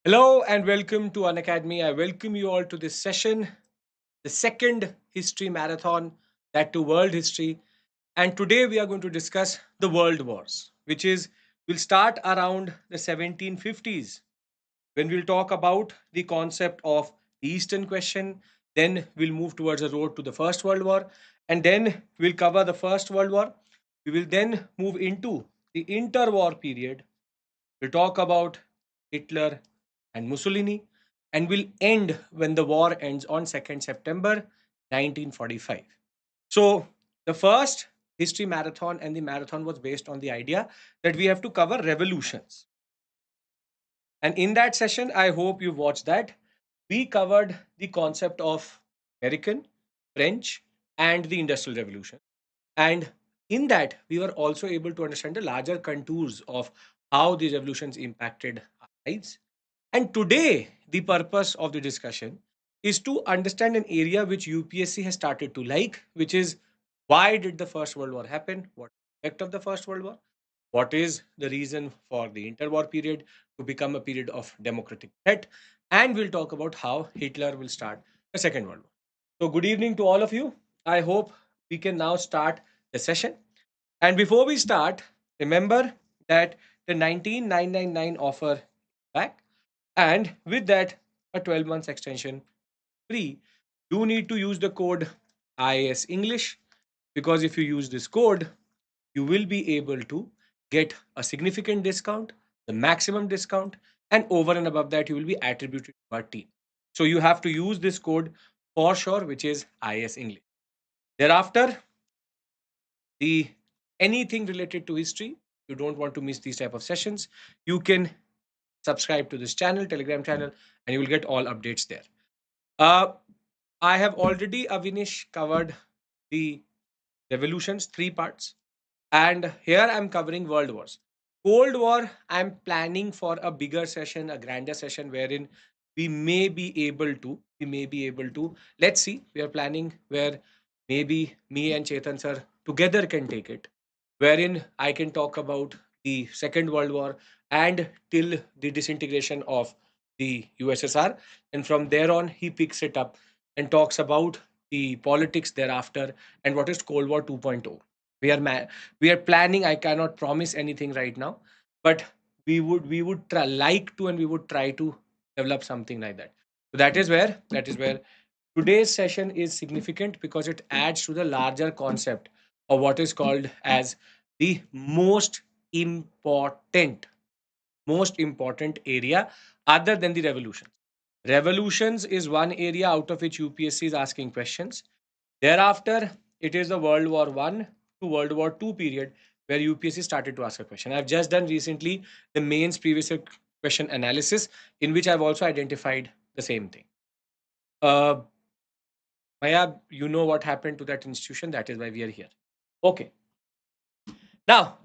Hello and welcome to Unacademy. I welcome you all to this session, the second history marathon, that to world history. And today we are going to discuss the world wars, which is we'll start around the 1750s when we'll talk about the concept of the Eastern question. Then we'll move towards the road to the First World War, and then we'll cover the First World War. We will then move into the interwar period. We'll talk about Hitler and Mussolini, and will end when the war ends on 2nd September 1945. So, the first history marathon and the marathon was based on the idea that we have to cover revolutions. And in that session, I hope you watched that. We covered the concept of American, French, and the Industrial Revolution. And in that, we were also able to understand the larger contours of how the revolutions impacted our lives. And today, the purpose of the discussion is to understand an area which UPSC has started to like, which is why did the First World War happen? What effect of the First World War? What is the reason for the interwar period to become a period of democratic threat? And we'll talk about how Hitler will start the Second World War. So, good evening to all of you. I hope we can now start the session. And before we start, remember that the 19999 offer back, and with that, a 12 months extension free. You need to use the code IAS English, because if you use this code, you will be able to get a significant discount, the maximum discount, and over and above that, you will be attributed to our team. So you have to use this code for sure, which is IAS English. Thereafter, the anything related to history, you don't want to miss these type of sessions, you can subscribe to this channel, Telegram channel, and you will get all updates there. uh, I have already, Avinish, covered the revolutions, three parts, and here I'm covering world wars. Cold War, I'm planning for a bigger session, a grander session, wherein we may be able to, let's see, we are planning where maybe me and Chetan sir together can take it, wherein I can talk about the Second World War and till the disintegration of the USSR. And from there on, he picks it up and talks about the politics thereafter and what is Cold War 2.0. We are planning. I cannot promise anything right now, but we would try, like to, and we would try to develop something like that. So that is where today's session is significant, because it adds to the larger concept of what is called as the most important area other than the revolutions. Revolutions is one area out of which UPSC is asking questions. Thereafter, it is the World War One to World War Two period where UPSC started to ask a question. I've just done recently the mains previous year question analysis, in which I've also identified the same thing. Uh, Maya, you know what happened to that institution. That is why we are here. Okay. Now,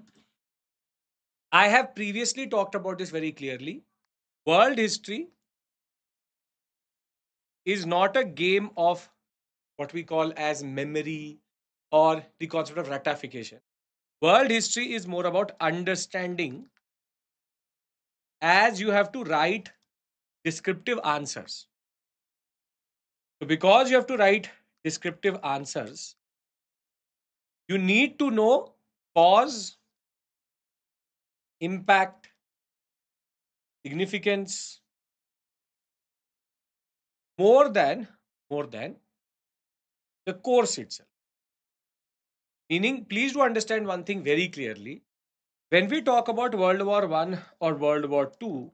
I have previously talked about this very clearly. World history is not a game of what we call as memory or the concept of ratification. World history is more about understanding, as you have to write descriptive answers. So, because you have to write descriptive answers, you need to know cause, impact, significance, more than the course itself. Meaning, please do understand one thing very clearly. When we talk about World War One or World War Two,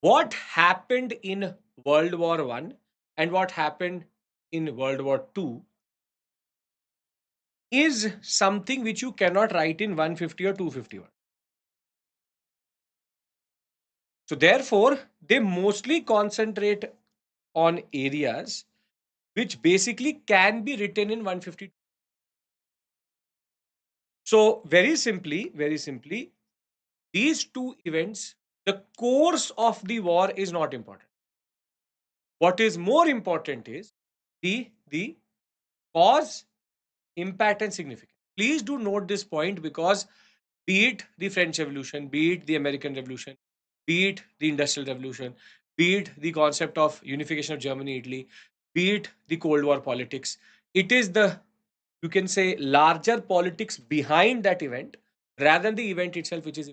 what happened in World War One and what happened in World War Two is something which you cannot write in 150 or 251. So therefore, they mostly concentrate on areas which basically can be written in 150. So very simply, these two events, the course of the war is not important. What is more important is the cause, impact, and significance. Please do note this point, because be it the French Revolution, be it the American Revolution, be it the Industrial Revolution, be it the concept of unification of Germany, Italy, be it the Cold War politics. It is the, you can say, larger politics behind that event rather than the event itself, which is,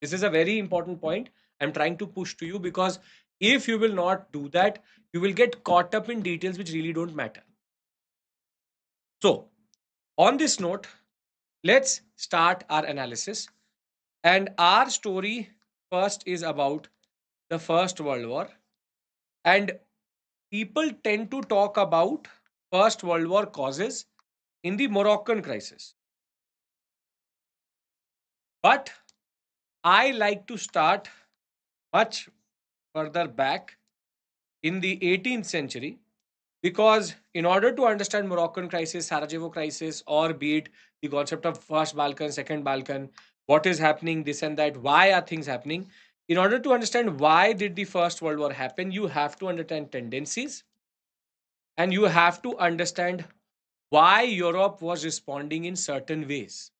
this is a very important point I'm trying to push to you, because if you will not do that, you will get caught up in details which really don't matter. So, on this note, let's start our analysis. And our story first is about the First World War. And people tend to talk about First World War causes in the Moroccan crisis. But I like to start much further back in the 18th century, because in order to understand Moroccan crisis, Sarajevo crisis, or be it the concept of first Balkan, second Balkan, what is happening, this and that, why are things happening? In order to understand why did the First World War happen, you have to understand tendencies, and you have to understand why Europe was responding in certain ways.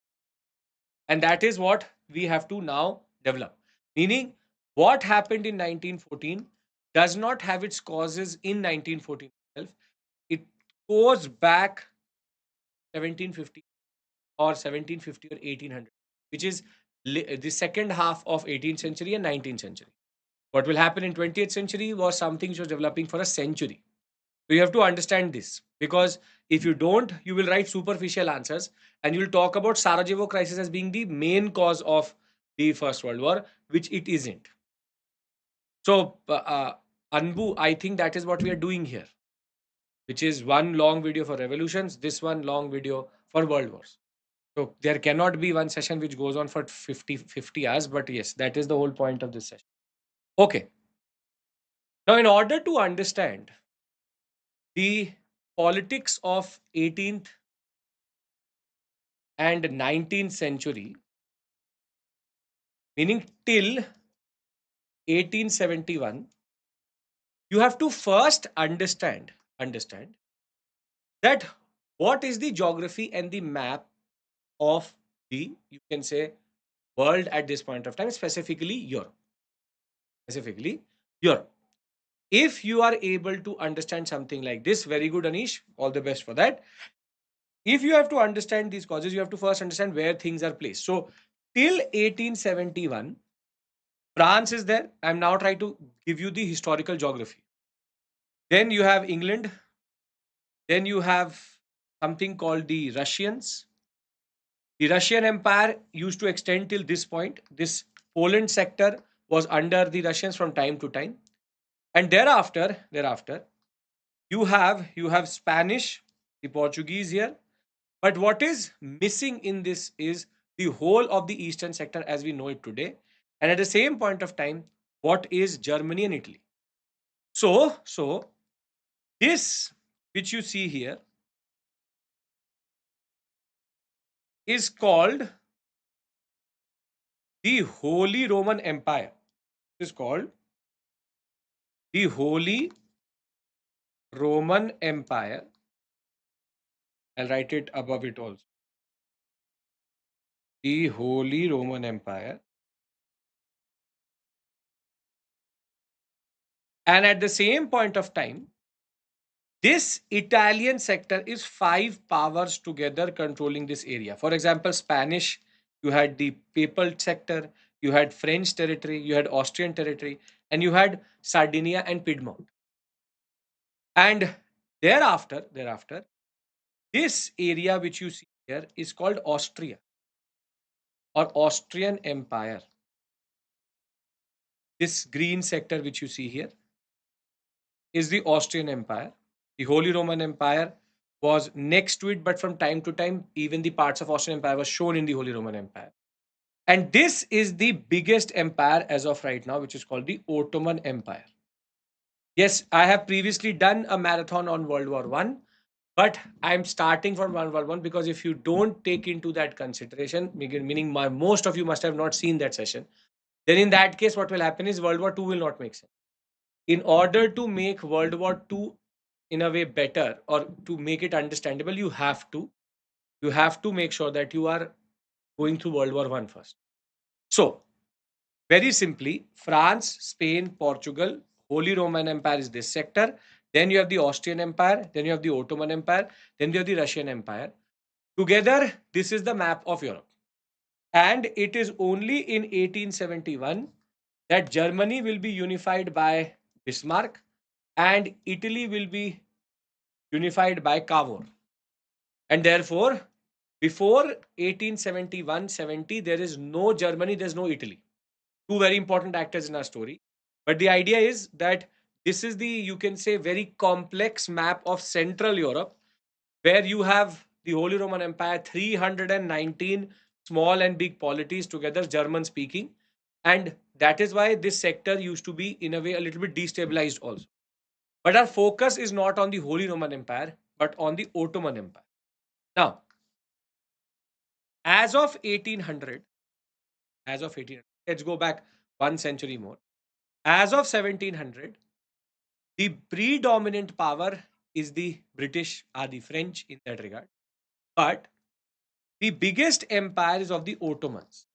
And that is what we have to now develop. Meaning, what happened in 1914 does not have its causes in 1914 itself. It goes back 1750 or 1750 or 1800, which is the second half of 18th century and 19th century. What will happen in 20th century was something which was developing for a century. So you have to understand this, because if you don't, you will write superficial answers and you will talk about Sarajevo crisis as being the main cause of the First World War, which it isn't. So, Anbu, I think that is what we are doing here, which is one long video for revolutions, this one long video for world wars. So there cannot be one session which goes on for 50 hours, but yes, that is the whole point of this session. Okay. Now, in order to understand the politics of 18th and 19th century, meaning till 1871, you have to first understand that what is the geography and the map of the, you can say, world at this point of time, specifically Europe. Specifically Europe. If you are able to understand something like this, very good, Anish, all the best for that. If you have to understand these causes, you have to first understand where things are placed. So till 1871, France is there. I'm now trying to give you the historical geography. Then you have England. Then you have something called the Russians. The Russian Empire used to extend till this point. This Poland sector was under the Russians from time to time. And thereafter, you have Spanish, the Portuguese here. But what is missing in this is the whole of the eastern sector as we know it today. And at the same point of time, what is Germany and Italy? So this which you see here is called the Holy Roman Empire. It is called the Holy Roman Empire. I'll write it above it also. The Holy Roman Empire. And at the same point of time, this Italian sector is five powers together controlling this area. For example, Spanish, you had the Papal sector, you had French territory, you had Austrian territory, and you had Sardinia and Piedmont. And thereafter, this area which you see here is called Austria or Austrian Empire. This green sector which you see here is the Austrian Empire. The Holy Roman Empire was next to it, but from time to time, even the parts of Austrian Empire was shown in the Holy Roman Empire. And this is the biggest empire as of right now, which is called the Ottoman Empire. Yes, I have previously done a marathon on World War One, but I'm starting from World War One because if you don't take into that consideration, meaning most of you must have not seen that session, then in that case, what will happen is World War Two will not make sense. In order to make World War Two in a way better or to make it understandable, you have to make sure that you are going through World War One first. So Very simply, France, Spain, Portugal, Holy Roman Empire is this sector. Then you have the Austrian Empire. Then you have the Ottoman Empire. Then you have the Russian Empire. Together, this is the map of Europe. And it is only in 1871 that Germany will be unified by Bismarck and Italy will be unified by Cavour. And therefore, before 1871-70, there is no Germany, there's no Italy. Two very important actors in our story. But the idea is that this is the, you can say, very complex map of Central Europe, where you have the Holy Roman Empire, 319 small and big polities together, German speaking. And that is why this sector used to be, in a way, a little bit destabilized also. But our focus is not on the Holy Roman Empire, but on the Ottoman Empire. Now, as of 1800, as of 1800, let's go back 1 century more. As of 1700, the predominant power is the British or the French in that regard. But the biggest empire is of the Ottomans.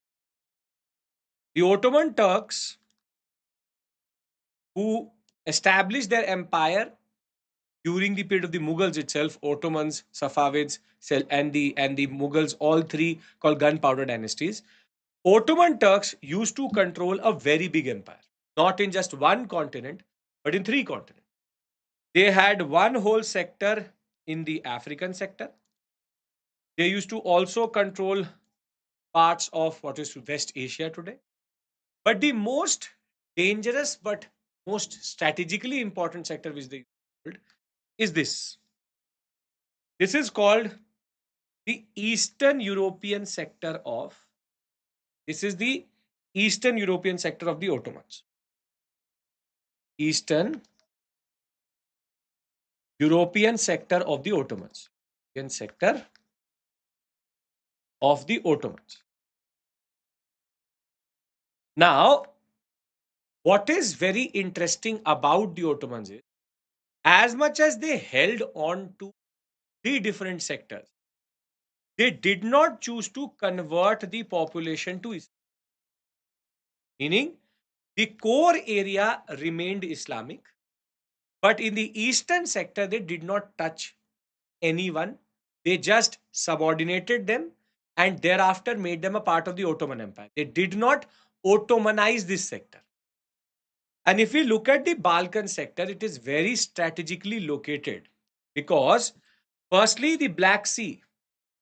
The Ottoman Turks, who established their empire during the period of the Mughals itself, Ottomans, Safavids, and the Mughals, all three called gunpowder dynasties. Ottoman Turks used to control a very big empire, not in just one continent, but in three continents. They had one whole sector in the African sector. They used to also control parts of what is West Asia today. But the most dangerous but most strategically important sector which they hold is this. This is called the Eastern European sector of. This is the Eastern European sector of the Ottomans. Eastern European sector of the Ottomans. European sector of the Ottomans. Now, what is very interesting about the Ottomans is, as much as they held on to three different sectors, they did not choose to convert the population to Islam. Meaning, the core area remained Islamic, but in the eastern sector, they did not touch anyone. They just subordinated them and thereafter made them a part of the Ottoman Empire. They did not Ottomanize this sector. And if we look at the Balkan sector, it is very strategically located because, firstly, the Black Sea,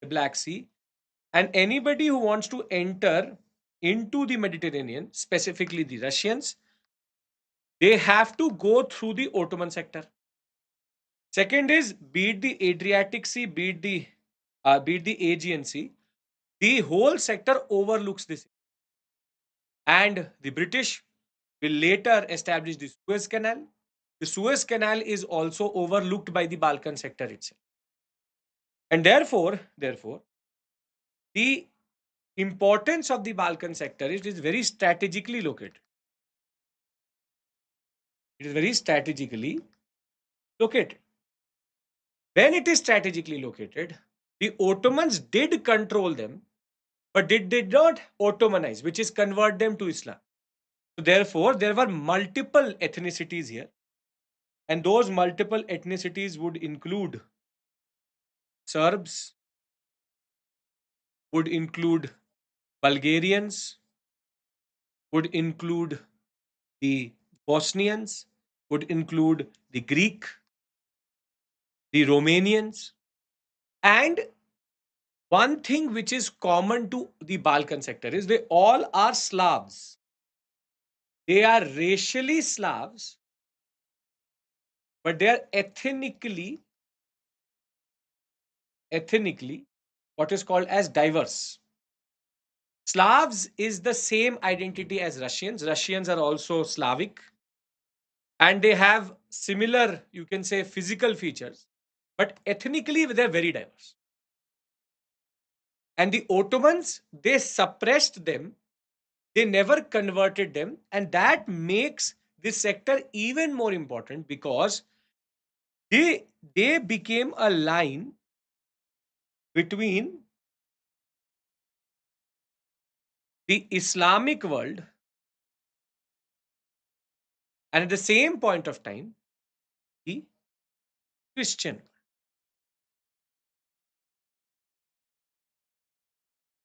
and anybody who wants to enter into the Mediterranean, specifically the Russians, they have to go through the Ottoman sector. Second is, be it the Adriatic Sea, be it the Aegean Sea, the whole sector overlooks this. And the British will later establish the Suez Canal. The Suez Canal is also overlooked by the Balkan sector itself. And therefore, the importance of the Balkan sector is very strategically located. It is very strategically located. When it is strategically located, the Ottomans did control them, but they did not Ottomanize, which is convert them to Islam. So therefore, there were multiple ethnicities here, and those multiple ethnicities would include Serbs, would include Bulgarians, would include the Bosnians, would include the Greek, the Romanians, and one thing which is common to the Balkan sector is they all are Slavs. They are racially Slavs, but they are ethnically what is called as diverse. Slavs is the same identity as Russians. Russians are also Slavic, and they have similar, you can say, physical features, but ethnically they're very diverse. And the Ottomans, they suppressed them, they never converted them, and that makes this sector even more important because they became a line between the Islamic world And at the same point of time, the Christian.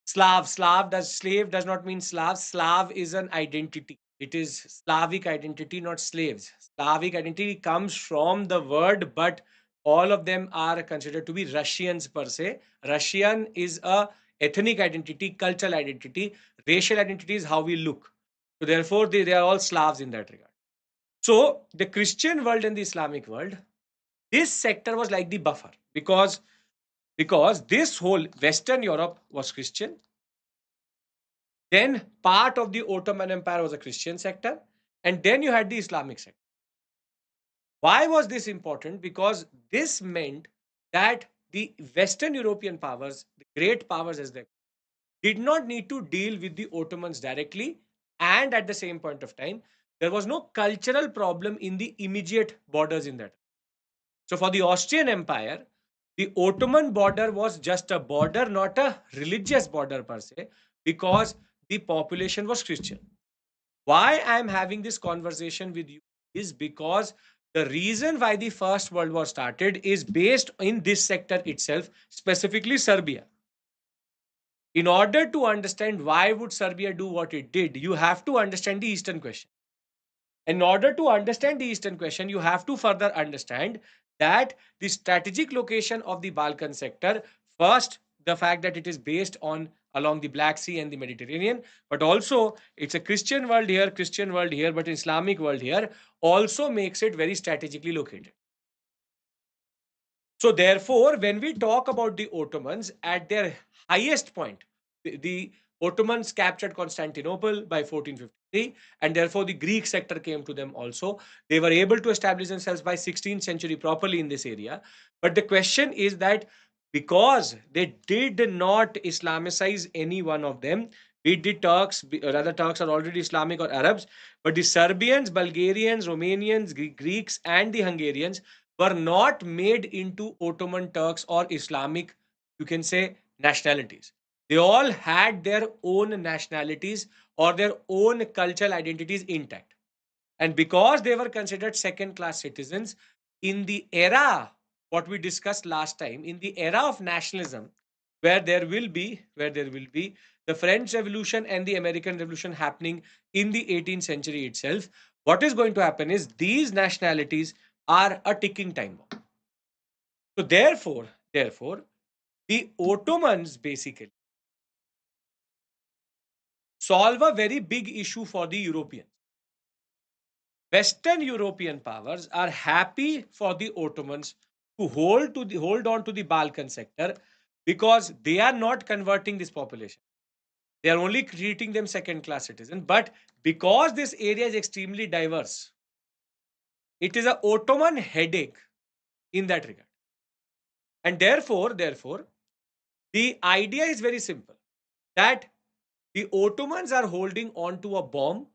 Slave does not mean Slav. Slav is an identity. It is Slavic identity, not slaves. Slavic identity comes from the word, but all of them are considered to be Russians per se. Russian is a ethnic identity, cultural identity, racial identity is how we look. So therefore, they are all Slavs in that regard. So the Christian world and the Islamic world, this sector was like the buffer because this whole Western Europe was Christian. Then part of the Ottoman Empire was a Christian sector, and then you had the Islamic sector. Why was this important? Because this meant that the Western European powers, the great powers as they did not need to deal with the Ottomans directly, and at the same point of time, there was no cultural problem in the immediate borders in that. So for the Austrian Empire, the Ottoman border was just a border, not a religious border per se, because the population was Christian. Why I am having this conversation with you is because the reason why the First World War started is based in this sector itself, specifically Serbia. In order to understand why would Serbia do what it did, you have to understand the Eastern question. In order to understand the Eastern question, you have to further understand that the strategic location of the Balkan sector, first, the fact that it is based on along the Black Sea and the Mediterranean, but also it's a Christian world here, but Islamic world here, also makes it very strategically located. So therefore, when we talk about the Ottomans at their highest point, the Ottomans captured Constantinople by 1453, and therefore the Greek sector came to them also. They were able to establish themselves by 16th century properly in this area. But the question is that because they did not Islamicize any one of them, be it the Turks, rather Turks are already Islamic or Arabs, but the Serbians, Bulgarians, Romanians, Greeks, and the Hungarians were not made into Ottoman Turks or Islamic, you can say, nationalities. They all had their own nationalities or their own cultural identities intact. And because they were considered second class citizens in the era, what we discussed last time, in the era of nationalism, where there will be the French Revolution and the American Revolution happening in the 18th century itself, what is going to happen is these nationalities are a ticking time bomb. So therefore, the Ottomans basically solve a very big issue for the Europeans. Western European powers are happy for the Ottomans to hold on to the Balkan sector because they are not converting this population. They are only treating them second class citizens. But because this area is extremely diverse, it is an Ottoman headache in that regard. And therefore, the idea is very simple that the Ottomans are holding on to a bomb.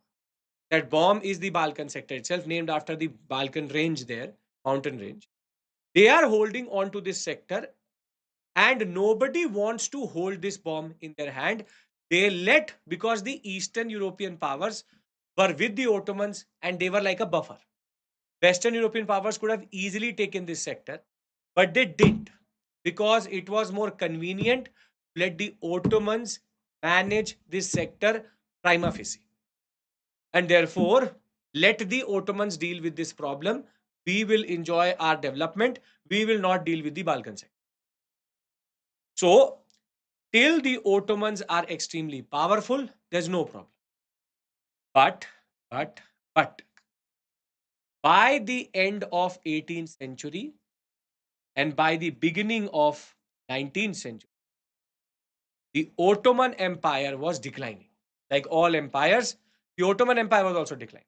That bomb is the Balkan sector itself, named after the Balkan range there, mountain range. They are holding on to this sector, and nobody wants to hold this bomb in their hand. They let, because the Eastern European powers were with the Ottomans and they were like a buffer. Western European powers could have easily taken this sector, but they didn't because it was more convenient to let the Ottomans manage this sector prima facie. And therefore, let the Ottomans deal with this problem. We will enjoy our development. We will not deal with the Balkan sector. So, till the Ottomans are extremely powerful, there's no problem. But, but, by the end of 18th century and by the beginning of 19th century, the Ottoman Empire was declining. Like all empires, the Ottoman Empire was also declining.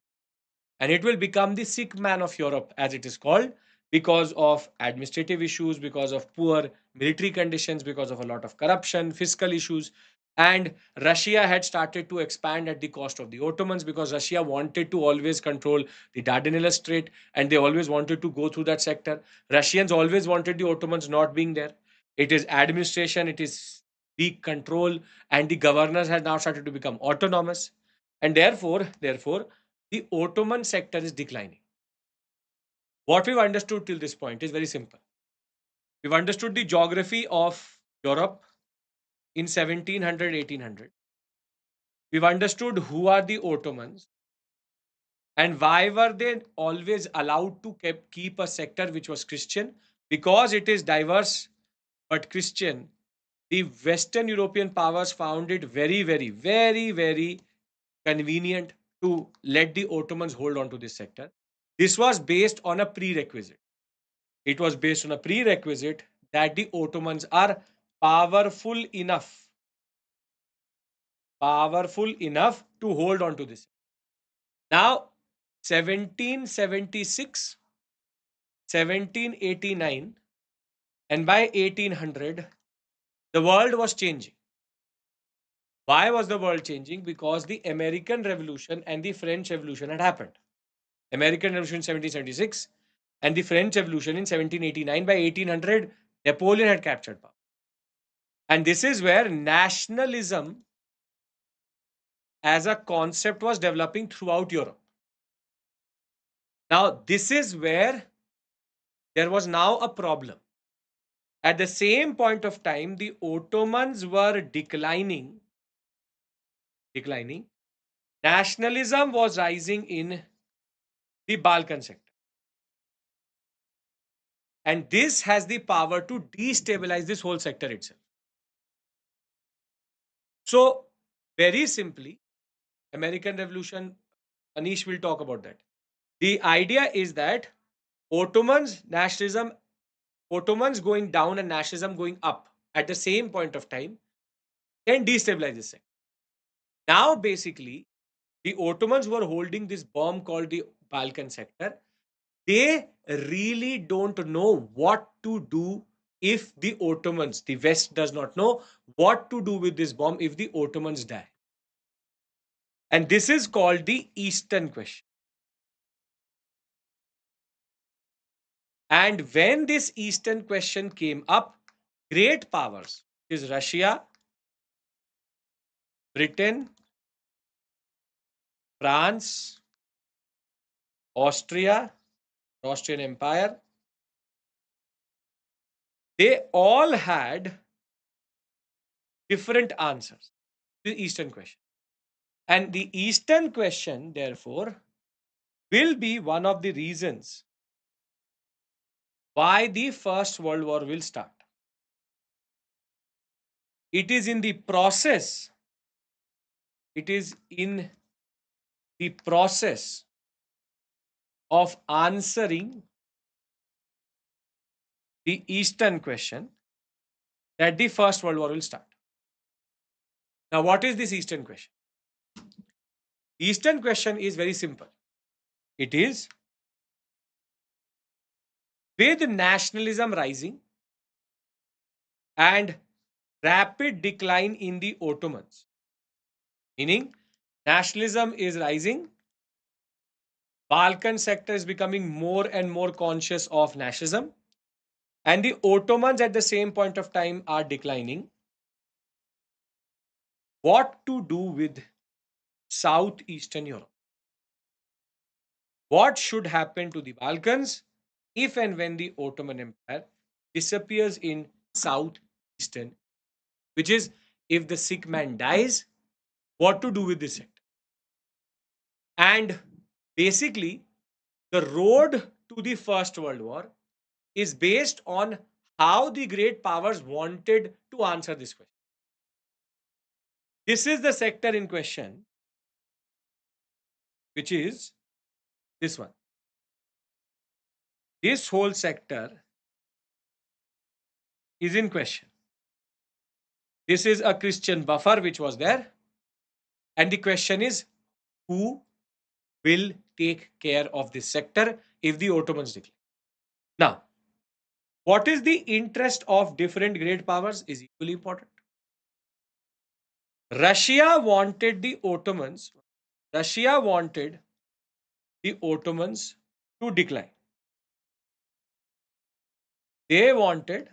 And it will become the sick man of Europe, as it is called, because of administrative issues, because of poor military conditions, because of a lot of corruption, fiscal issues. And Russia had started to expand at the cost of the Ottomans because Russia wanted to always control the Dardanelles Strait and they always wanted to go through that sector. Russians always wanted the Ottomans not being there. It is administration, it is weak control, and the governors had now started to become autonomous. And therefore, the Ottoman sector is declining. What we've understood till this point is very simple. We've understood the geography of Europe in 1700, 1800. We've understood who are the Ottomans and why were they always allowed to keep a sector which was Christian, because it is diverse but Christian. The Western European powers found it very, very, very, very convenient to let the Ottomans hold on to this sector. This was based on a prerequisite. It was based on a prerequisite that the Ottomans are powerful enough, powerful enough to hold on to this. Now, 1776, 1789, and by 1800, the world was changing. Why was the world changing? Because the American Revolution and the French Revolution had happened. American Revolution in 1776 and the French Revolution in 1789. By 1800, Napoleon had captured power. And this is where nationalism as a concept was developing throughout Europe. Now, this is where there was now a problem. At the same point of time, the Ottomans were declining. Nationalism was rising in the Balkan sector. And this has the power to destabilize this whole sector itself. So, very simply, American Revolution, Anish will talk about that. The idea is that Ottomans going down and nationalism going up at the same point of time can destabilize this sector. Now, basically, the Ottomans who are holding this bomb called the Balkan sector, they really don't know what to do if the Ottomans, the West does not know what to do with this bomb if the Ottomans die. And this is called the Eastern question. And when this Eastern question came up, great powers, is Russia, Britain, France, Austria, Austrian Empire, they all had different answers to the Eastern question. And the Eastern question, therefore, will be one of the reasons why the First World War will start. It is in the process, it is in the process of answering the Eastern question that the First World War will start. Now, what is this Eastern question? Eastern question is very simple. It is, with nationalism rising and rapid decline in the Ottomans, meaning nationalism is rising, Balkan sector is becoming more and more conscious of nationalism, and the Ottomans at the same point of time are declining. What to do with Southeastern Europe? What should happen to the Balkans if and when the Ottoman Empire disappears in Southeastern, which is, if the sick man dies, what to do with this sector? And basically, the road to the First World War is based on how the great powers wanted to answer this question. This is the sector in question, which is this one. This whole sector is in question. This is a Christian buffer which was there. And the question is, who will take care of this sector if the Ottomans declare? Now, what is the interest of different great powers is equally important. Russia wanted the Ottomans to decline. They wanted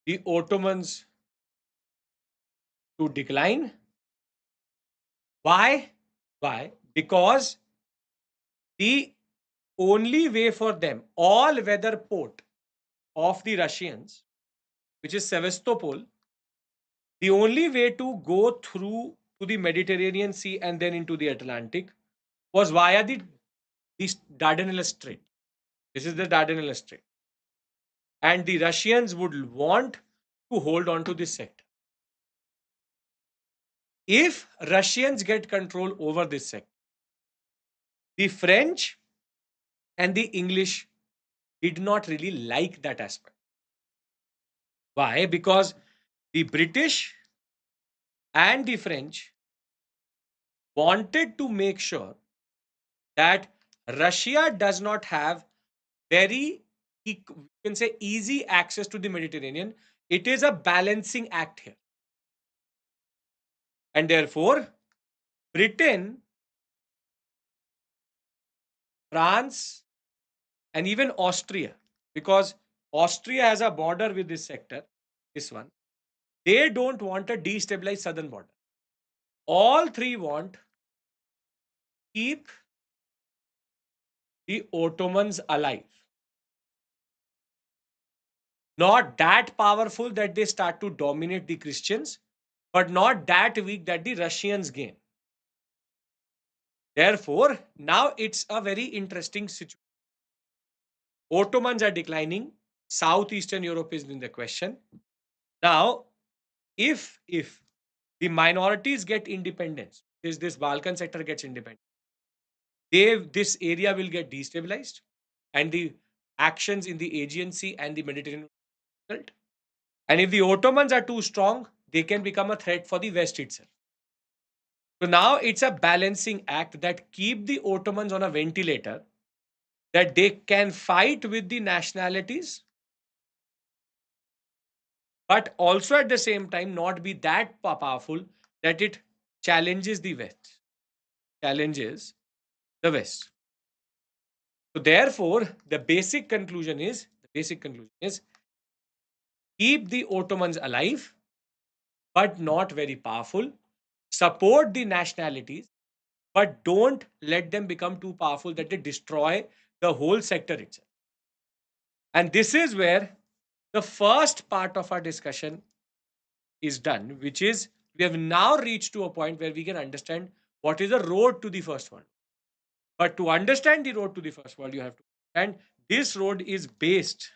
the Ottomans to decline Why? Why? Because the only way for them, all weather port of the Russians, which is Sevastopol, the only way to go through to the Mediterranean Sea and then into the Atlantic was via the Dardanelles Strait. This is the Dardanelles Strait. And the Russians would want to hold on to this sector. If Russians get control over this sector, the French and the English did not really like that aspect. Why? Because the British and the French wanted to make sure that Russia does not have very, you can say, easy access to the Mediterranean. It is a balancing act here. And therefore, Britain, France, and even Austria, because Austria has a border with this sector, this one, they don't want a destabilized southern border. All three want keep the Ottomans alive. Not that powerful that they start to dominate the Christians, but not that weak that the Russians gain. Therefore, now it's a very interesting situation. Ottomans are declining. Southeastern Europe is in the question. Now, if the minorities get independence, this Balkan sector gets independent, this area will get destabilized, and the actions in the Aegean Sea and the Mediterranean will result. And if the Ottomans are too strong, they can become a threat for the West itself. So now it's a balancing act that keep the Ottomans on a ventilator, that they can fight with the nationalities, but also at the same time not be that powerful that it challenges the West. Challenges the West. So therefore, the basic conclusion is keep the Ottomans alive, but not very powerful. Support the nationalities, but don't let them become too powerful that they destroy the whole sector itself. And this is where the first part of our discussion is done, which is we have now reached to a point where we can understand what is the road to the first world. But to understand the road to the first world, you have to understand this road is based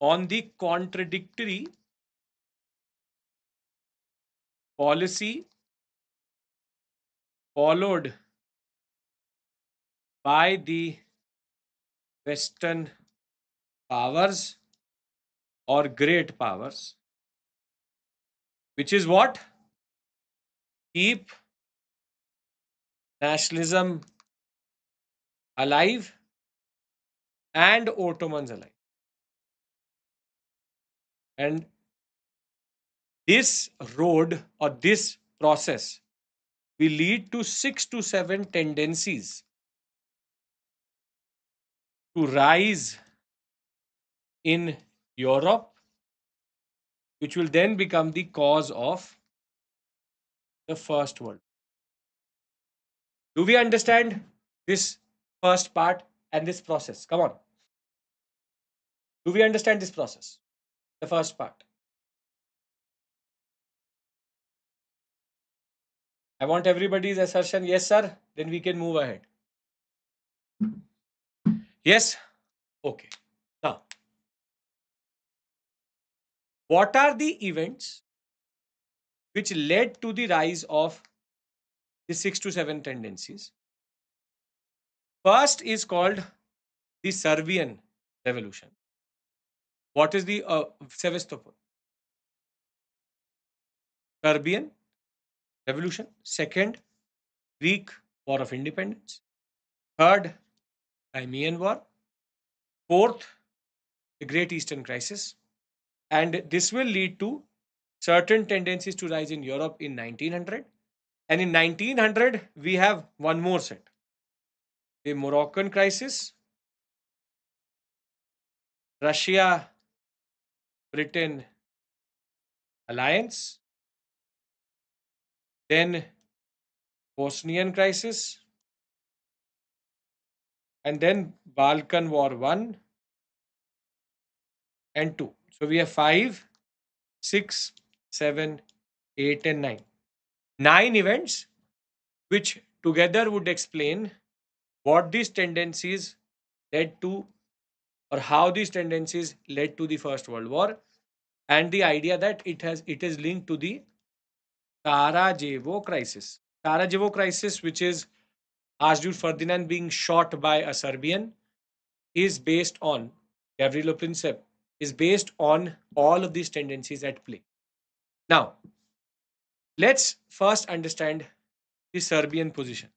on the contradictory policy followed by the Western powers or great powers, which is what? Keep nationalism alive and Ottomans alive. And this road or this process will lead to 6 to 7 tendencies to rise in Europe, which will then become the cause of the First World. Do we understand this first part and this process? Come on. Do we understand this process? The first part. I want everybody's assertion. Yes, sir. Then we can move ahead. Yes. Okay. Now, what are the events which led to the rise of the 6 to 7 tendencies? First is called the Serbian Revolution. What is the Sevastopol? Serbian Revolution. Second, Greek War of Independence. Third, Crimean War. Fourth, the Great Eastern Crisis. And this will lead to certain tendencies to rise in Europe in 1900. And in 1900, we have one more set. The Moroccan crisis, Russia, Britain alliance, then Bosnian crisis, and then Balkan War 1 and 2. So we have 5, 6, 7, 8, and 9. 9 events which together would explain what these tendencies led to, or how these tendencies led to the First World War, and the idea that it is linked to the Sarajevo crisis. Sarajevo crisis, which is Archduke Ferdinand being shot by a Serbian, is based on Gavrilo Princip, is based on all of these tendencies at play. Now, let's first understand the Serbian position.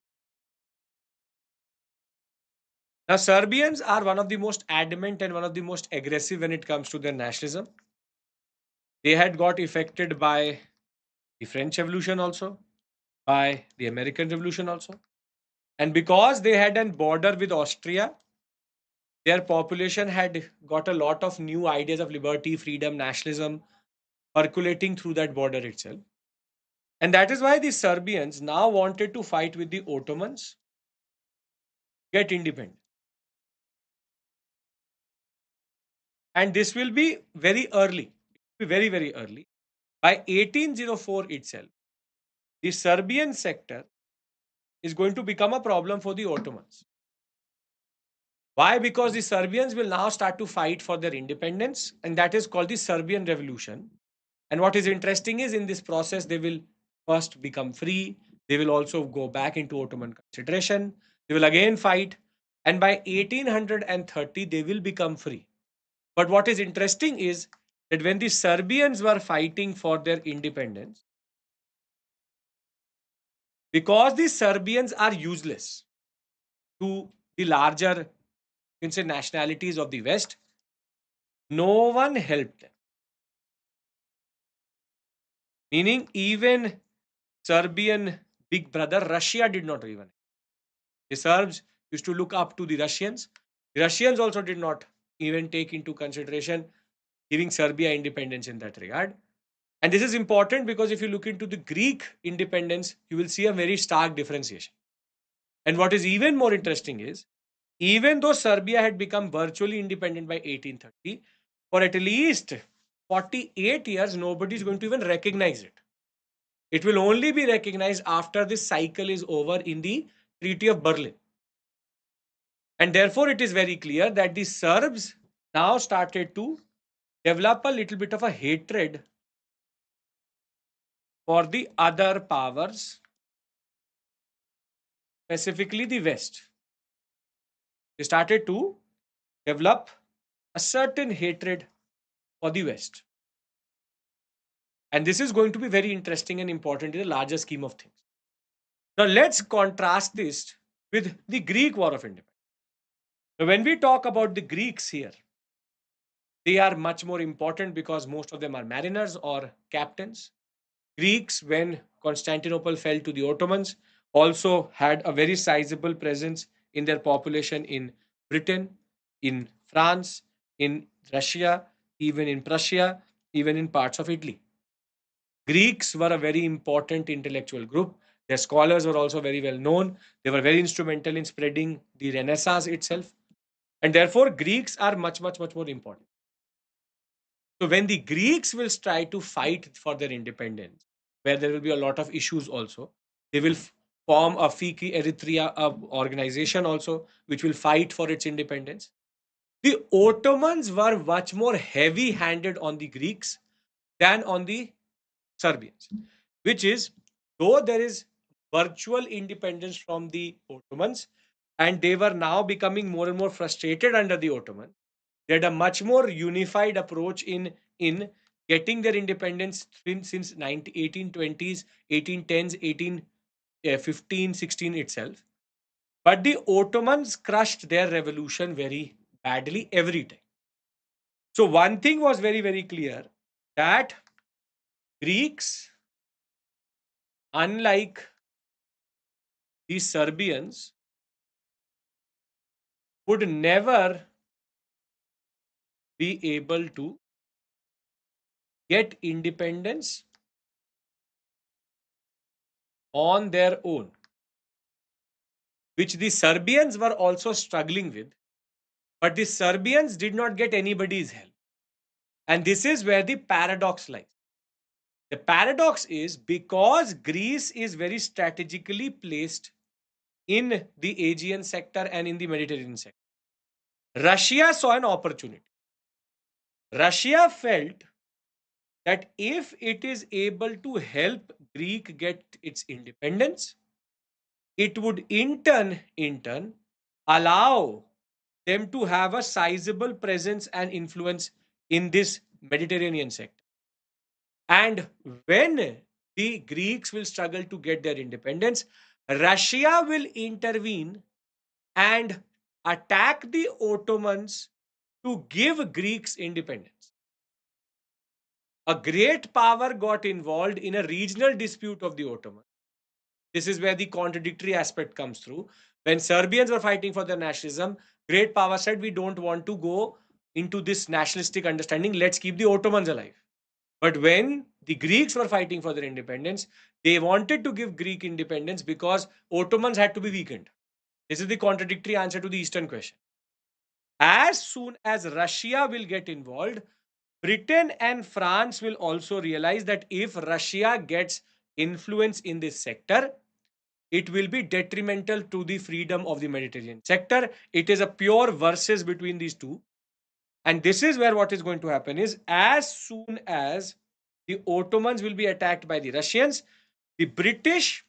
Now, Serbians are one of the most adamant and one of the most aggressive when it comes to their nationalism. They had got affected by the French Revolution also, by the American Revolution also. And because they had a border with Austria, their population had got a lot of new ideas of liberty, freedom, nationalism percolating through that border itself. And that is why the Serbians now wanted to fight with the Ottomans, get independent. And this will be very early, very, very early. By 1804 itself, the Serbian sector is going to become a problem for the Ottomans. Why? Because the Serbians will now start to fight for their independence, and that is called the Serbian Revolution. And what is interesting is in this process, they will first become free. They will also go back into Ottoman consideration. They will again fight. And by 1830, they will become free. But what is interesting is that when the Serbians were fighting for their independence, because the Serbians are useless to the larger, you can say, nationalities of the West, no one helped them. Meaning, even Serbian big brother Russia did not even. The Serbs used to look up to the Russians. The Russians also did not even take into consideration giving Serbia independence in that regard. And this is important because if you look into the Greek independence, you will see a very stark differentiation. And what is even more interesting is, even though Serbia had become virtually independent by 1830, for at least 48 years, nobody is going to even recognize it. It will only be recognized after this cycle is over in the Treaty of Berlin. And therefore, it is very clear that the Serbs now started to develop a little bit of a hatred for the other powers, specifically the West. They started to develop a certain hatred for the West. And this is going to be very interesting and important in the larger scheme of things. Now, let's contrast this with the Greek War of Independence. Now, when we talk about the Greeks here, they are much more important because most of them are mariners or captains. Greeks, when Constantinople fell to the Ottomans, also had a very sizable presence in their population in Britain, in France, in Russia, even in Prussia, even in parts of Italy. Greeks were a very important intellectual group. Their scholars were also very well known. They were very instrumental in spreading the Renaissance itself. And therefore, Greeks are much, much, much more important. So when the Greeks will try to fight for their independence, where there will be a lot of issues also, they will form a Fiki Eritrea organization also, which will fight for its independence. The Ottomans were much more heavy handed on the Greeks than on the Serbians, which is, though there is virtual independence from the Ottomans, and they were now becoming more and more frustrated under the Ottoman, they had a much more unified approach in getting their independence since 1820s, 1810s, 1815, 16 itself. But the Ottomans crushed their revolution very badly every time. So one thing was very, very clear, that Greeks, unlike the Serbians, would never be able to get independence on their own, which the Serbians were also struggling with, but the Serbians did not get anybody's help. And this is where the paradox lies. The paradox is because Greece is very strategically placed in the Aegean sector and in the Mediterranean sector. Russia saw an opportunity. Russia felt that if it is able to help Greek get its independence, it would in turn allow them to have a sizable presence and influence in this Mediterranean sector. And when the Greeks will struggle to get their independence, Russia will intervene and attack the Ottomans to give Greeks independence. A great power got involved in a regional dispute of the Ottomans. This is where the contradictory aspect comes through. When Serbians were fighting for their nationalism, great power said, we don't want to go into this nationalistic understanding. Let's keep the Ottomans alive. But when the Greeks were fighting for their independence, they wanted to give Greek independence because Ottomans had to be weakened. This is the contradictory answer to the Eastern question. As soon as Russia will get involved, Britain and France will also realize that if Russia gets influence in this sector, it will be detrimental to the freedom of the Mediterranean sector. It is a pure versus between these two. And this is where what is going to happen is as soon as the Ottomans will be attacked by the Russians, the British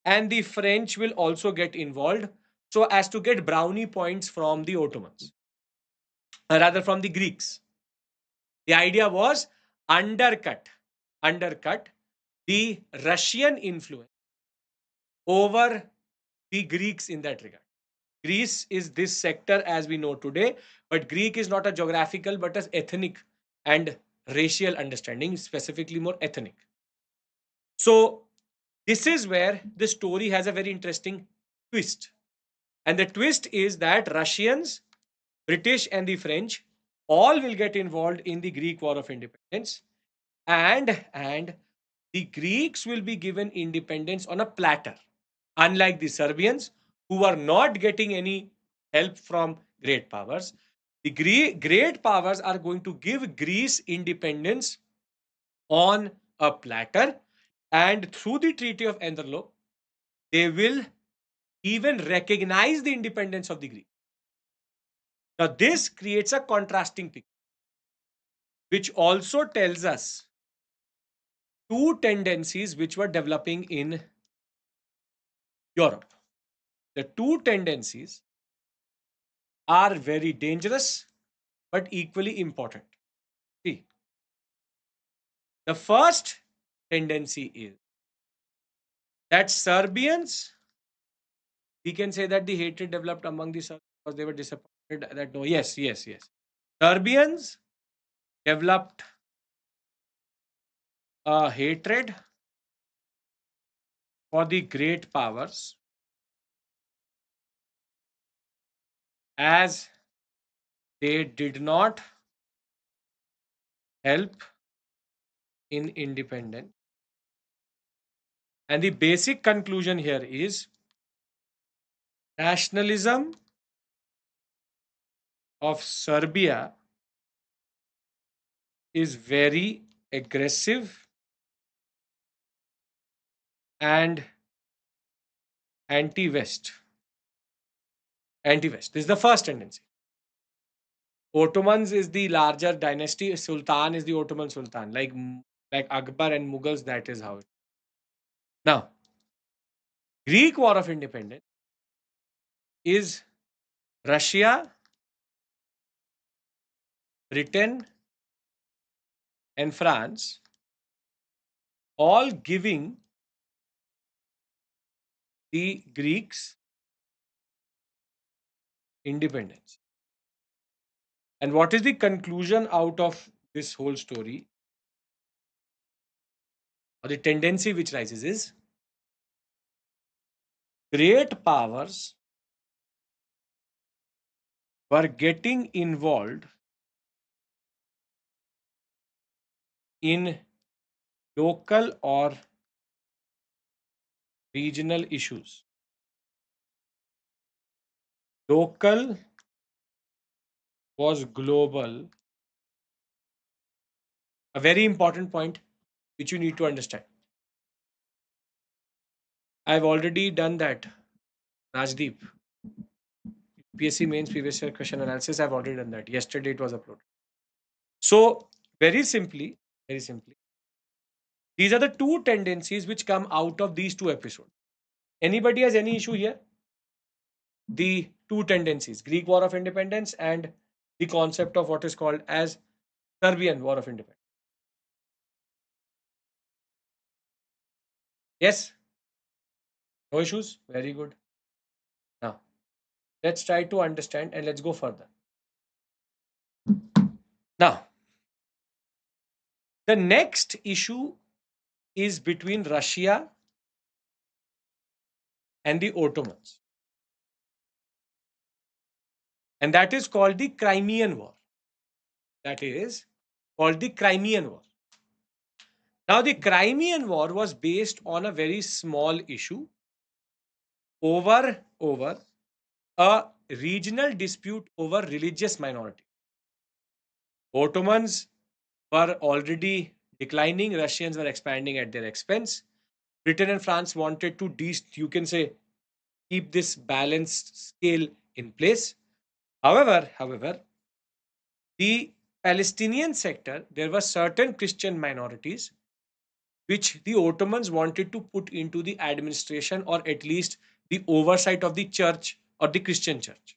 and the French will also get involved so as to get brownie points from the Ottomans, rather from the Greeks. The idea was undercut the Russian influence over the Greeks in that regard. Greece is this sector as we know today, but Greek is not a geographical but as ethnic and racial understanding, specifically more ethnic. So, this is where the story has a very interesting twist. And the twist is that Russians, British, and the French all will get involved in the Greek War of Independence, and the Greeks will be given independence on a platter, unlike the Serbians, who are not getting any help from great powers. The great powers are going to give Greece independence on a platter, and through the Treaty of Enderlo, they will even recognize the independence of the Greeks. Now, this creates a contrasting picture, which also tells us two tendencies which were developing in Europe. The two tendencies are very dangerous but equally important. See, the first tendency is that Serbians, we can say that the hatred developed among the Serbians because they were disappointed that no, yes. Serbians developed a hatred for the great powers as they did not help in independence. And the basic conclusion here is nationalism of Serbia is very aggressive and anti-West. Anti-West. This is the first tendency. Ottomans is the larger dynasty. Sultan is the Ottoman Sultan, like Akbar and Mughals. That is how it. Now, Greek War of Independence is Russia, Britain, and France all giving the Greeks independence. And what is the conclusion out of this whole story? Or the tendency which rises is great powers were getting involved in local or regional issues. Local was global. A very important point which you need to understand. I've already done that, Rajdeep. PSC mains previous year question analysis. I've already done that. Yesterday it was uploaded. So very simply, these are the two tendencies which come out of these two episodes. Anybody has any issue here? The two tendencies, Greek War of Independence and the concept of what is called as Serbian War of Independence. Yes? No issues? Very good. Now, let's try to understand and let's go further. Now, the next issue is between Russia and the Ottomans. And that is called the Crimean War. That is called the Crimean War. Now, the Crimean War was based on a very small issue over a regional dispute over religious minority. Ottomans were already declining, Russians were expanding at their expense. Britain and France wanted to, you can say, keep this balanced scale in place. However, the Palestinian sector, there were certain Christian minorities which the Ottomans wanted to put into the administration or at least the oversight of the church or the Christian church.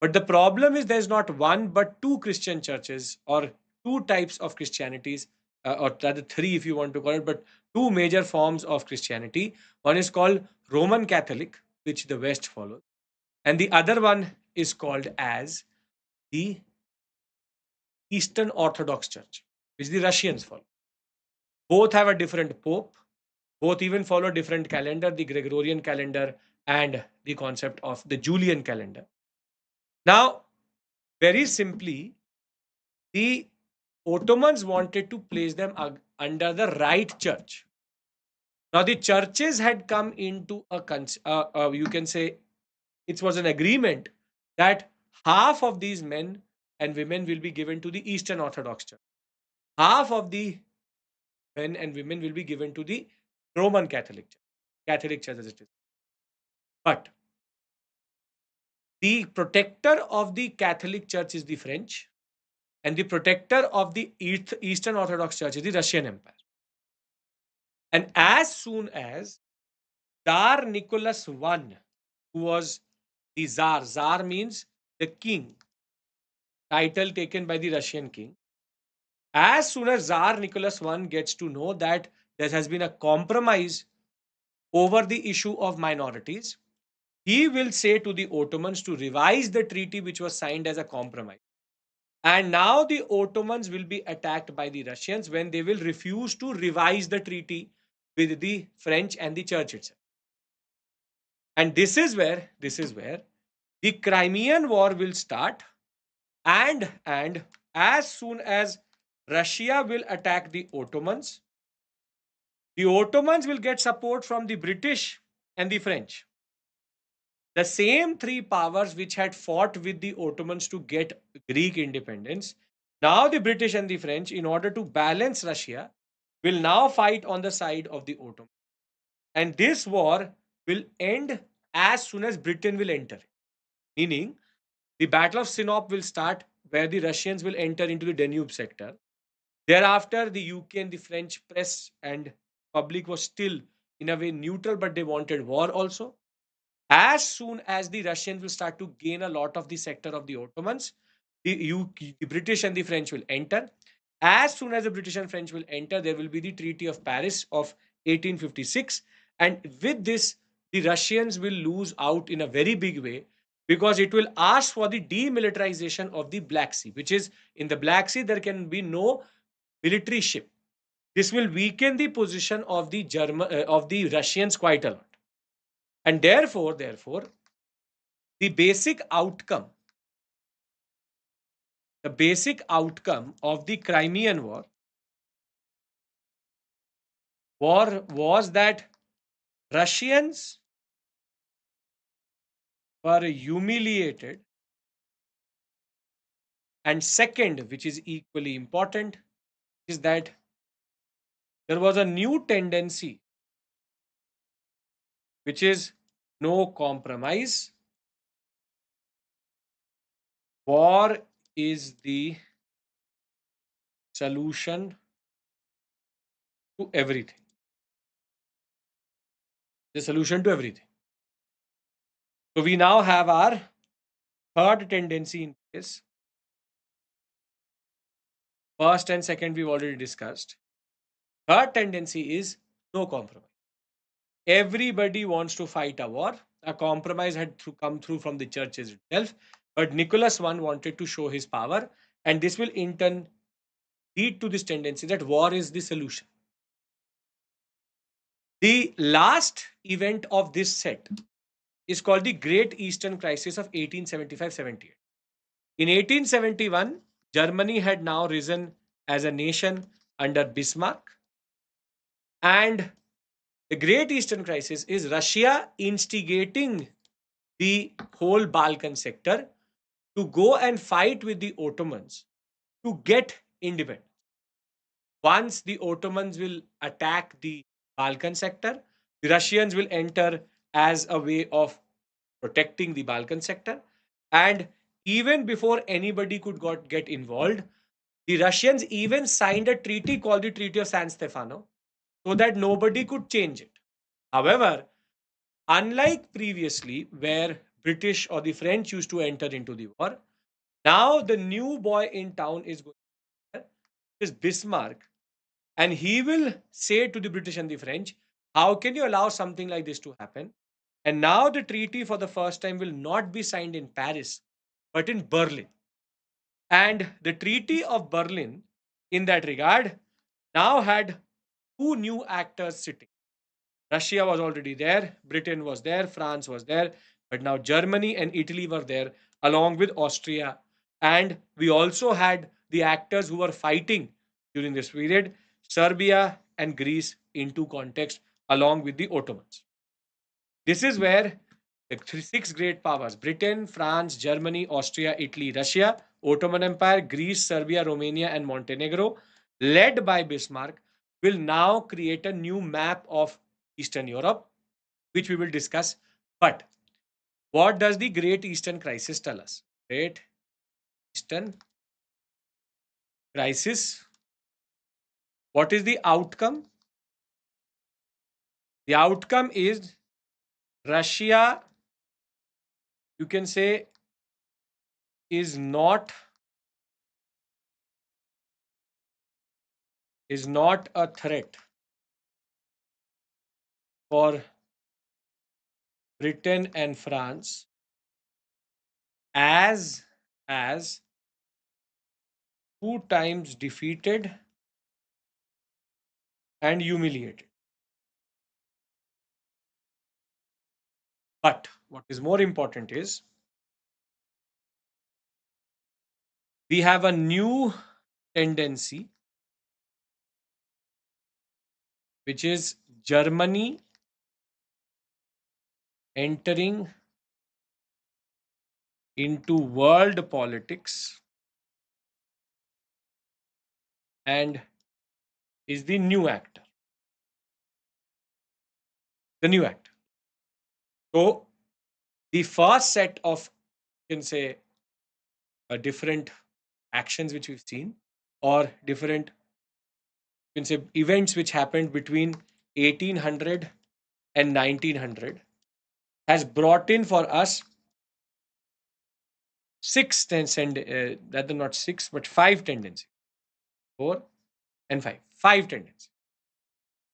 But the problem is there's not one but two Christian churches or two types of Christianities, or rather three if you want to call it, but two major forms of Christianity. One is called Roman Catholic, which the West follows, and the other one is called as the Eastern Orthodox Church, which the Russians follow. Both have a different pope. Both even follow different calendar, the Gregorian calendar and the concept of the Julian calendar. Now, very simply, the Ottomans wanted to place them under the right church. Now, the churches had come into you can say it was an agreement that half of these men and women will be given to the Eastern Orthodox Church. Half of the men and women will be given to the Roman Catholic Church as it is. But the protector of the Catholic Church is the French, and the protector of the Eastern Orthodox Church is the Russian Empire. And as soon as Tsar Nicholas I, who was the Tsar means the king, title taken by the Russian king, as soon as Tsar Nicholas I gets to know that there has been a compromise over the issue of minorities, he will say to the Ottomans to revise the treaty which was signed as a compromise. And now the Ottomans will be attacked by the Russians when they will refuse to revise the treaty with the French and the church itself. And this is where the Crimean War will start, and as soon as Russia will attack the Ottomans will get support from the British and the French. The same three powers which had fought with the Ottomans to get Greek independence, now the British and the French, in order to balance Russia, will now fight on the side of the Ottomans. And this war will end as soon as Britain will enter. Meaning, the Battle of Sinop will start where the Russians will enter into the Danube sector. Thereafter, the UK and the French press and public was still in a way neutral, but they wanted war also. As soon as the Russians will start to gain a lot of the sector of the Ottomans, the British and the French will enter. As soon as the British and French will enter, there will be the Treaty of Paris of 1856. And with this, the Russians will lose out in a very big way because it will ask for the demilitarization of the Black Sea, which is in the Black Sea, there can be no military ship. This will weaken the position of the Russians quite a lot. And therefore, the basic outcome, of the Crimean War was that Russians were humiliated, and second, which is equally important, is that there was a new tendency, which is no compromise. War is the solution to everything. The solution to everything. So we now have our third tendency in place. First and second we've already discussed. Third tendency is no compromise. Everybody wants to fight a war. A compromise had come through from the churches itself, but Nicholas I wanted to show his power, and this will in turn lead to this tendency that war is the solution. The last event of this set is called the Great Eastern Crisis of 1875-78. In 1871, Germany had now risen as a nation under Bismarck, and the Great Eastern Crisis is Russia instigating the whole Balkan sector to go and fight with the Ottomans to get independence. Once the Ottomans will attack the Balkan sector, the Russians will enter as a way of protecting the Balkan sector. And even before anybody could get involved, the Russians even signed a treaty called the Treaty of San Stefano so that nobody could change it. However, unlike previously, where British or the French used to enter into the war, now the new boy in town is going to is Bismarck, and he will say to the British and the French, how can you allow something like this to happen? And now the treaty for the first time will not be signed in Paris, but in Berlin. And the Treaty of Berlin, in that regard, now had two new actors sitting. Russia was already there, Britain was there, France was there, but now Germany and Italy were there along with Austria. And we also had the actors who were fighting during this period, Serbia and Greece into context along with the Ottomans. This is where the six great powers Britain, France, Germany, Austria, Italy, Russia, Ottoman Empire, Greece, Serbia, Romania, and Montenegro, led by Bismarck, will now create a new map of Eastern Europe, which we will discuss. But what does the Great Eastern Crisis tell us? Great Eastern Crisis. What is the outcome? The outcome is Russia, you can say, is not a threat for Britain and France as two times defeated and humiliated. But what is more important is we have a new tendency, which is Germany entering into world politics and is the new actor. The new actor. So the first set of, you can say, different actions which we've seen, or different, you can say, events which happened between 1800 and 1900, has brought in for us six rather not six but five tendencies, four and five tendencies,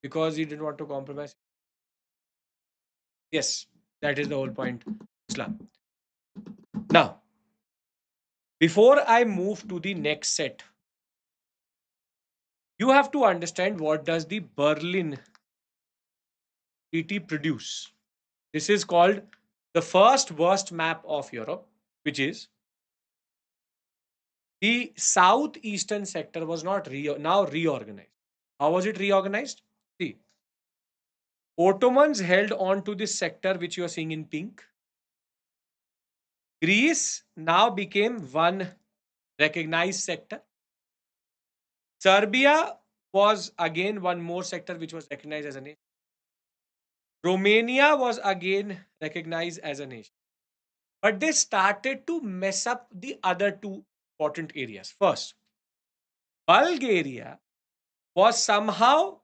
because he didn't want to compromise. Yes, that is the whole point. Islam. Now, before I move to the next set, you have to understand what does the Berlin Treaty produce. This is called the first worst map of Europe, which is the southeastern sector was not now reorganized. How was it reorganized? See, Ottomans held on to this sector which you are seeing in pink. Greece now became one recognized sector. Serbia was again one more sector which was recognized as a nation. Romania was again recognized as a nation. But they started to mess up the other two important areas. First, Bulgaria was somehow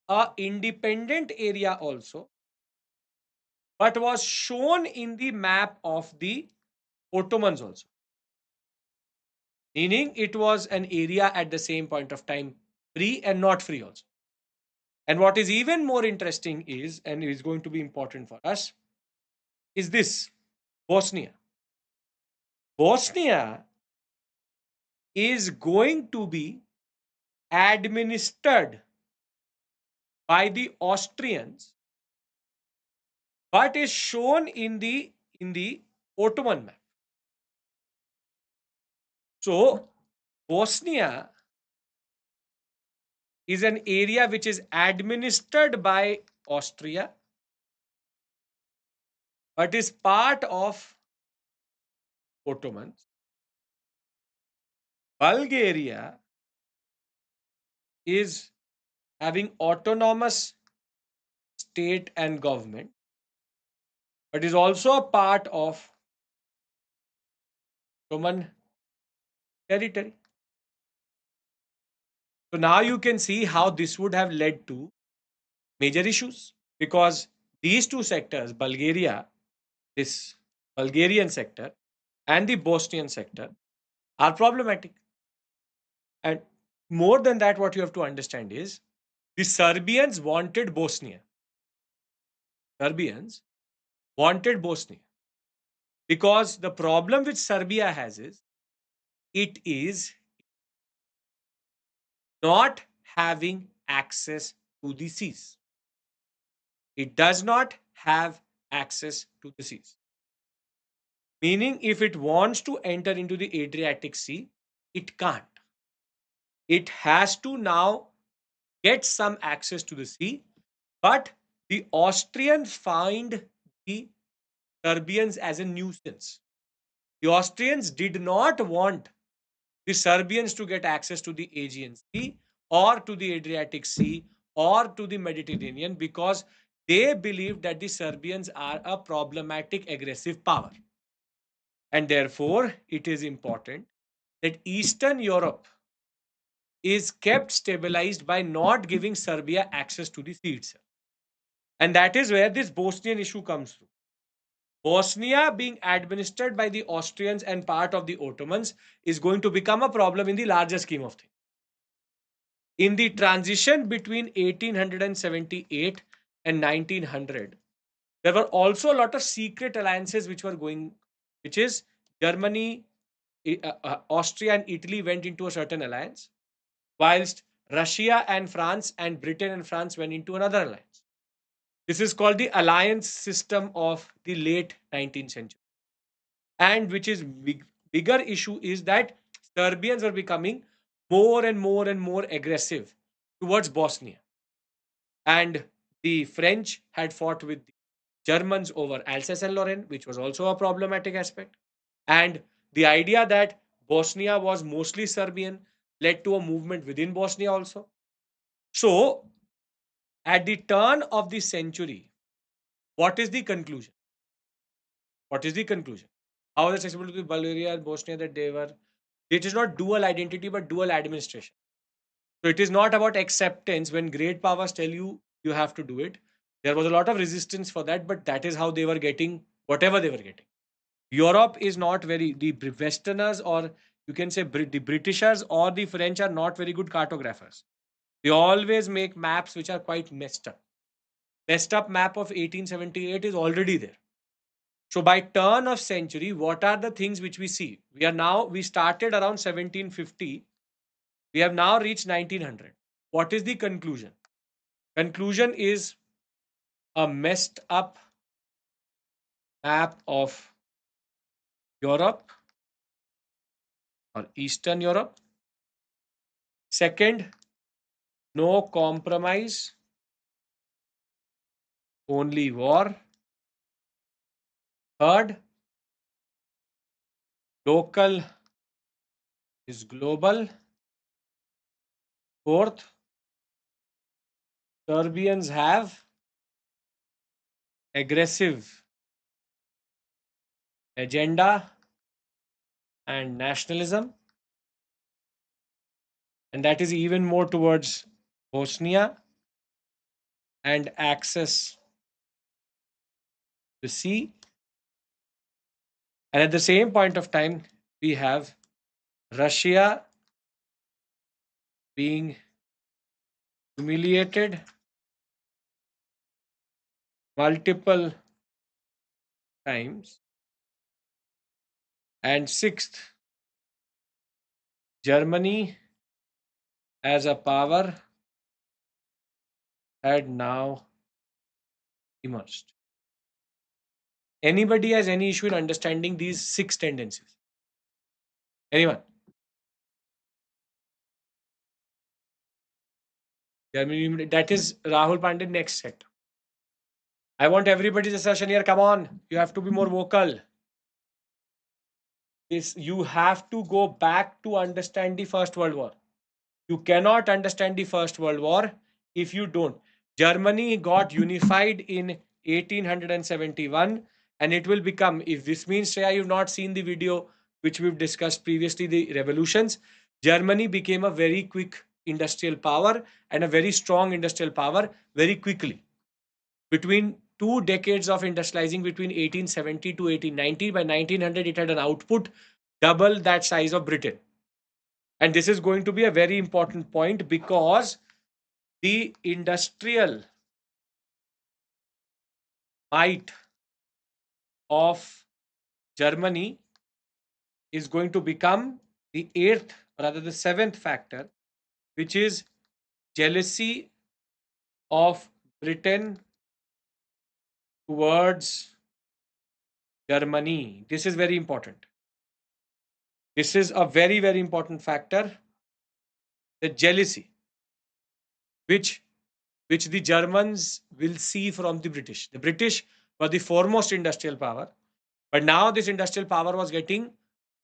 a independent area also, but was shown in the map of the Ottomans also, meaning it was an area at the same point of time free and not free also. And what is even more interesting is, and is going to be important for us, is this Bosnia. Bosnia is going to be administered by the Austrians, but is shown in the Ottoman map. So Bosnia is an area which is administered by Austria, but is part of Ottomans. Bulgaria is having autonomous state and government, but is also a part of Ottoman territory. So now you can see how this would have led to major issues, because these two sectors, Bulgaria, this Bulgarian sector, and the Bosnian sector, are problematic. And more than that, what you have to understand is the Serbians wanted Bosnia. Serbians wanted Bosnia because the problem which Serbia has is it is not having access to the seas. It does not have access to the seas. Meaning, if it wants to enter into the Adriatic Sea, it can't. It has to now get some access to the sea, but the Austrians find the Serbians as a nuisance. The Austrians did not want the Serbians to get access to the Aegean Sea or to the Adriatic Sea or to the Mediterranean, because they believed that the Serbians are a problematic aggressive power. And therefore, it is important that Eastern Europe is kept stabilized by not giving Serbia access to the sea itself. And that is where this Bosnian issue comes through. Bosnia, being administered by the Austrians and part of the Ottomans, is going to become a problem in the larger scheme of things. In the transition between 1878 and 1900, there were also a lot of secret alliances which were going, which is Germany, Austria, and Italy went into a certain alliance, whilst Russia and France and Britain and France went into another alliance. This is called the alliance system of the late 19th century. And which is bigger issue is that Serbians are becoming more and more and more aggressive towards Bosnia. And the French had fought with the Germans over Alsace and Lorraine, which was also a problematic aspect. And the idea that Bosnia was mostly Serbian led to a movement within Bosnia also. So, at the turn of the century, what is the conclusion? What is the conclusion? How is it accessible to Bulgaria and Bosnia that they were? It is not dual identity but dual administration. So it is not about acceptance. When great powers tell you you have to do it, there was a lot of resistance for that, but that is how they were getting whatever they were getting. Europe is not very, the Westerners, or you can say the Britishers or the French, are not very good cartographers. They always make maps which are quite messed up. Messed up map of 1878 is already there. So by turn of century, what are the things which we see? We started around 1750. We have now reached 1900. What is the conclusion? Conclusion is a messed up map of Europe or Eastern Europe. Second, no compromise only war. Third, local is global. Fourth, Serbians have aggressive agenda and nationalism, and that is even more towards Bosnia and access to sea. And at the same point of time, we have Russia being humiliated multiple times. And sixth, Germany as a power had now emerged. Anybody has any issue in understanding these six tendencies? Anyone? Germany, that is Rahul Pandey next set. I want everybody's session here. Come on. You have to be more vocal. This, you have to go back to understand the First World War. You cannot understand the First World War if you don't. Germany got unified in 1871, and it will become, if this means, Shreya, you've not seen the video which we've discussed previously, the revolutions, Germany became a very quick industrial power and a very strong industrial power very quickly. Between 2 decades of industrializing between 1870 to 1890, by 1900, it had an output double that size of Britain. And this is going to be a very important point because the industrial might of Germany is going to become the eighth, or rather the seventh factor, which is jealousy of Britain towards Germany. This is very important. This is a very, very important factor. The jealousy which the Germans will see from the British. The British were the foremost industrial power, but now this industrial power was getting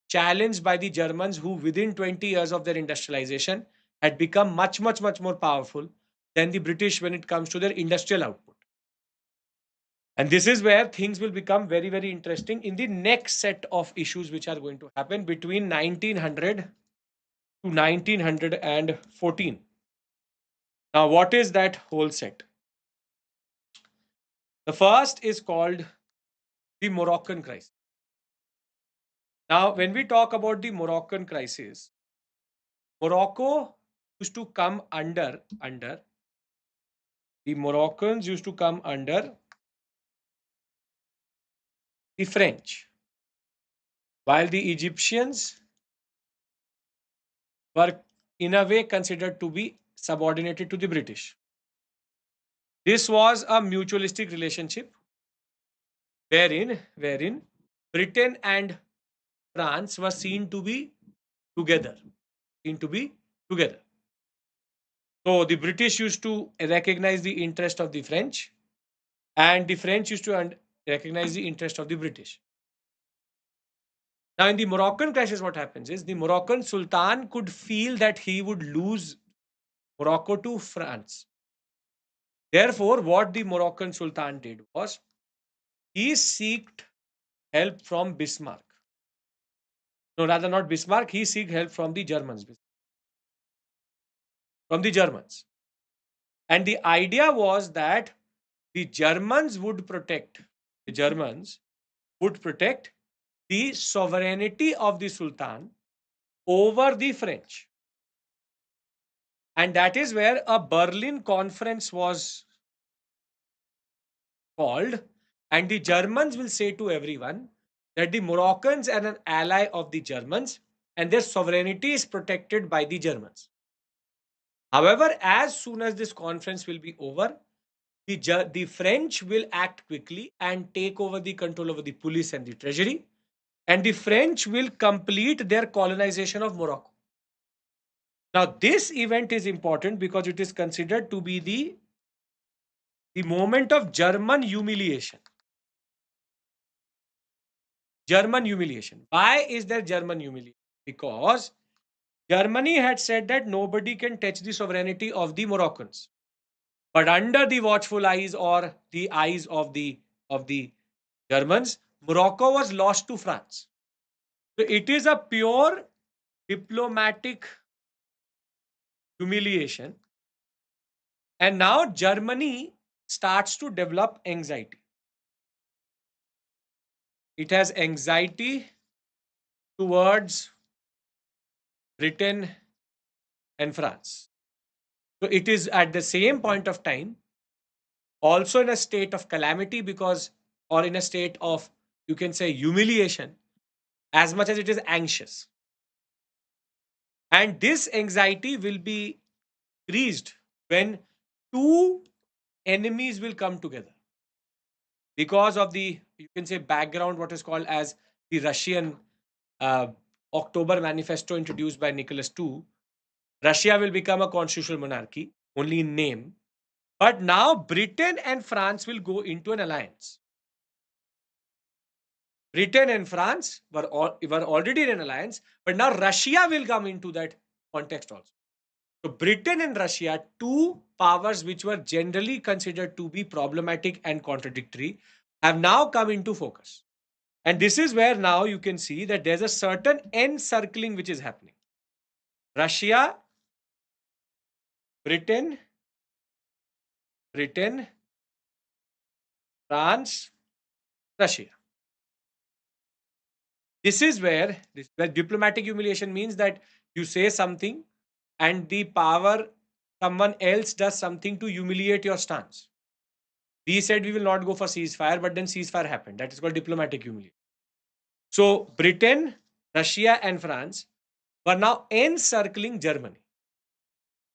challenged by the Germans, who within 20 years of their industrialization had become much, much, much more powerful than the British when it comes to their industrial output. And this is where things will become very, very interesting in the next set of issues which are going to happen between 1900 to 1914. Now, what is that whole set? The first is called the Moroccan crisis. Now, when we talk about the Moroccan crisis, Morocco used to come under the Moroccans used to come under the French, while the Egyptians were in a way considered to be subordinated to the British. This was a mutualistic relationship wherein Britain and France were seen to be together. So the British used to recognize the interest of the French, and the French used to recognize the interest of the British. Now, in the Moroccan crisis, what happens is the Moroccan Sultan could feel that he would lose Morocco to France. Therefore, what the Moroccan Sultan did was he sought help from Bismarck. No, rather not Bismarck, he sought help from the Germans. From the Germans. And the idea was that the Germans would protect the sovereignty of the Sultan over the French. And that is where a Berlin conference was called, and the Germans will say to everyone that the Moroccans are an ally of the Germans and their sovereignty is protected by the Germans. However, as soon as this conference will be over, the French will act quickly and take over the control over the police and the treasury, and the French will complete their colonization of Morocco. Now, this event is important because it is considered to be the the moment of German humiliation. German humiliation. Why is there German humiliation? Because Germany had said that nobody can touch the sovereignty of the Moroccans. But under the watchful eyes or the eyes of the Germans, Morocco was lost to France. So it is a pure diplomatic humiliation. And now Germany starts to develop anxiety. It has anxiety towards Britain and France. So it is at the same point of time also in a state of calamity because, or in a state of, you can say, humiliation, as much as it is anxious. And this anxiety will be increased when two enemies will come together because of the, you can say, background, what is called as the Russian uh, October Manifesto introduced by Nicholas II. Russia will become a constitutional monarchy, only in name. But now Britain and France will go into an alliance. Britain and France were already in an alliance, but now Russia will come into that context also. So Britain and Russia, two powers which were generally considered to be problematic and contradictory, have now come into focus. And this is where now you can see that there's a certain encircling which is happening. Russia, Britain, Britain, France, Russia. This is where diplomatic humiliation means that you say something and the power, someone else does something to humiliate your stance. We said we will not go for ceasefire, but then ceasefire happened. That is called diplomatic humiliation. So Britain, Russia, and France were now encircling Germany.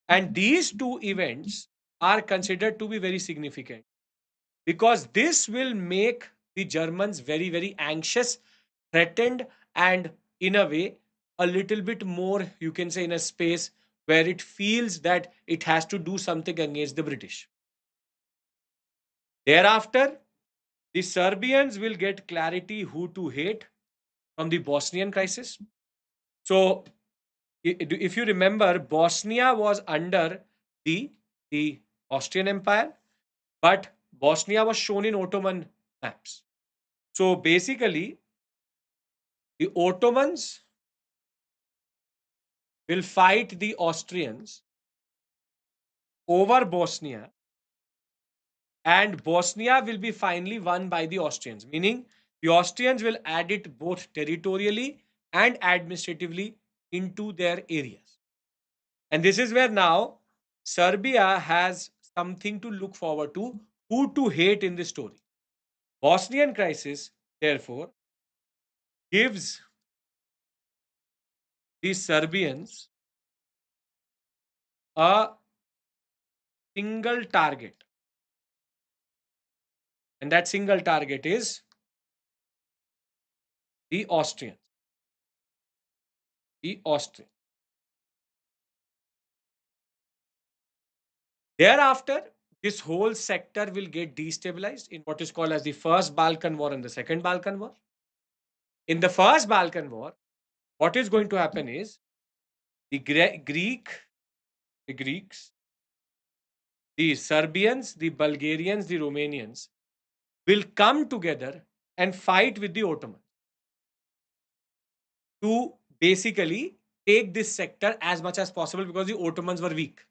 And these two events are considered to be very significant because this will make the Germans very, very anxious, threatened, and in a way, a little bit more, you can say, in a space where it feels that it has to do something against the British. Thereafter, the Serbians will get clarity who to hate from the Bosnian crisis. So, if you remember, Bosnia was under the, the Austrian Empire, but Bosnia was shown in Ottoman maps. So, basically, the Ottomans will fight the Austrians over Bosnia, and Bosnia will be finally won by the Austrians, meaning the Austrians will add it both territorially and administratively into their areas. And this is where now Serbia has something to look forward to, who to hate in this story. Bosnian crisis, therefore, gives the Serbians a single target. And that single target is the Austrians. The Austrians. Thereafter, this whole sector will get destabilized in what is called as the First Balkan War and the Second Balkan War. In the First Balkan War, what is going to happen is the the Greeks, the Serbians, the Bulgarians, the Romanians will come together and fight with the Ottomans to basically take this sector as much as possible because the Ottomans were weak.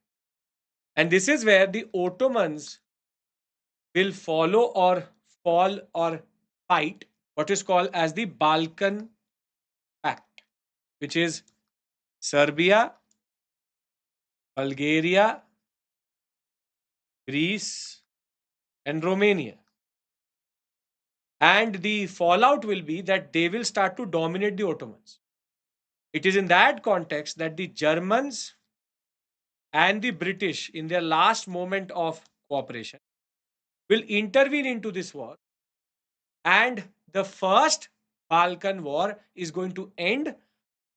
And this is where the Ottomans will follow or fall or fight what is called as the Balkan Pact, which is Serbia, Bulgaria, Greece, and Romania. And the fallout will be that they will start to dominate the Ottomans. It is in that context that the Germans and the British, in their last moment of cooperation, will intervene into this war. And the First Balkan War is going to end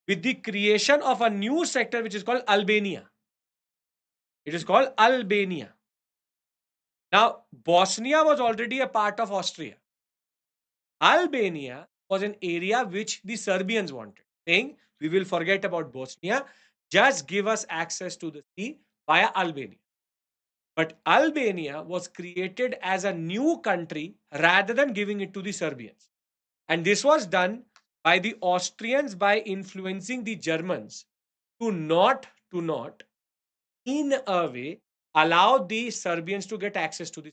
with the creation of a new sector which is called Albania. It is called Albania. Now, Bosnia was already a part of Austria. Albania was an area which the Serbians wanted, saying, we will forget about Bosnia, just give us access to the sea via Albania. But Albania was created as a new country rather than giving it to the Serbians. And this was done by the Austrians by influencing the Germans to not in a way allow the Serbians to get access to the.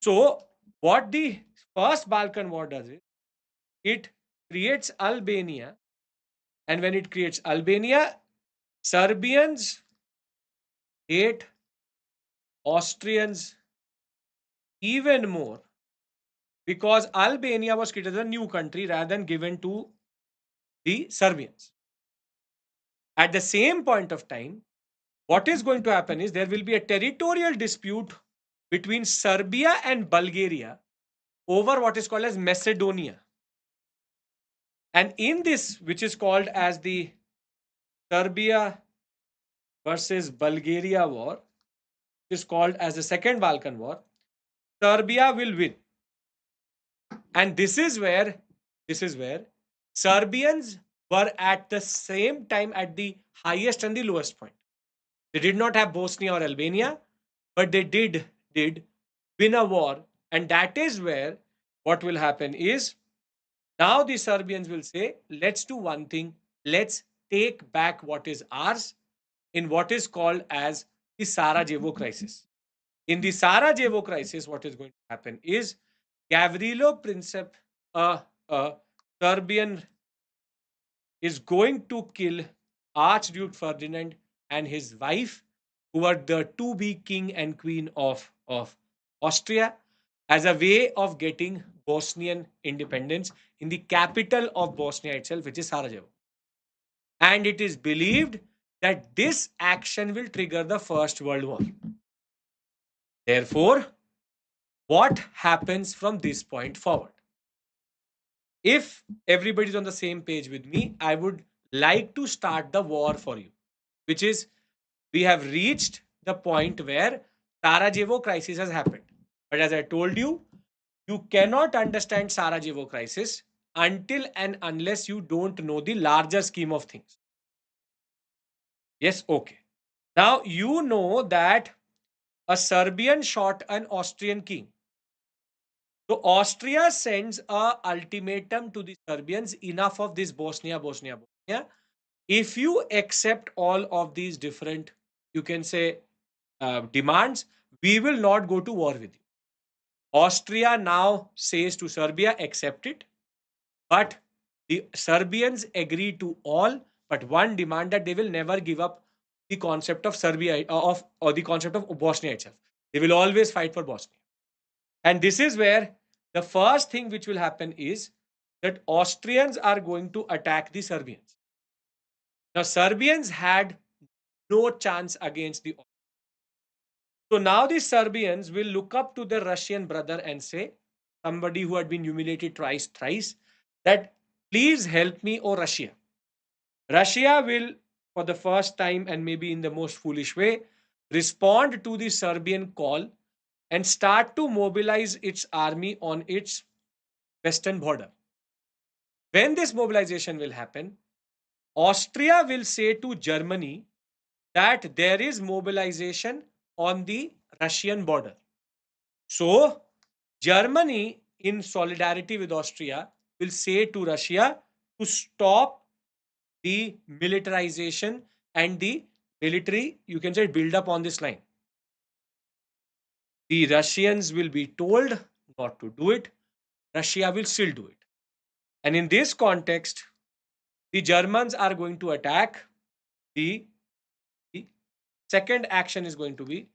So what the first Balkan War does is it creates Albania, and when it creates Albania, Serbians hate Austrians even more because Albania was created as a new country rather than given to the Serbians. At the same point of time, what is going to happen is there will be a territorial dispute between Serbia and Bulgaria over what is called as Macedonia. And in this, which is called as the Serbia versus Bulgaria war, which is called as the Second Balkan War, Serbia will win. And this is where Serbians were at the same time at the highest and the lowest point. They did not have Bosnia or Albania, but they did win a war. And that is where what will happen is now the Serbians will say, let's do one thing, let's take back what is ours in what is called as the Sarajevo crisis. In the Sarajevo crisis, what is going to happen is Gavrilo Princip, a Serbian, is going to kill Archduke Ferdinand and his wife, who were the to be king and queen of Austria, as a way of getting Bosnian independence in the capital of Bosnia itself, which is Sarajevo. And it is believed that this action will trigger the First World War. Therefore, what happens from this point forward? If everybody's on the same page with me, I would like to start the war for you, which is we have reached the point where Sarajevo crisis has happened. But as I told you, you cannot understand Sarajevo crisis until and unless you don't know the larger scheme of things. Yes, okay. Now you know that a Serbian shot an Austrian king. So Austria sends a ultimatum to the Serbians, enough of this Bosnia, Bosnia, Bosnia. If you accept all of these different, you can say, demands, we will not go to war with you. Austria now says to Serbia, accept it. But the Serbians agree to all, but one demand that they will never give up the concept of Serbia of or the concept of Bosnia itself. They will always fight for Bosnia. And this is where the first thing which will happen is that Austrians are going to attack the Serbians. Now, Serbians had no chance against the. So now the Serbians will look up to their Russian brother and say, somebody who had been humiliated twice, thrice, that please help me, oh Russia. Russia will, for the first time and maybe in the most foolish way, respond to the Serbian call and start to mobilize its army on its western border. When this mobilization will happen, Austria will say to Germany that there is mobilization on the Russian border. So, Germany, in solidarity with Austria, will say to Russia to stop the militarization and the military, you can say, build up on this line. The Russians will be told not to do it. Russia will still do it. And in this context, the Germans are going to attack. The second action is going to be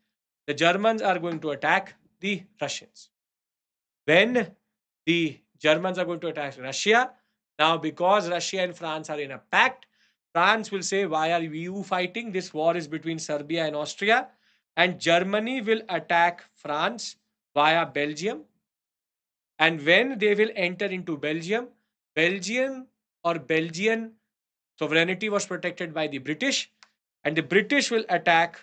the Germans are going to attack the Russians. When the Germans are going to attack Russia, now because Russia and France are in a pact, France will say, why are you fighting? This war is between Serbia and Austria. And Germany will attack France via Belgium. And when they will enter into Belgium, Belgium or Belgian sovereignty was protected by the British, and the British will attack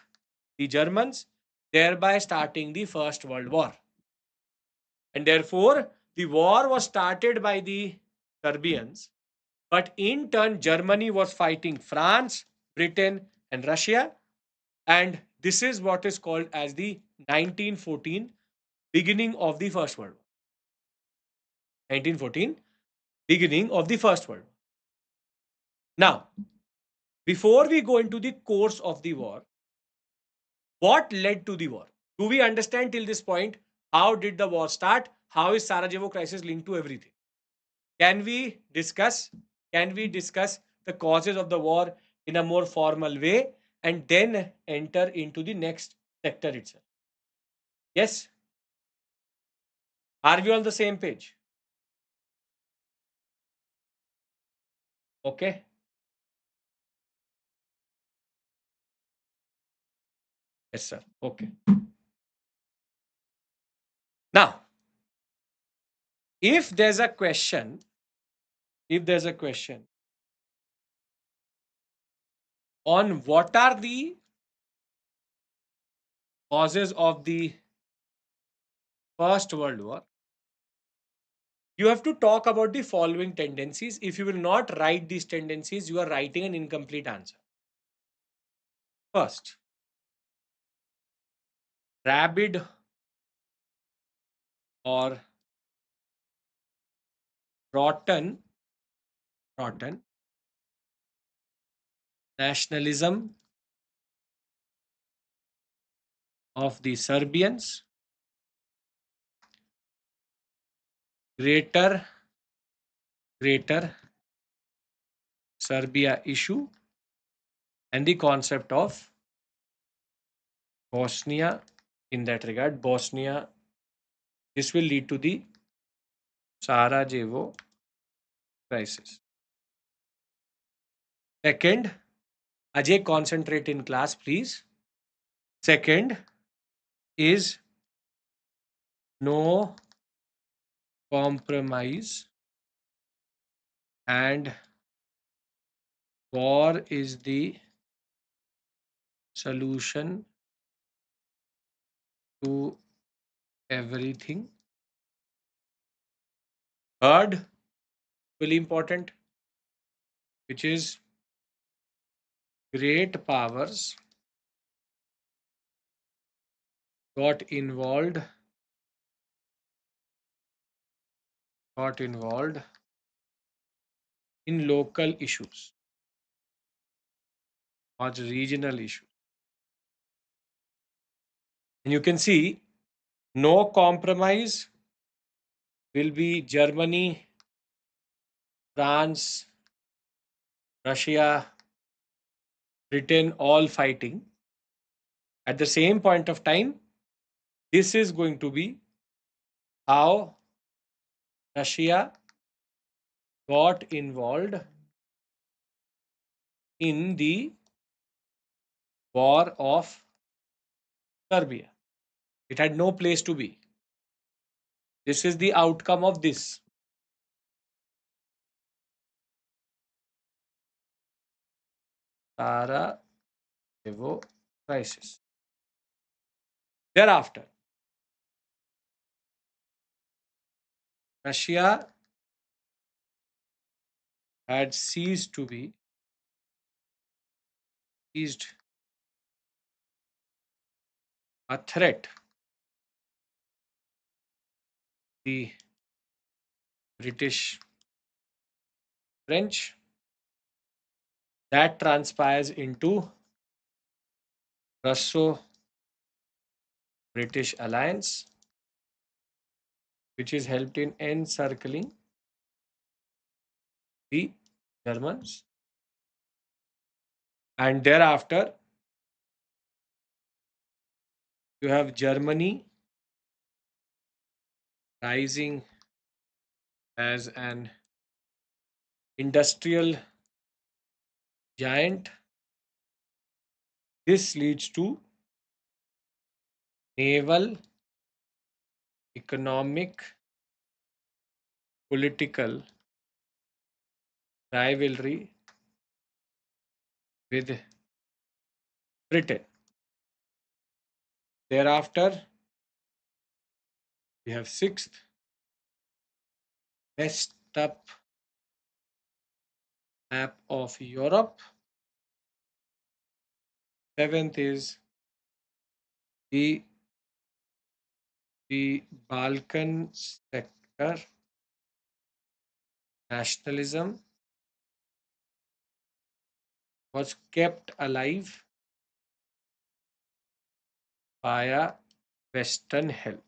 the Germans. thereby starting the First World War. And therefore, the war was started by the Serbians, but in turn, Germany was fighting France, Britain, and Russia. And this is what is called as the 1914 beginning of the First World War. 1914, beginning of the First World War. Now, before we go into the course of the war, what led to the war? Do we understand till this point? How did the war start? How is Sarajevo crisis linked to everything? Can we discuss? Can we discuss the causes of the war in a more formal way and then enter into the next sector itself? Yes? Are we on the same page? Okay. Yes, sir. Okay. Now, if there's a question, if there's a question on what are the causes of the First World War, you have to talk about the following tendencies. If you will not write these tendencies, you are writing an incomplete answer. First, rabid or rotten nationalism of the Serbians, greater Serbia issue, and the concept of Bosnia. In that regard, Bosnia, this will lead to the Sarajevo crisis. Second, Ajay, concentrate in class, please. Second is no compromise and war is the solution to everything. Third, really important, which is great powers got involved in local issues or regional issues. And you can see no compromise will be Germany, France, Russia, Britain all fighting. At the same point of time, this is going to be how Russia got involved in the war of Serbia. It had no place to be. This is the outcome of this. Sarajevo crisis. Thereafter, Russia had ceased a threat. The British French that transpires into Russo-British alliance, which is helped in encircling the Germans. And thereafter, you have Germany rising as an industrial giant. This leads to naval, economic, political rivalry with Britain. Thereafter, we have sixth, messed up map of Europe. Seventh is the Balkan sector nationalism was kept alive via Western help.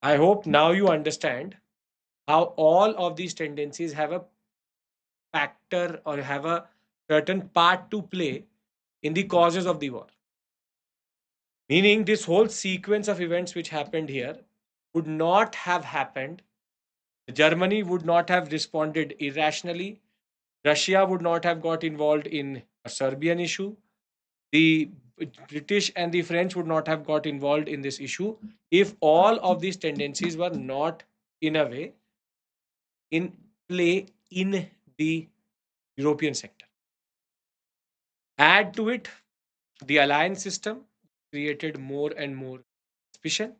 I hope now you understand how all of these tendencies have a factor or have a certain part to play in the causes of the war. Meaning, this whole sequence of events which happened here would not have happened. Germany would not have responded irrationally. Russia would not have got involved in a Serbian issue. The British and the French would not have got involved in this issue if all of these tendencies were not, in a way, in play in the European sector. Add to it the alliance system created more and more suspicion.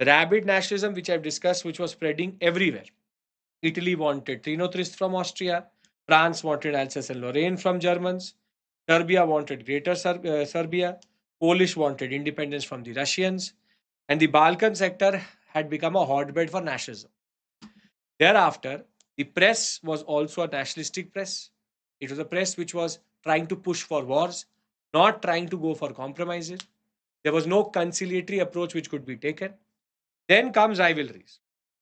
Rabid nationalism, which I've discussed, which was spreading everywhere. Italy wanted Trinotrist from Austria. France wanted Alsace and Lorraine from Germans. Serbia wanted Greater Serbia. Polish wanted independence from the Russians. And the Balkan sector had become a hotbed for nationalism. Thereafter, the press was also a nationalistic press. It was a press which was trying to push for wars, not trying to go for compromises. There was no conciliatory approach which could be taken. Then comes rivalries.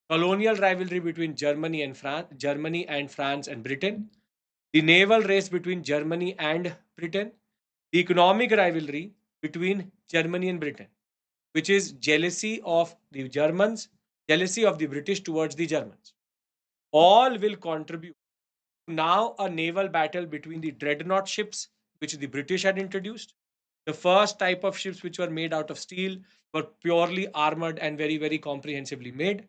Colonial rivalry between Germany and France and Britain, the naval race between Germany and Britain, the economic rivalry between Germany and Britain, which is jealousy of the Germans, jealousy of the British towards the Germans. All will contribute to now a naval battle between the dreadnought ships, which the British had introduced. The first type of ships which were made out of steel were purely armored and very, very comprehensively made.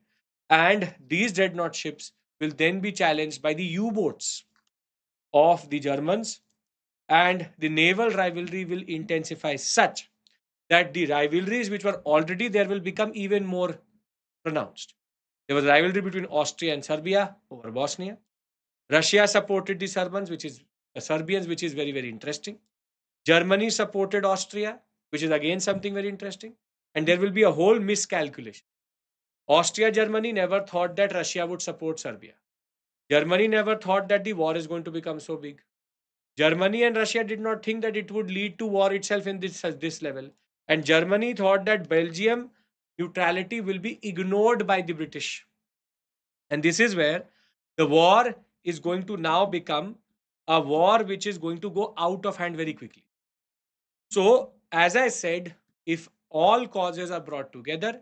And these dreadnought ships will then be challenged by the U boats of the Germans, and the naval rivalry will intensify such that the rivalries which were already there will become even more pronounced. There was a rivalry between Austria and Serbia over Bosnia. Russia supported the Serbians, which is very, very interesting. Germany supported Austria, which is again something very interesting. And there will be a whole miscalculation. Austria Germany never thought that Russia would support Serbia. Germany never thought that the war is going to become so big. Germany and Russia did not think that it would lead to war itself in this level. And Germany thought that Belgium neutrality will be ignored by the British. And this is where the war is going to now become a war which is going to go out of hand very quickly. So, as I said, if all causes are brought together,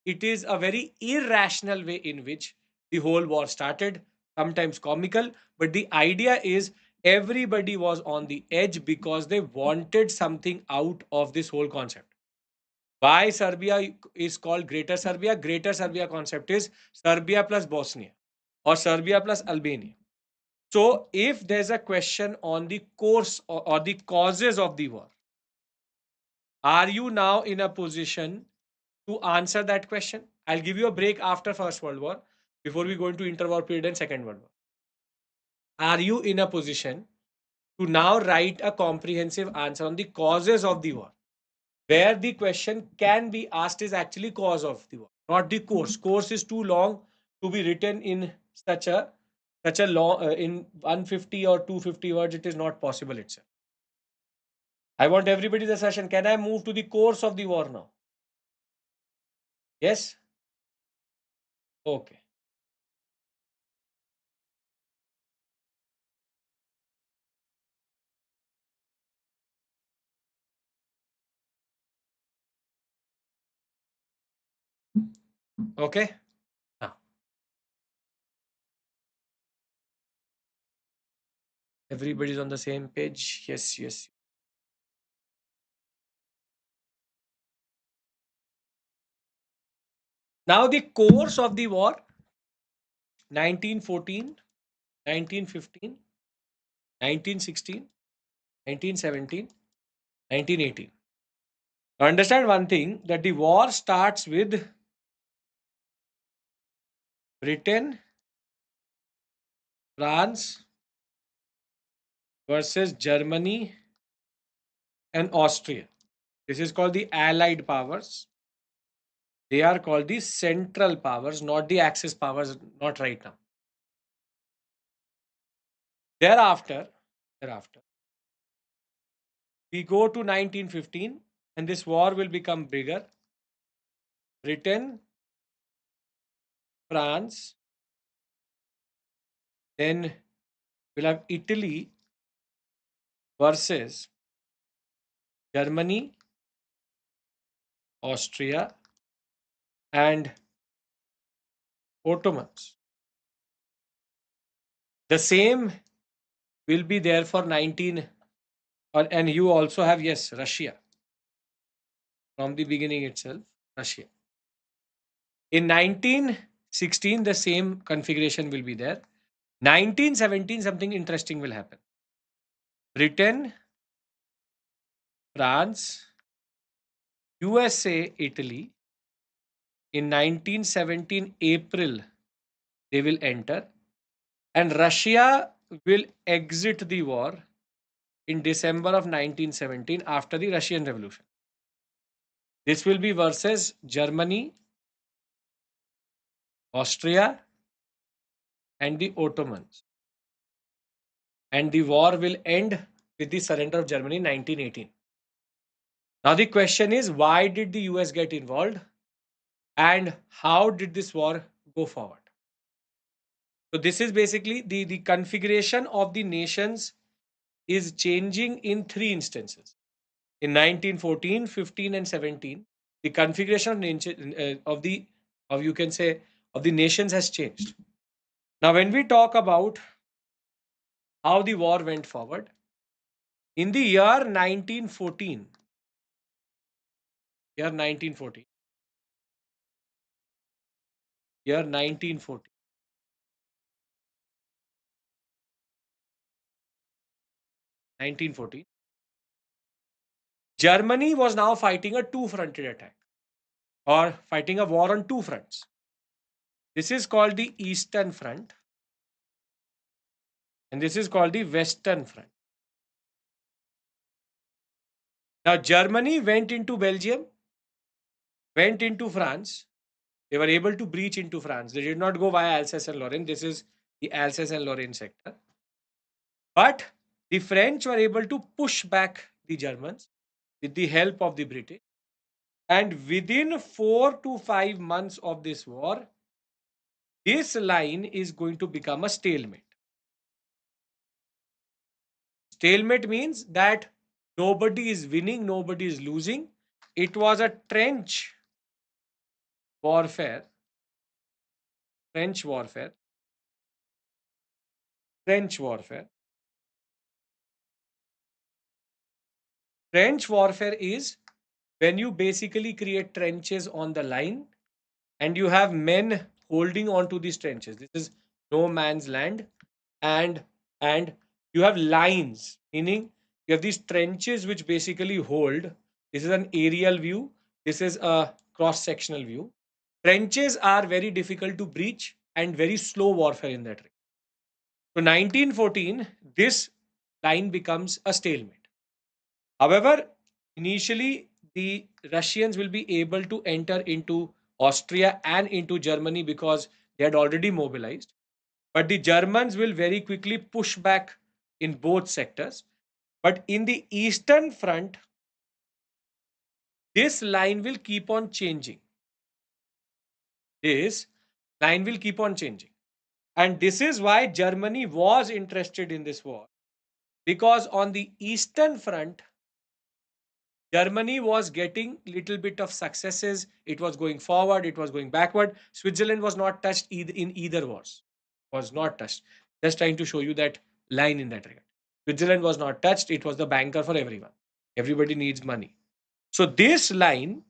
it is a very irrational way in which the whole war started, sometimes comical, but the idea is everybody was on the edge because they wanted something out of this whole concept. Why Serbia is called Greater Serbia? Greater Serbia concept is Serbia plus Bosnia or Serbia plus Albania. So, if there's a question on the course or the causes of the war, are you now in a position to answer that question? I'll give you a break after First World War before we go into interwar period and Second World War. Are you in a position to now write a comprehensive answer on the causes of the war? Where the question can be asked is actually cause of the war, not the course. Course is too long to be written in such a long in 150 or 250 words. It is not possible itself. I want everybody in the session. Can I move to the course of the war now? Yes? Okay. Okay. Now, everybody's on the same page. Yes, yes. Now, the course of the war 1914, 1915, 1916, 1917, 1918. Now understand one thing, that the war starts with Britain, France versus Germany and Austria. This is called the Allied powers. They are called the Central powers, not the Axis powers, not right now. Thereafter, we go to 1915 and this war will become bigger. Britain, France, then we'll have Italy versus Germany, Austria, and Ottomans. The same will be there for 19, and you also have, yes, Russia. From the beginning itself, Russia. In 1916, the same configuration will be there. 1917, something interesting will happen. Britain, France, USA, Italy. In 1917, April, they will enter. And Russia will exit the war in December of 1917 after the Russian Revolution. This will be versus Germany, Austria, and the Ottomans. And the war will end with the surrender of Germany in 1918. Now, the question is, why did the US get involved and how did this war go forward? So, this is basically the configuration of the nations is changing in three instances. In 1914, 15, and 17, the configuration of you can say of the nations has changed. Now, when we talk about how the war went forward, in the year 1914, year 1914, year 1914, 1914, Germany was now fighting a two-fronted attack or fighting a war on two fronts. This is called the Eastern Front and this is called the Western Front. Now, Germany went into Belgium, went into France. They were able to breach into France. They did not go via Alsace and Lorraine. This is the Alsace and Lorraine sector. But the French were able to push back the Germans with the help of the British. And within 4 to 5 months of this war, this line is going to become a stalemate. Stalemate means that nobody is winning, nobody is losing. It was a warfare, French warfare, French warfare. Trench warfare is when you basically create trenches on the line and you have men holding on to these trenches. This is no man's land, and and you have lines, meaning you have these trenches which basically hold. This is an aerial view. This is a cross sectional view. Trenches are very difficult to breach and very slow warfare in that. So 1914, this line becomes a stalemate. However, initially the Russians will be able to enter into Austria and into Germany because they had already mobilized. But the Germans will very quickly push back in both sectors. But in the Eastern Front, this line will keep on changing. This line will keep on changing. And this is why Germany was interested in this war. Because on the Eastern Front, Germany was getting little bit of successes. It was going forward. It was going backward. Switzerland was not touched in either wars. Was not touched. Just trying to show you that line in that regard. Switzerland was not touched. It was the banker for everyone. Everybody needs money. So this line,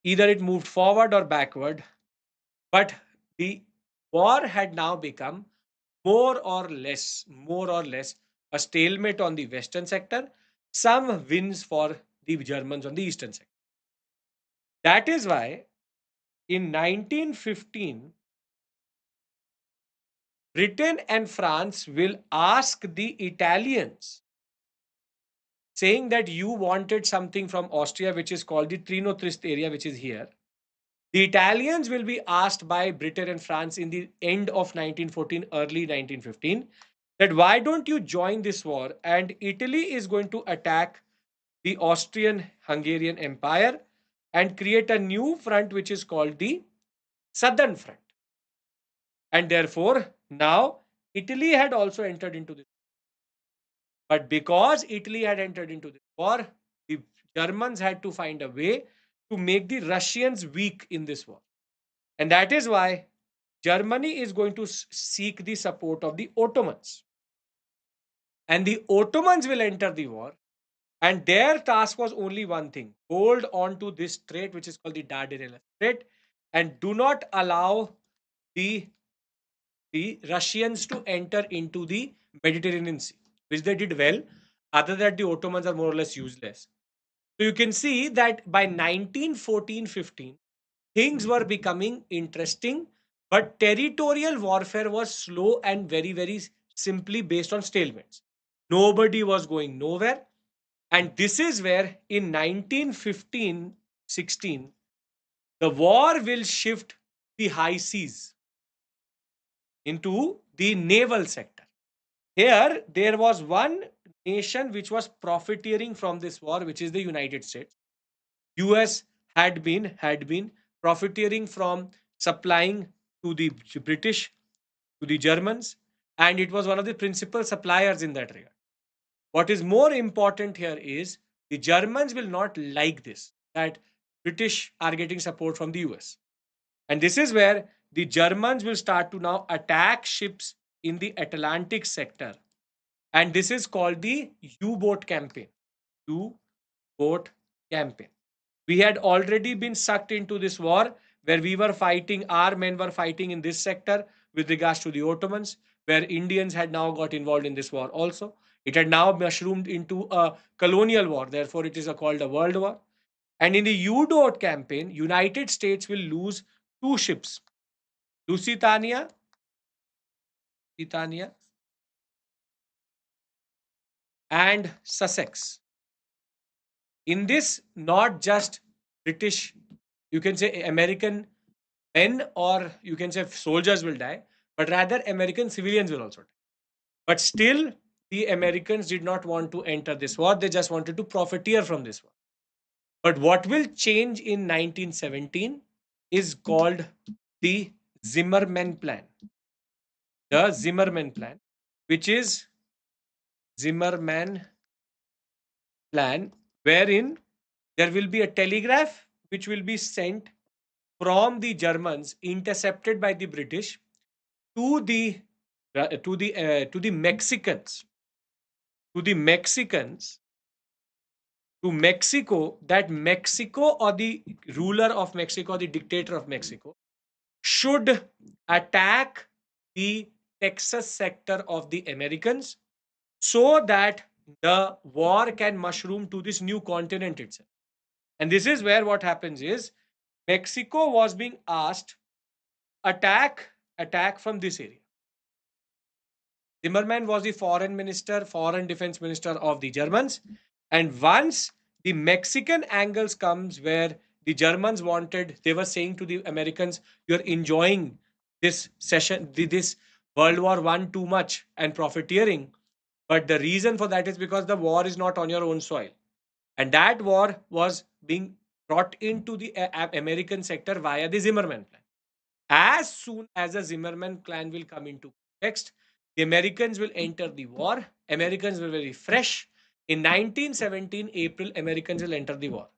either it moved forward or backward, but the war had now become more or less a stalemate on the western sector some wins for the Germans on the eastern side. That is why in 1915, Britain and France will ask the Italians, saying that you wanted something from Austria, which is called the Trino Trist area, which is here. The Italians will be asked by Britain and France in the end of 1914, early 1915, that why don't you join this war? And Italy is going to attack the Austrian Hungarian Empire and create a new front, which is called the Southern Front. And therefore, now Italy had also entered into this. But because Italy had entered into this war, the Germans had to find a way to make the Russians weak in this war. And that is why Germany is going to seek the support of the Ottomans. And the Ottomans will enter the war. And their task was only one thing: hold on to this strait, which is called the Dardanelles Strait, and do not allow the, the Russians to enter into the Mediterranean Sea, which they did well. Other than that, the Ottomans are more or less useless. So you can see that by 1914-15, things were becoming interesting, but territorial warfare was slow and very, very simply based on stalemates. Nobody was going nowhere. And this is where in 1915-16, the war will shift the high seas into the naval sector. Here, there was one nation which was profiteering from this war, which is the United States. US had been profiteering from supplying to the British, to the Germans, and it was one of the principal suppliers in that regard. What is more important here is the Germans will not like this, that British are getting support from the US. And this is where the Germans will start to now attack ships in the Atlantic sector. And this is called the U-boat campaign. U-boat campaign. We had already been sucked into this war where we were fighting, our men were fighting in this sector with regards to the Ottomans, where Indians had now got involved in this war also. It had now mushroomed into a colonial war, therefore it is called a world war. And in the U-boat campaign, United States will lose two ships, Lusitania, Lusitania and Sussex. In this, not just British, you can say American men or you can say soldiers will die, but rather American civilians will also die. But still, the Americans did not want to enter this war. They just wanted to profiteer from this war. But what will change in 1917 is called the Zimmermann Plan. The Zimmermann Plan, which is Zimmermann Plan, wherein there will be a telegraph which will be sent from the Germans, intercepted by the British, to the to the Mexicans, to the Mexicans, to Mexico, that Mexico or the ruler of Mexico, the dictator of Mexico, should attack the Texas sector of the Americans so that the war can mushroom to this new continent itself. And this is where what happens is Mexico was being asked attack from this area. Zimmermann was the foreign defense minister of the Germans. And once the Mexican angles comes where the Germans wanted, they were saying to the Americans, you're enjoying this session, this World War One too much and profiteering. But the reason for that is because the war is not on your own soil. And that war was being brought into the American sector via the Zimmermann plan. As soon as the Zimmermann plan will come into context, the Americans will enter the war. Americans were very fresh. In 1917, April, Americans will enter the war.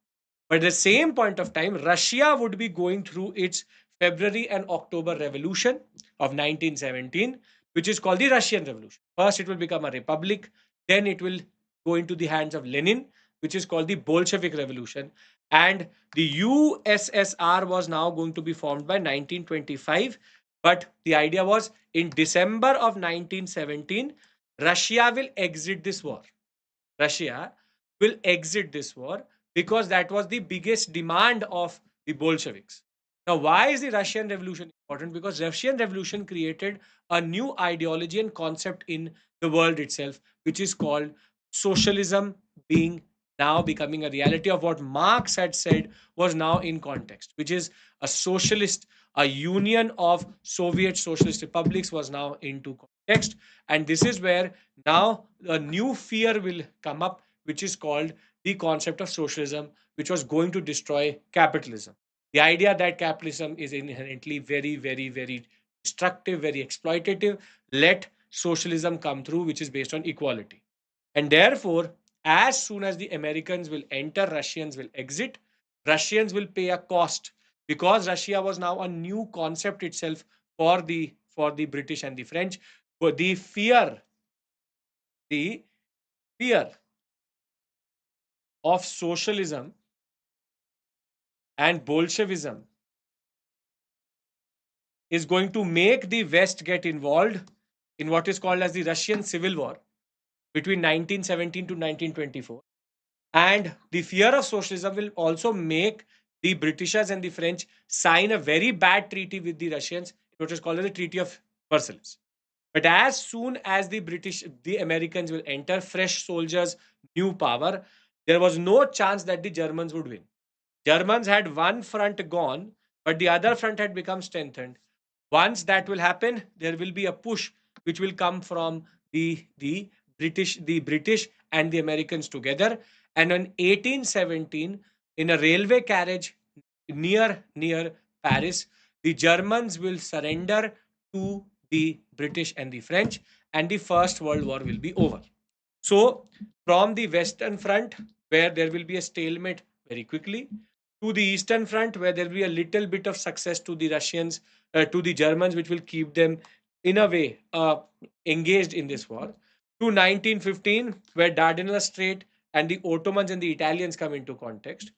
But at the same point of time, Russia would be going through its February and October revolution of 1917, which is called the Russian Revolution. First, it will become a republic. Then it will go into the hands of Lenin, which is called the Bolshevik Revolution. And the USSR was now going to be formed by 1925. But the idea was in December of 1917, Russia will exit this war. Russia will exit this war because that was the biggest demand of the Bolsheviks. Now, why is the Russian Revolution important? Because Russian Revolution created a new ideology and concept in the world itself, which is called socialism being now becoming a reality of what Marx had said was now in context, which is a socialist, a union of Soviet socialist republics was now into context. And this is where now a new fear will come up, which is called the concept of socialism, which was going to destroy capitalism. The idea that capitalism is inherently very, very, very destructive, very exploitative. Let socialism come through, which is based on equality. And therefore, as soon as the Americans will enter, Russians will exit. Russians will pay a cost because Russia was now a new concept itself for the British and the French. But the fear of socialism and Bolshevism is going to make the West get involved in what is called as the Russian Civil War between 1917 to 1924. And the fear of socialism will also make the Britishers and the French sign a very bad treaty with the Russians, what is called as the Treaty of Versailles. But as soon as the Americans will enter, fresh soldiers, new power, there was no chance that the Germans would win. Germans had one front gone, but the other front had become strengthened. Once that will happen, there will be a push which will come from the British and the Americans together. And in 1817, in a railway carriage near Paris, the Germans will surrender to the British and the French, and the First World War will be over. So, from the Western Front, where there will be a stalemate very quickly, to the Eastern Front, where there will be a little bit of success to the Russians, to the Germans, which will keep them, in a way, engaged in this war, to 1915, where Dardanelles Strait and the Ottomans and the Italians come into context,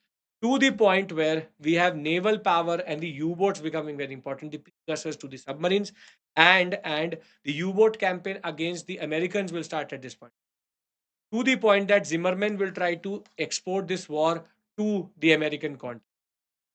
to the point where we have naval power and the U-boats becoming very important, the precursors to the submarines, and the U-boat campaign against the Americans will start at this point, to the point that Zimmerman will try to export this war to the American continent.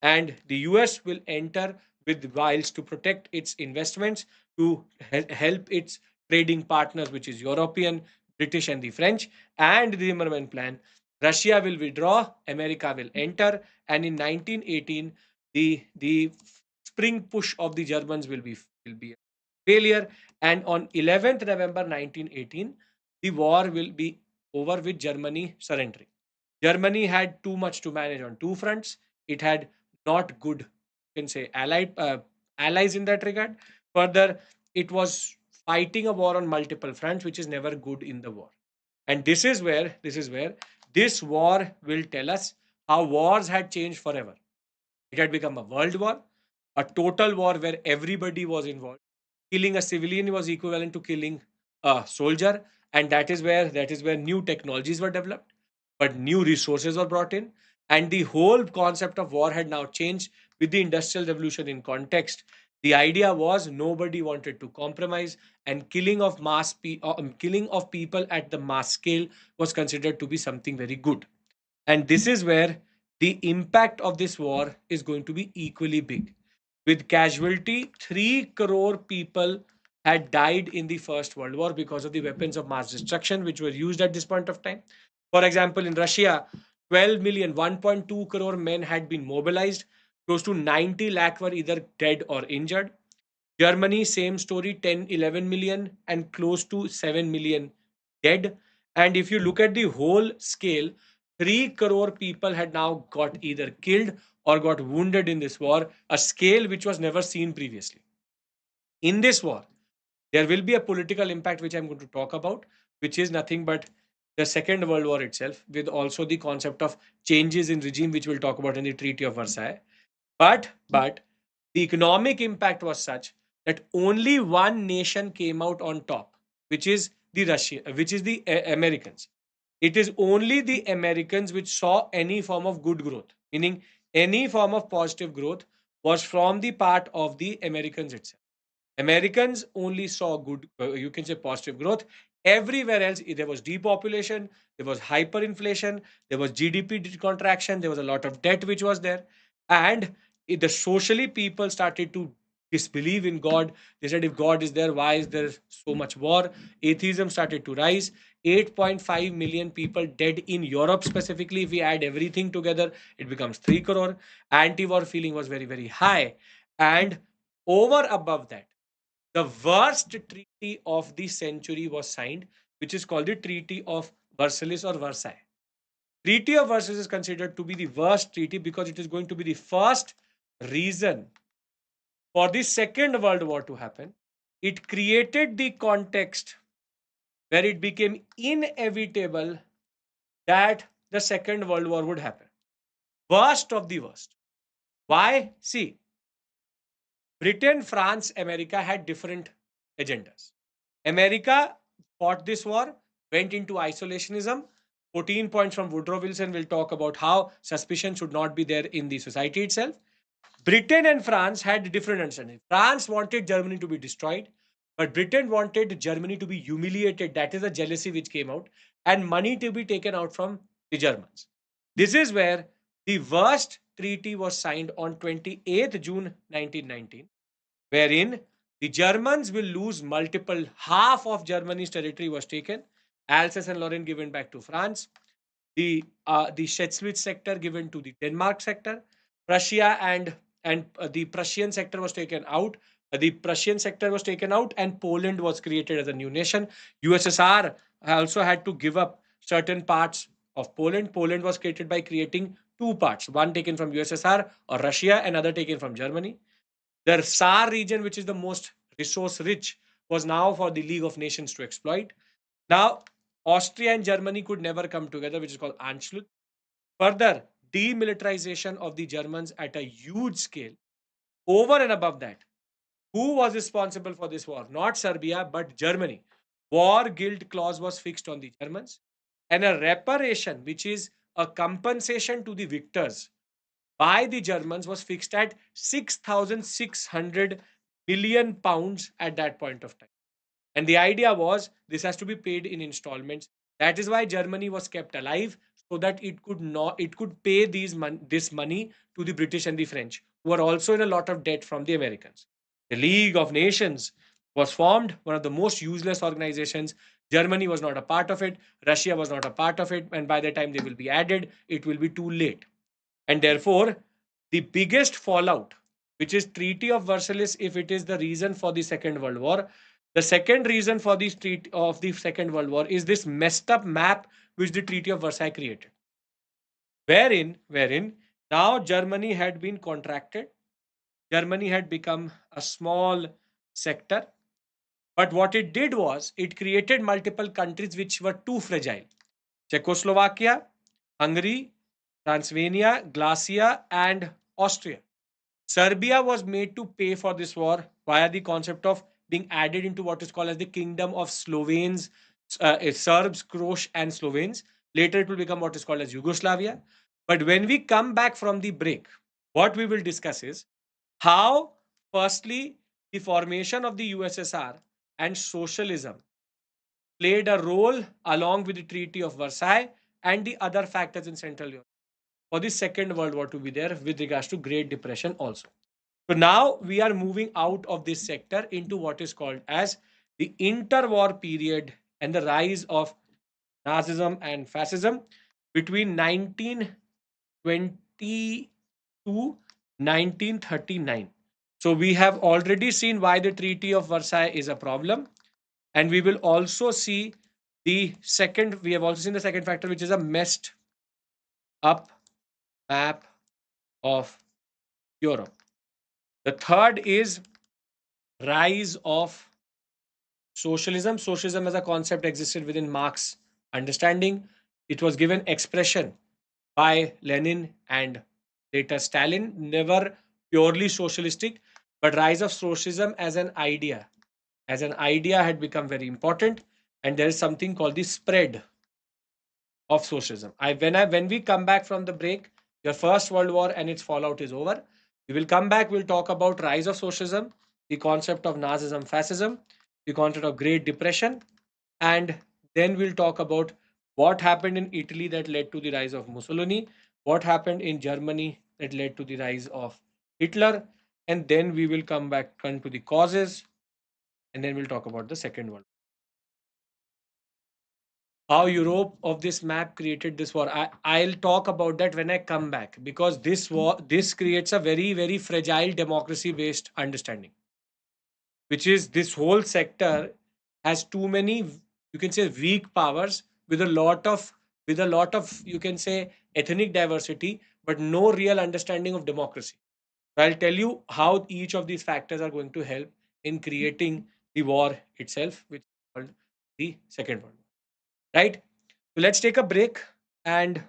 And the US will enter with wiles to protect its investments, to help its trading partners, which is European, British, and the French, and the Zimmerman plan. Russia will withdraw, America will enter, and in 1918, the spring push of the Germans will be a failure. And on 11th November 1918, the war will be over with Germany surrendering. Germany had too much to manage on two fronts. It had not good, you can say, allies in that regard. Further, it was fighting a war on multiple fronts, which is never good in the war. And this is where this war will tell us how wars had changed forever. It had become a world war, a total war where everybody was involved. Killing a civilian was equivalent to killing a soldier, and that is where new technologies were developed, but new resources were brought in, and the whole concept of war had now changed with the industrial revolution in context. The idea was nobody wanted to compromise, and killing of people at the mass scale was considered to be something very good. And this is where the impact of this war is going to be equally big. With casualty, 3 crore people had died in the First World War because of the weapons of mass destruction which were used at this point of time. For example, in Russia, 12 million, 1.2 crore men had been mobilized. Close to 90 lakh were either dead or injured. Germany, same story, 10, 11 million, and close to 7 million dead. And if you look at the whole scale, 3 crore people had now got either killed or got wounded in this war, a scale which was never seen previously. In this war, there will be a political impact which I'm going to talk about, which is nothing but the Second World War itself, with also the concept of changes in regime, which we'll talk about in the Treaty of Versailles. But the economic impact was such that only one nation came out on top, which is the Americans. It is only the Americans which saw any form of good growth, meaning any form of positive growth was from the part of the Americans itself. Americans only saw good, you can say, positive growth. Everywhere else, there was depopulation, there was hyperinflation, there was GDP contraction, there was a lot of debt which was there. And the socially people started to disbelieve in God. They said, if God is there, why is there so much war? Atheism started to rise. 8.5 million people dead in Europe specifically. If we add everything together, it becomes 3 crore. Anti-war feeling was very, very high. And over above that, the worst treaty of the century was signed, which is called the Treaty of Versailles or Versailles. Treaty of Versailles is considered to be the worst treaty because it is going to be the first reason for the Second World War to happen. It created the context where it became inevitable that the Second World War would happen. Worst of the worst. Why? See, Britain, France, America had different agendas. America fought this war, went into isolationism. 14 points from Woodrow Wilson will talk about how suspicion should not be there in the society itself. Britain and France had different understanding. France wanted Germany to be destroyed, but Britain wanted Germany to be humiliated. That is the jealousy which came out, and money to be taken out from the Germans. This is where the worst treaty was signed on 28th June 1919, wherein the Germans will lose multiple, half of Germany's territory was taken, Alsace and Lorraine given back to France, the Schleswig sector given to the Denmark sector, Prussia and the Prussian sector was taken out. The Prussian sector was taken out, and Poland was created as a new nation. USSR also had to give up certain parts of Poland. Poland was created by creating two parts, one taken from USSR or Russia, another taken from Germany. The Saar region, which is the most resource rich, was now for the League of Nations to exploit. Now, Austria and Germany could never come together, which is called Anschluss. Further, demilitarization of the Germans at a huge scale. Over and above that, who was responsible for this war? Not Serbia, but Germany. War guilt clause was fixed on the Germans, and a reparation, which is a compensation to the victors by the Germans, was fixed at 6,600 million pounds at that point of time. And the idea was this has to be paid in installments. That is why Germany was kept alive, so that it could pay this money to the British and the French, who are also in a lot of debt from the Americans. The League of Nations was formed, one of the most useless organizations. Germany was not a part of it, Russia was not a part of it, and by the time they will be added, it will be too late. And therefore, the biggest fallout, which is Treaty of Versailles, if it is the reason for the Second World War, the second reason for the Treaty of the Second World War is this messed up map which the Treaty of Versailles created. Wherein now Germany had been contracted, Germany had become a small sector. But what it did was it created multiple countries which were too fragile. Czechoslovakia, Hungary, Transylvania, Galicia, and Austria. Serbia was made to pay for this war via the concept of being added into what is called as the Kingdom of Slovenes, Serbs, Croats, and Slovenes. Later, it will become what is called as Yugoslavia. But when we come back from the break, what we will discuss is how, firstly, the formation of the USSR and socialism played a role along with the Treaty of Versailles and the other factors in Central Europe for the Second World War to be there with regards to Great Depression also. So now we are moving out of this sector into what is called as the interwar period and the rise of Nazism and Fascism between 1920 to 1939. So we have already seen why the Treaty of Versailles is a problem, and we will also see we have also seen the second factor, which is a messed up map of Europe. The third is rise of socialism. Socialism as a concept existed within Marx's understanding. It was given expression by Lenin and later Stalin, never purely socialistic, but rise of socialism as an idea. As an idea had become very important, and there is something called the spread of socialism. When we come back from the break, your First World War and its fallout is over. We will come back, we'll talk about rise of socialism, the concept of Nazism, fascism, the concept of Great Depression, And then we'll talk about what happened in Italy that led to the rise of Mussolini, what happened in Germany that led to the rise of Hitler, and then we will come to the causes, and then we'll talk about the Second World. How Europe of this map created this war. I'll talk about that when I come back, because this creates a very, very fragile democracy based understanding, which is this whole sector has too many, you can say, weak powers with a lot of, you can say, ethnic diversity, but no real understanding of democracy. So I'll tell you how each of these factors are going to help in creating the war itself, which is called the Second World War. Right? So let's take a break, and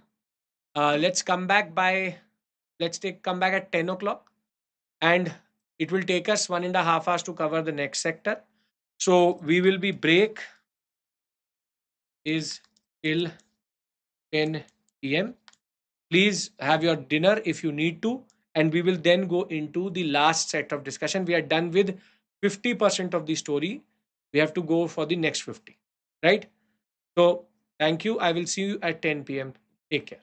let's come back by come back at 10 o'clock, and it will take us 1.5 hours to cover the next sector. So we will be break is till 10 p.m. Please have your dinner if you need to, and we will then go into the last set of discussion. We are done with 50% of the story. We have to go for the next 50. Right? So thank you. I will see you at 10 p.m. Take care.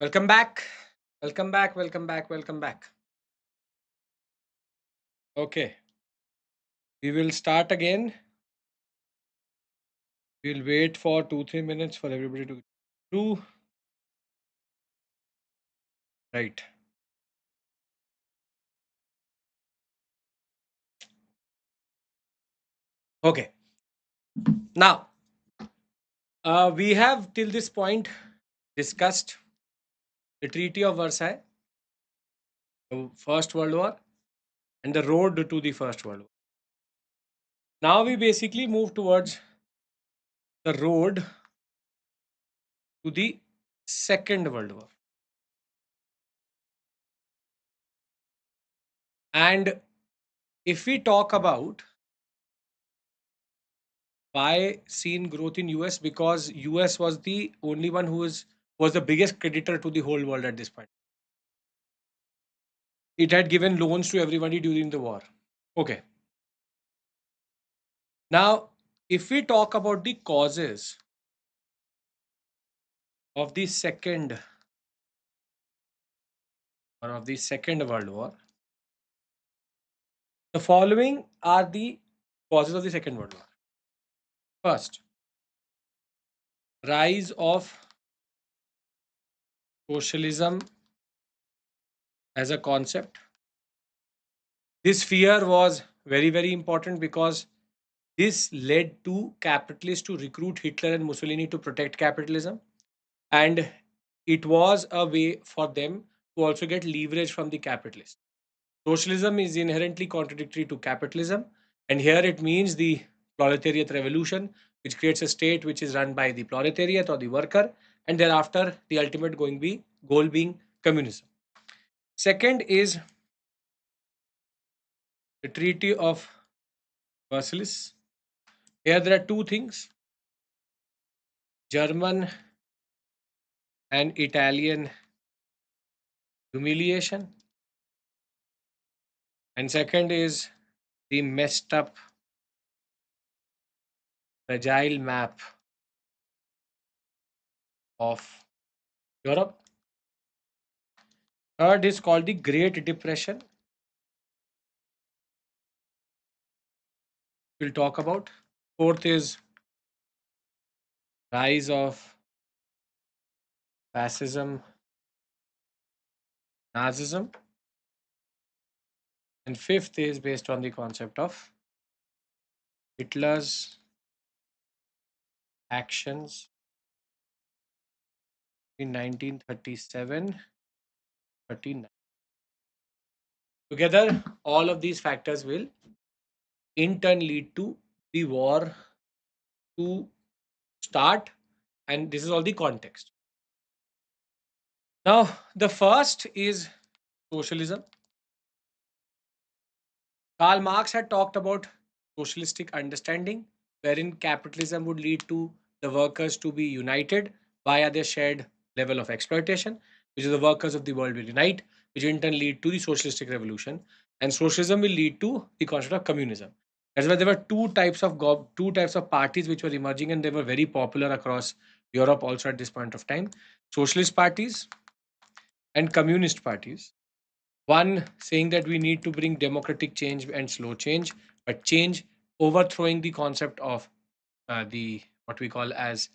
Welcome back. Welcome back. Welcome back. Welcome back. Okay, we will start again. We'll wait for 2 3 minutes for everybody to do. Right. Okay. Now, we have till this point discussed the Treaty of Versailles, the First World War, and the road to the First World War. Now we basically move towards the road to the Second World War. And if we talk about why seen growth in US, because US was the only one who was the biggest creditor to the whole world at this point. It had given loans to everybody during the war. Okay. Now, if we talk about the causes of the second Second World War, the following are the causes of the Second World War. First, rise of socialism as a concept. This fear was very, very important because this led to capitalists to recruit Hitler and Mussolini to protect capitalism. And it was a way for them to also get leverage from the capitalists. Socialism is inherently contradictory to capitalism. And here it means the proletariat revolution, which creates a state which is run by the proletariat or the worker. And thereafter, the ultimate goal being communism. Second is the Treaty of Versailles. Here there are two things: German and Italian humiliation, and second is the messed up, fragile map of Europe. Third is called the Great Depression. We'll talk about. Fourth is rise of fascism, Nazism, and fifth is based on the concept of Hitler's actions in 1937 39. Together, all of these factors will in turn lead to the war to start, and this is all the context. Now, the first is socialism. Karl Marx had talked about socialistic understanding, wherein capitalism would lead to the workers to be united via their shared level of exploitation, which is the workers of the world will unite, which in turn lead to the socialistic revolution, and socialism will lead to the concept of communism. That's why there were two types of parties which were emerging, and they were very popular across Europe also at this point of time: socialist parties and communist parties. One saying that we need to bring democratic change and slow change, but change overthrowing the concept of the what we call as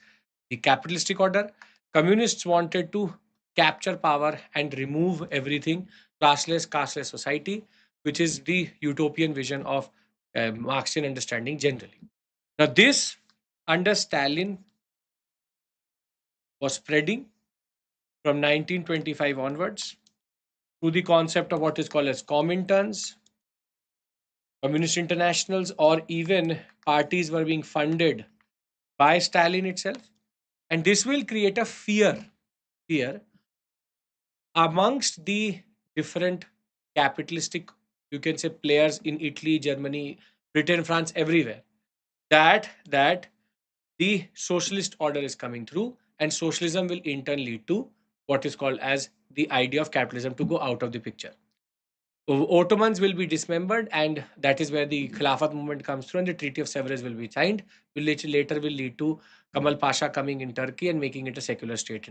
the capitalistic order. Communists wanted to capture power and remove everything, cashless society, which is the utopian vision of Marxian understanding generally. Now, this under Stalin was spreading from 1925 onwards to the concept of what is called as Comintern's, communist internationals, or even parties were being funded by Stalin itself. And this will create a fear amongst the different capitalistic, you can say, players in Italy, Germany, Britain, France, everywhere, that the socialist order is coming through, and socialism will in turn lead to what is called as the idea of capitalism to go out of the picture. Ottomans will be dismembered, and that is where the Khilafat movement comes through, and the Treaty of Sevres will be signed, which later will lead to Kamal Pasha coming in Turkey and making it a secular state.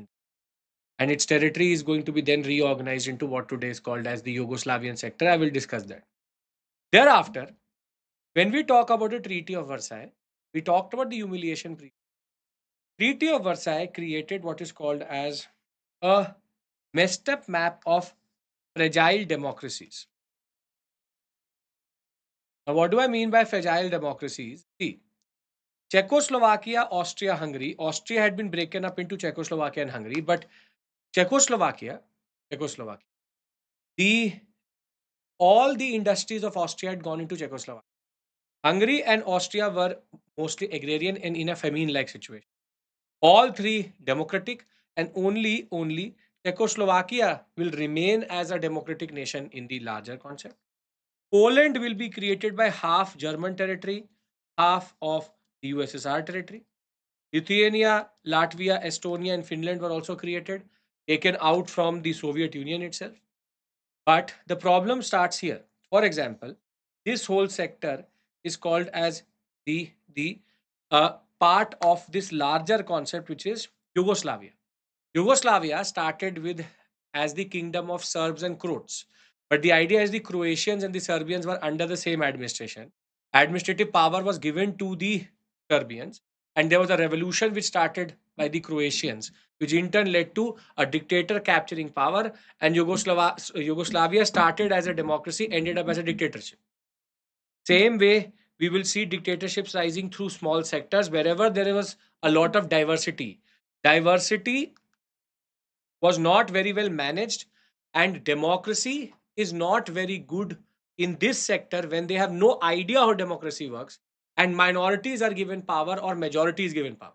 and its territory is going to be then reorganized into what today is called as the Yugoslavian sector. I will discuss that. Thereafter, when we talk about the Treaty of Versailles, we talked about the humiliation. Treaty of Versailles created what is called as a messed up map of fragile democracies. Now, what do I mean by fragile democracies? See, Czechoslovakia, Austria, Hungary. Austria had been broken up into Czechoslovakia and Hungary, but Czechoslovakia, Czechoslovakia, the all the industries of Austria had gone into Czechoslovakia. Hungary and Austria were mostly agrarian and in a famine-like situation. All three democratic, and only Czechoslovakia will remain as a democratic nation in the larger concept. Poland will be created by half German territory, half of the USSR territory. Lithuania, Latvia, Estonia, and Finland were also created, taken out from the Soviet Union itself. But the problem starts here. For example, this whole sector is called as the part of this larger concept, which is Yugoslavia. Yugoslavia started with as the kingdom of Serbs and Croats. But the idea is the Croatians and the Serbians were under the same administration. Administrative power was given to the Serbians, and there was a revolution which started by the Croatians, which in turn led to a dictator capturing power, and Yugoslavia started as a democracy, ended up as a dictatorship. Same way, we will see dictatorships rising through small sectors wherever there was a lot of diversity. Diversity was not very well managed, and democracy is not very good in this sector when they have no idea how democracy works, and minorities are given power or majority is given power.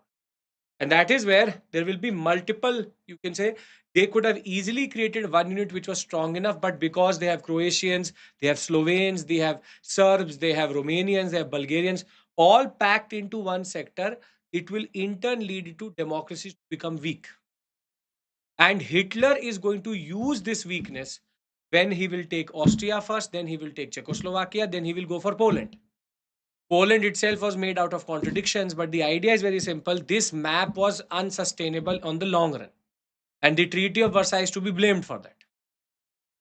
And that is where there will be multiple, you can say, they could have easily created one unit which was strong enough, but because they have Croatians, they have Slovenes, they have Serbs, they have Romanians, they have Bulgarians, all packed into one sector, it will in turn lead to democracies to become weak. And Hitler is going to use this weakness when he will take Austria first, then he will take Czechoslovakia, then he will go for Poland. Poland itself was made out of contradictions, but the idea is very simple. This map was unsustainable on the long run, and the Treaty of Versailles is to be blamed for that.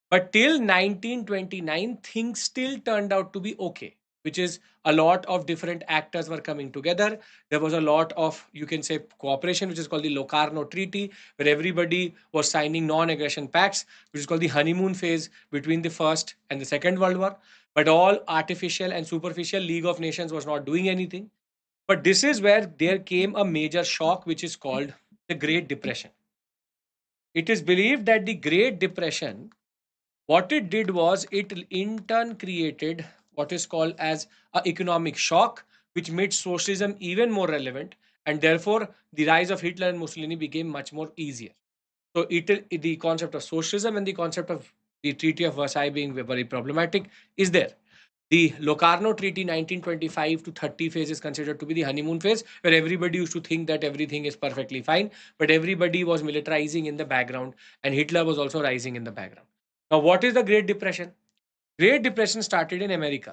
But till 1929, things still turned out to be okay, which is a lot of different actors were coming together. There was a lot of, you can say, cooperation, which is called the Locarno Treaty, where everybody was signing non aggression pacts, which is called the honeymoon phase between the First and the Second World War. But all artificial and superficial. League of Nations was not doing anything. But this is where there came a major shock, which is called the Great Depression. It is believed that the Great Depression, what it did was it in turn created what is called as an economic shock, which made socialism even more relevant, and therefore the rise of Hitler and Mussolini became much more easier. So the concept of socialism and the concept of the Treaty of Versailles being very problematic is there. The Locarno Treaty 1925 to 30 phase is considered to be the honeymoon phase, where everybody used to think that everything is perfectly fine, but everybody was militarizing in the background, and Hitler was also rising in the background. Now, what is the Great Depression? Great Depression started in America,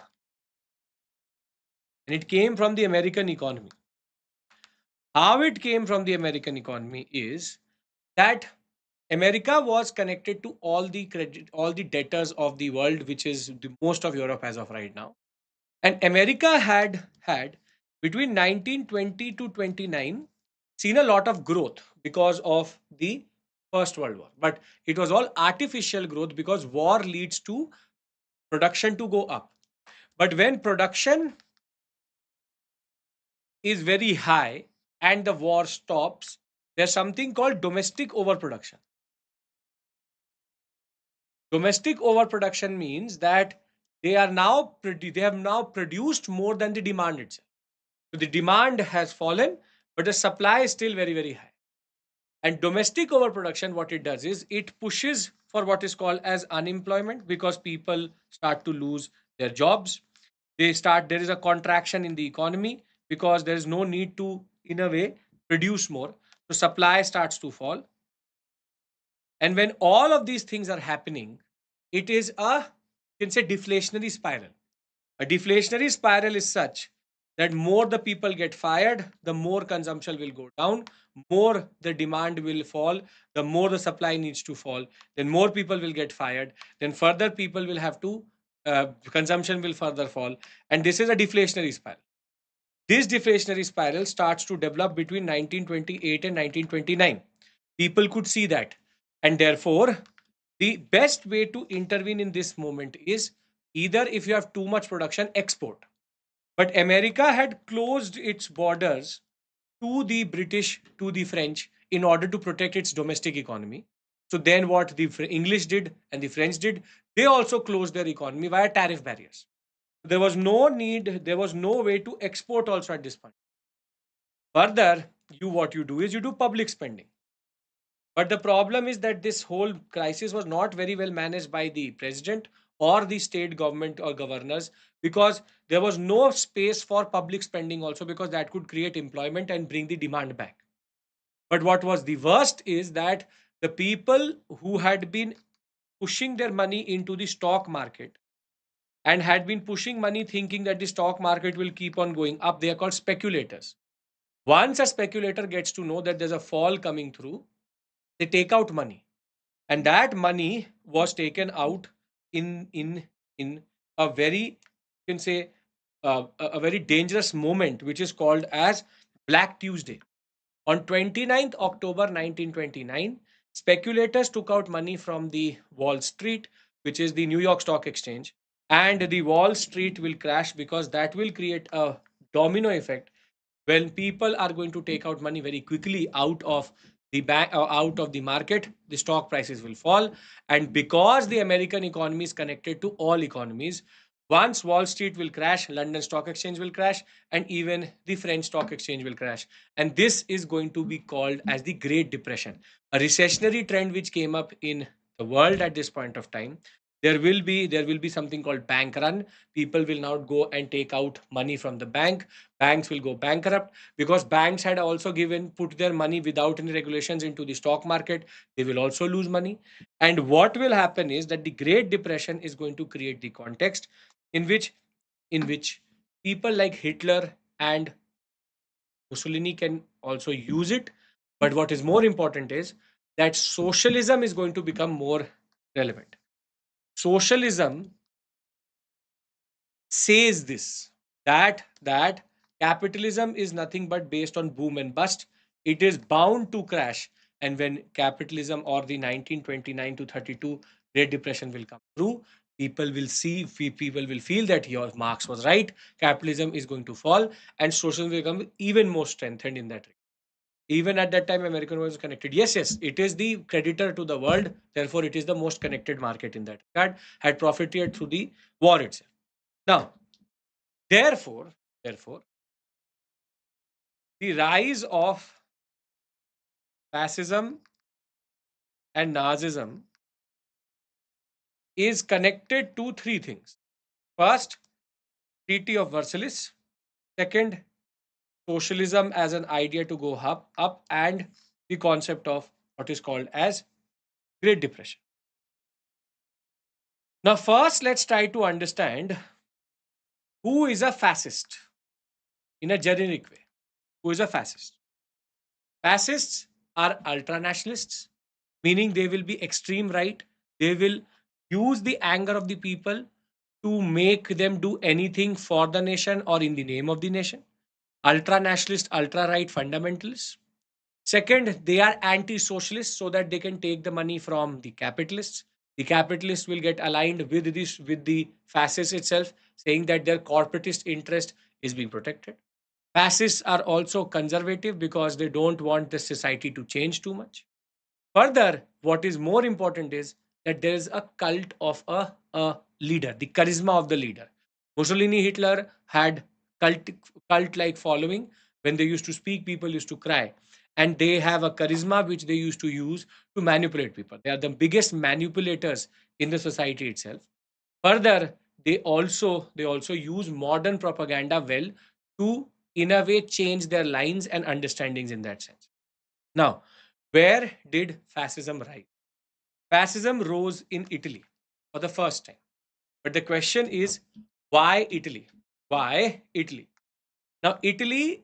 and it came from the American economy. How it came from the American economy is that America was connected to all the debtors of the world, which is the most of Europe as of right now. And America had between 1920 to 29 seen a lot of growth because of the First World War. But it was all artificial growth because war leads to production to go up. But when production is very high and the war stops, there's something called domestic overproduction. Domestic overproduction means that they have now produced more than the demand itself. So the demand has fallen, but the supply is still very, very high. And domestic overproduction, what it does is it pushes for what is called as unemployment, because people start to lose their jobs. There is a contraction in the economy because there is no need to, in a way, produce more. So supply starts to fall. And when all of these things are happening, it is a, you can say, deflationary spiral. A deflationary spiral is such that more the people get fired, the more consumption will go down, more the demand will fall, the more the supply needs to fall, then more people will get fired, then further people will have to, consumption will further fall, and this is a deflationary spiral. This deflationary spiral starts to develop between 1928 and 1929. People could see that. And therefore, the best way to intervene in this moment is either if you have too much production, export. But America had closed its borders to the British, to the French, in order to protect its domestic economy. So then what the English did and the French did, they also closed their economy via tariff barriers. There was no need, there was no way to export also at this point. Further, you what you do is you do public spending. But the problem is that this whole crisis was not very well managed by the president or the state government or governors, because there was no space for public spending also, because that could create employment and bring the demand back. But what was the worst is that the people who had been pushing their money into the stock market and had been pushing money thinking that the stock market will keep on going up, they are called speculators. Once a speculator gets to know that there's a fall coming through, they take out money, and that money was taken out in a very, you can say, a very dangerous moment, which is called as Black Tuesday. On 29th October 1929, speculators took out money from the Wall Street, which is the New York Stock Exchange, and the Wall Street will crash, because that will create a domino effect. When people are going to take out money very quickly out of the bank, out of the market, the stock prices will fall. And because the American economy is connected to all economies, once Wall Street will crash, London Stock Exchange will crash, and even the French Stock Exchange will crash. And this is going to be called as the Great Depression, a recessionary trend which came up in the world at this point of time. There will be something called bank run. People will now go and take out money from the bank. Banks will go bankrupt, because banks had also given put their money without any regulations into the stock market. They will also lose money. And what will happen is that the Great Depression is going to create the context in which people like Hitler and Mussolini can also use it. But what is more important is that socialism is going to become more relevant. Socialism says this, that capitalism is nothing but based on boom and bust. It is bound to crash. And when capitalism or the 1929 to 32 Great Depression will come through, people will feel that your Marx was right. Capitalism is going to fall, and socialism will become even more strengthened in that regard. Even at that time, American was connected. Yes, it is the creditor to the world, therefore it is the most connected market in that regard, had profited through the war itself. Now, therefore, the rise of fascism and Nazism is connected to three things. First, Treaty of Versailles. Second, socialism as an idea to go up, and the concept of what is called as Great Depression. Now, first, let's try to understand who is a fascist in a generic way. Who is a fascist? Fascists are ultranationalists, meaning they will be extreme right. They will use the anger of the people to make them do anything for the nation or in the name of the nation. Ultranationalist, ultra right fundamentalists. Second, they are anti socialists, so that they can take the money from the capitalists. The capitalists will get aligned with the fascists itself, saying that their corporatist interest is being protected. Fascists are also conservative, because they don't want the society to change too much. Further, what is more important is that there is a cult of a leader, the charisma of the leader. Mussolini, Hitler had cult cult like following. When they used to speak, people used to cry. And they have a charisma which they used to use to manipulate people. They are the biggest manipulators in the society itself. Further, they also use modern propaganda well to, in a way, change their lines and understandings in that sense. Now, where did fascism rise? Fascism rose in Italy for the first time. But the question is, why Italy? Why Italy? Now, Italy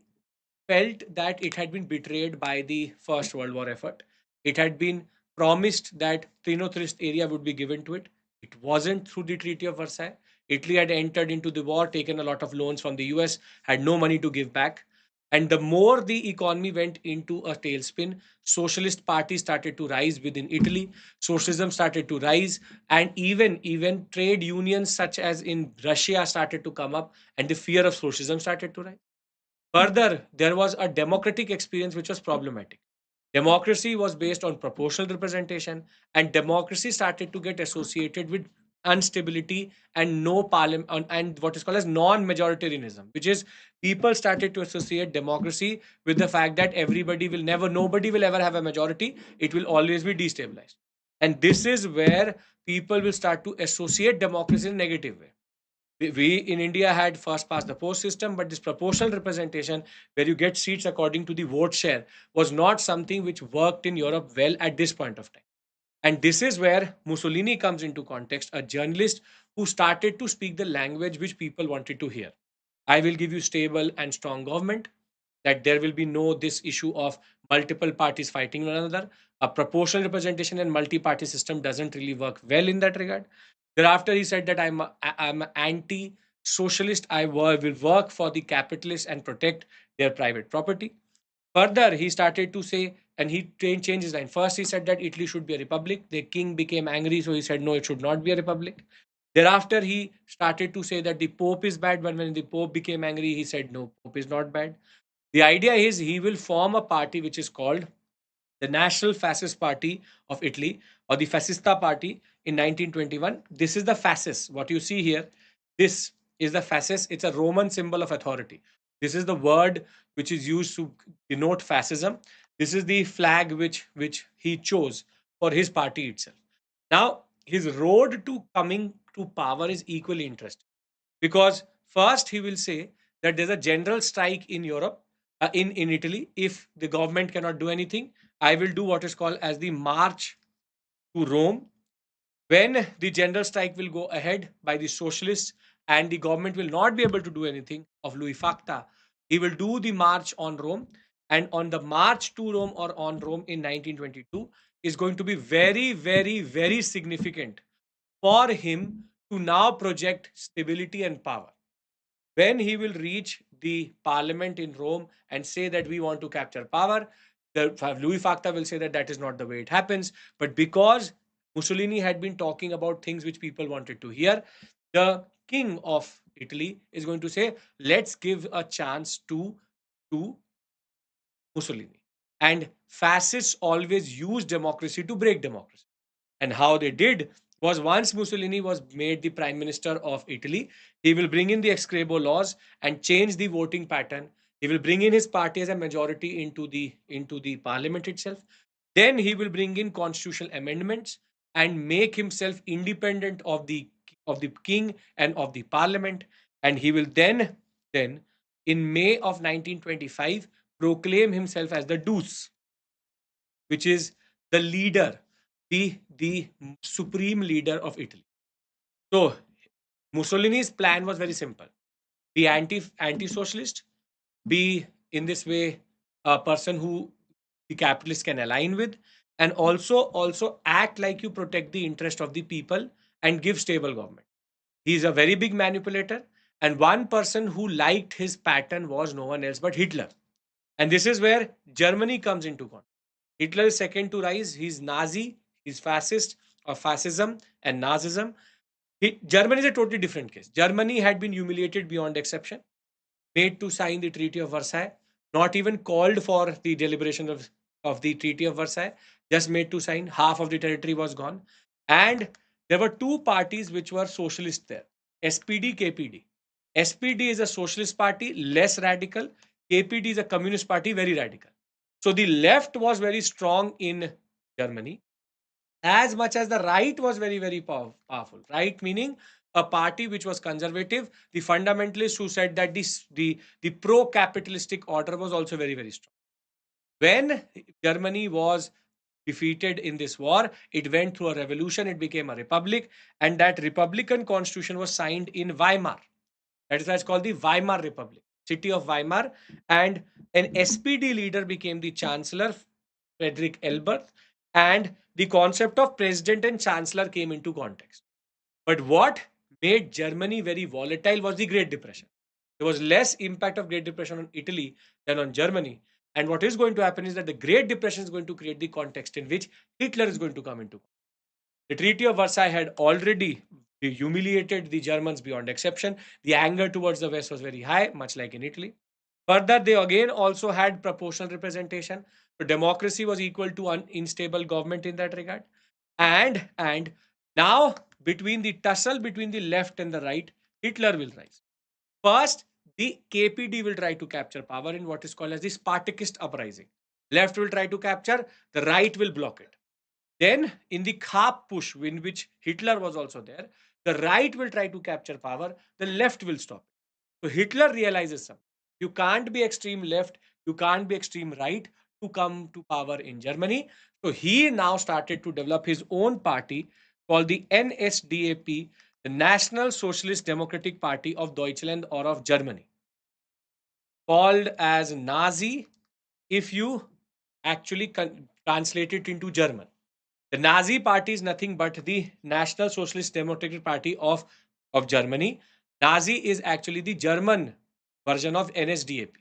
felt that it had been betrayed by the First World War effort. It had been promised that Trinotrist area would be given to it. It wasn't through the Treaty of Versailles. Italy had entered into the war, taken a lot of loans from the US, had no money to give back. And the more the economy went into a tailspin, socialist parties started to rise within Italy. Socialism started to rise, and even trade unions such as in Russia started to come up, and the fear of socialism started to rise. Further, there was a democratic experience which was problematic. Democracy was based on proportional representation, and democracy started to get associated with instability and no parliament and what is called as non-majoritarianism, which is people started to associate democracy with the fact that nobody will ever have a majority. It will always be destabilized, and this is where people will start to associate democracy in a negative way. We in India had first past the post system, but this proportional representation, where you get seats according to the vote share, was not something which worked in Europe well at this point of time. And this is where Mussolini comes into context, a journalist who started to speak the language which people wanted to hear. I will give you stable and strong government, that there will be no this issue of multiple parties fighting one another. A proportional representation and multi-party system doesn't really work well in that regard. Thereafter, he said that I'm anti-socialist. Will work for the capitalists and protect their private property. Further, he started to say, and he changed his line. First, he said that Italy should be a republic. The king became angry, so he said, no, it should not be a republic. Thereafter, he started to say that the Pope is bad. But when the Pope became angry, he said, no, Pope is not bad. The idea is he will form a party which is called the National Fascist Party of Italy, or the Fascista Party, in 1921. This is the fascist. What you see here, this is the fascist. It's a Roman symbol of authority. This is the word which is used to denote fascism. This is the flag which he chose for his party itself. Now, his road to coming to power is equally interesting, because first he will say that there's a general strike in Europe, in Italy. If the government cannot do anything, I will do what is called as the March to Rome, when the general strike will go ahead by the socialists and the government will not be able to do anything of Louis Facta. He will do the march on Rome, and on the march to Rome or on Rome in 1922 is going to be very, very, very significant for him to now project stability and power. When he will reach the parliament in Rome and say that we want to capture power, Louis Facta will say that that is not the way it happens. But because Mussolini had been talking about things which people wanted to hear, the king of Italy is going to say, let's give a chance to Mussolini. And fascists always use democracy to break democracy. And how they did was, once Mussolini was made the prime minister of Italy, he will bring in the Escrabo laws and change the voting pattern. He will bring in his party as a majority into the parliament itself. Then he will bring in constitutional amendments and make himself independent of the king and of the parliament. And he will then in May of 1925 proclaim himself as the Deuce, which is the leader, the supreme leader of Italy. So Mussolini's plan was very simple: be anti-socialist, be in this way a person who the capitalists can align with, and also act like you protect the interest of the people and give stable government. He's a very big manipulator, and one person who liked his pattern was no one else but Hitler. And this is where Germany comes into context. Hitler is second to rise. He's Nazi, he's fascist, or fascism and Nazism. Germany is a totally different case. Germany had been humiliated beyond exception, made to sign the Treaty of Versailles, not even called for the deliberation of the Treaty of Versailles, just made to sign. Half of the territory was gone. And there were two parties which were socialist there: SPD, KPD. SPD is a socialist party, less radical. KPD is a communist party, very radical. So the left was very strong in Germany, as much as the right was very, very powerful. Right meaning a party which was conservative, the fundamentalists who said that the pro-capitalistic order was also very, very strong. When Germany was defeated in this war, it went through a revolution, it became a republic, and that republican constitution was signed in Weimar. That is why it's called the Weimar Republic. city of Weimar, and an SPD leader became the chancellor, Friedrich Elberth, and the concept of president and chancellor came into context. But what made Germany very volatile was the Great Depression. There was less impact of Great Depression on Italy than on Germany. And what is going to happen is that the Great Depression is going to create the context in which Hitler is going to come into. The Treaty of Versailles had already humiliated the Germans beyond exception. The anger towards the West was very high, much like in Italy. Further, they again also had proportional representation. So democracy was equal to an unstable government in that regard. And now between the tussle between the left and the right, Hitler will rise. First, the KPD will try to capture power in what is called as the Spartakist uprising. Left will try to capture, the right will block it. Then, in the Kaap push, in which Hitler was also there, the right will try to capture power, the left will stop. So Hitler realizes something. You can't be extreme left, you can't be extreme right to come to power in Germany. So he now started to develop his own party called the NSDAP, the National Socialist Democratic Party of Deutschland or of Germany, called as Nazi if you actually translate it into German. The Nazi party is nothing but the National Socialist Democratic Party of Germany. Nazi is actually the German version of NSDAP.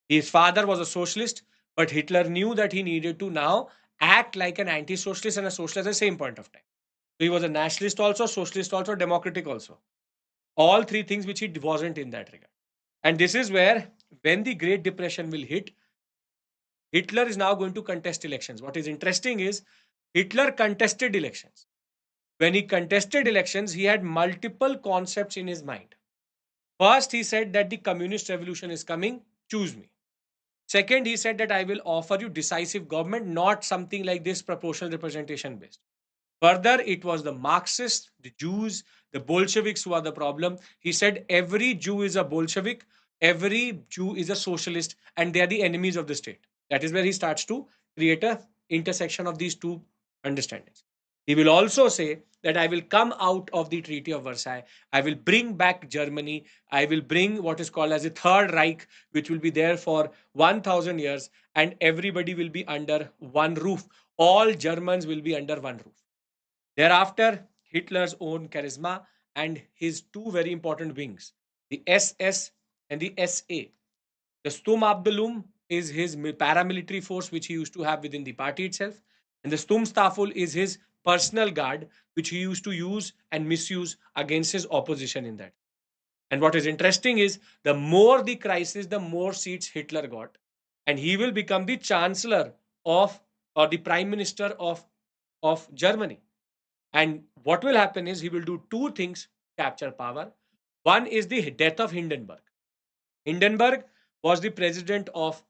His father was a socialist, but Hitler knew that he needed to now act like an anti socialist and a socialist at the same point of time. So he was a nationalist also, socialist also, democratic also. All three things which he wasn't in that regard. And this is where, when the Great Depression will hit, Hitler is now going to contest elections. What is interesting is Hitler contested elections. When he contested elections, he had multiple concepts in his mind. First, he said that the communist revolution is coming, choose me. Second, he said that I will offer you decisive government, not something like this proportional representation based. Further, it was the Marxists, the Jews, the Bolsheviks who are the problem. He said every Jew is a Bolshevik, every Jew is a socialist, and they are the enemies of the state. That is where he starts to create a intersection of these two understandings. He will also say that I will come out of the Treaty of Versailles. I will bring back Germany. I will bring what is called as a Third Reich, which will be there for 1,000 years, and everybody will be under one roof. All Germans will be under one roof. Thereafter, Hitler's own charisma and his two very important wings, the SS and the SA. The Sturmabteilung is his paramilitary force, which he used to have within the party itself. And the Sturmstaffel is his personal guard, which he used to use and misuse against his opposition in that. And what is interesting is the more the crisis, the more seats Hitler got. And he will become the chancellor of, or the prime minister of Germany. And what will happen is he will do two things to capture power. One is the death of Hindenburg. Hindenburg was the president of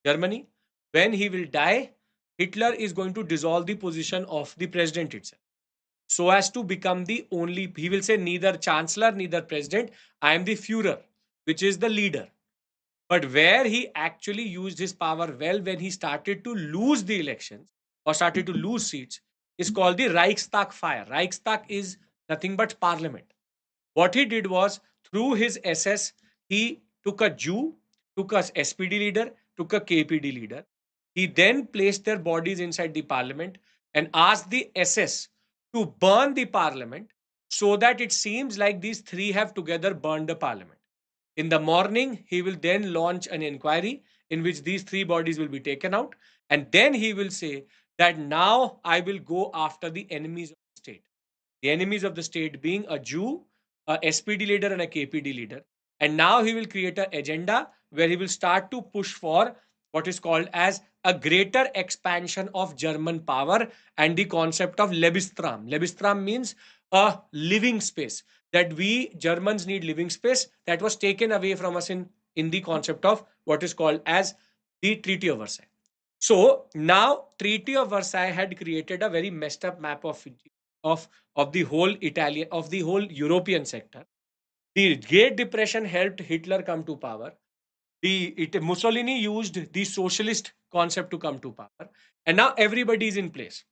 Germany. When he will die, Hitler is going to dissolve the position of the president itself. So as to become the only, he will say neither chancellor, neither president, I am the Führer, which is the leader. But where he actually used his power well, when he started to lose the elections or started to lose seats, is called the Reichstag fire. Reichstag is nothing but parliament. What he did was, through his SS, he took a Jew, took a SPD leader, took a KPD leader. He then placed their bodies inside the parliament and asked the SS to burn the parliament so that it seems like these three have together burned the parliament. In the morning, he will then launch an inquiry in which these three bodies will be taken out. And then he will say that now I will go after the enemies of the state. The enemies of the state being a Jew, a SPD leader, and a KPD leader. And now he will create an agenda where he will start to push for what is called as a greater expansion of German power and the concept of Lebensraum. Lebensraum means a living space, that we Germans need living space that was taken away from us in the concept of what is called as the Treaty of Versailles. So now Treaty of Versailles had created a very messed up map of of the whole Italian, of the whole European sector. The Great Depression helped Hitler come to power. Mussolini used the socialist concept to come to power, and now everybody is in place.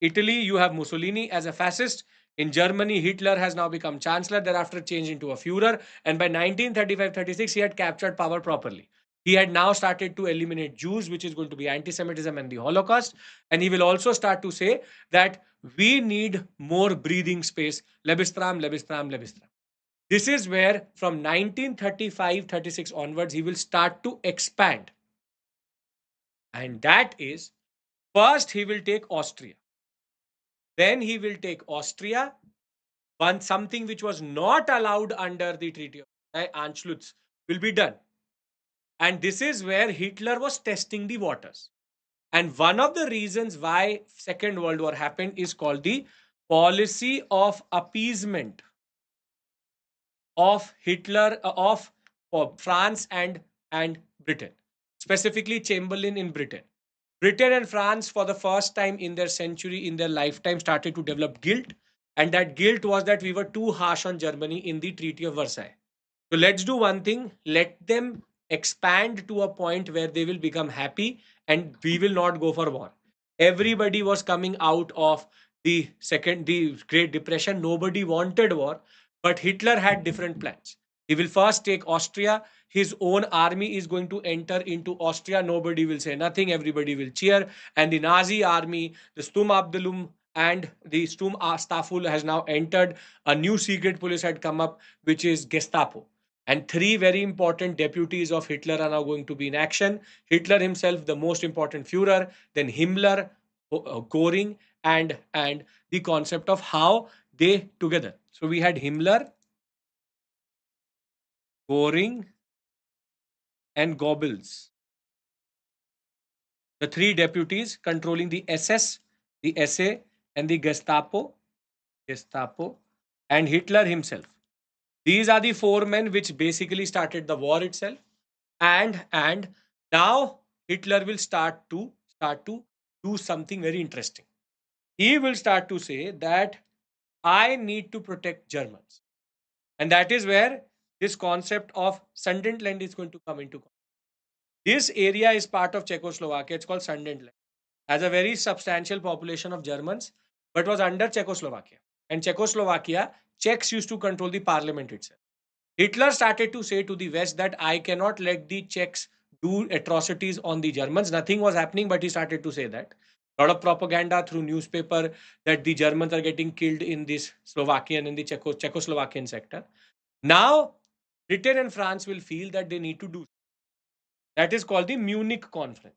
Italy, you have Mussolini as a fascist. In Germany, Hitler has now become chancellor, thereafter changed into a Führer, and by 1935-36, he had captured power properly. He had now started to eliminate Jews, which is going to be anti-Semitism and the Holocaust. And he will also start to say that we need more breathing space. Lebensraum, Lebensraum, Lebensraum. This is where from 1935-36 onwards, he will start to expand. And that is, first he will take Austria. Then he will take Austria, one something which was not allowed under the Treaty of Anschluss will be done. And this is where Hitler was testing the waters. And one of the reasons why Second World War happened is called the policy of appeasement of Hitler, of France and Britain, specifically Chamberlain in Britain. Britain and France, for the first time in their century, in their lifetime, started to develop guilt. And that guilt was that we were too harsh on Germany in the Treaty of Versailles. So let's do one thing, let them expand to a point where they will become happy and we will not go for war. Everybody was coming out of the Great Depression. Nobody wanted war, but Hitler had different plans. He will first take Austria. His own army is going to enter into Austria. Nobody will say nothing. Everybody will cheer. And the Nazi army, the Sturmabteilung and the Sturmstaffel has now entered. A new secret police had come up, which is Gestapo. And three very important deputies of Hitler are now going to be in action. Hitler himself, the most important Führer, then Himmler, Göring, and the concept of how they together. So we had Himmler, Göring, and Goebbels, the three deputies controlling the SS, the SA, and the Gestapo, and Hitler himself. These are the four men which basically started the war itself. And now Hitler will start to do something very interesting. He will start to say that I need to protect Germans. And that is where this concept of Sudetenland is going to come into. This area is part of Czechoslovakia. It's called Sudetenland. Has a very substantial population of Germans, but was under Czechoslovakia. And Czechoslovakia, Czechs used to control the parliament itself. Hitler started to say to the West that I cannot let the Czechs do atrocities on the Germans. Nothing was happening, but he started to say that. A lot of propaganda through newspaper that the Germans are getting killed in this Slovakian, in the Czechoslovakian sector. Now, Britain and France will feel that they need to do. That is called the Munich Conference.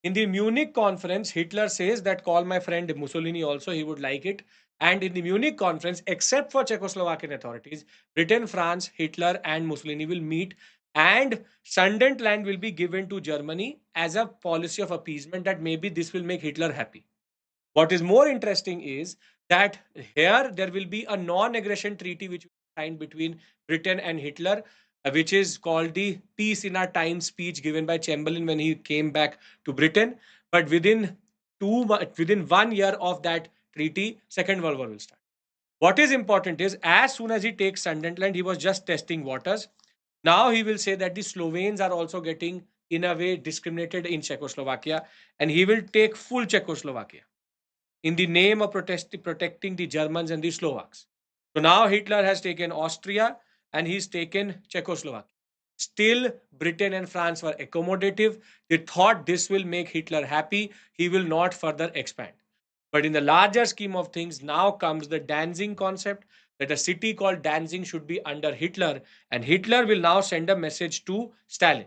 In the Munich Conference, Hitler says that call my friend Mussolini also, he would like it. And in the Munich Conference, except for Czechoslovakian authorities, Britain, France, Hitler, and Mussolini will meet, and Sudetenland will be given to Germany as a policy of appeasement that maybe this will make Hitler happy. What is more interesting is that here there will be a non-aggression treaty which will be signed between Britain and Hitler, which is called the Peace in Our Time speech given by Chamberlain when he came back to Britain. But within 1 year of that treaty, Second World War will start. What is important is as soon as he takes Sudetenland, he was just testing waters. Now he will say that the Slovenes are also getting, in a way, discriminated in Czechoslovakia, and he will take full Czechoslovakia in the name of protecting the Germans and the Slovaks. So now Hitler has taken Austria and he's taken Czechoslovakia. Still, Britain and France were accommodative. They thought this will make Hitler happy. He will not further expand. But in the larger scheme of things, now comes the Danzig concept that a city called Danzig should be under Hitler, and Hitler will now send a message to Stalin.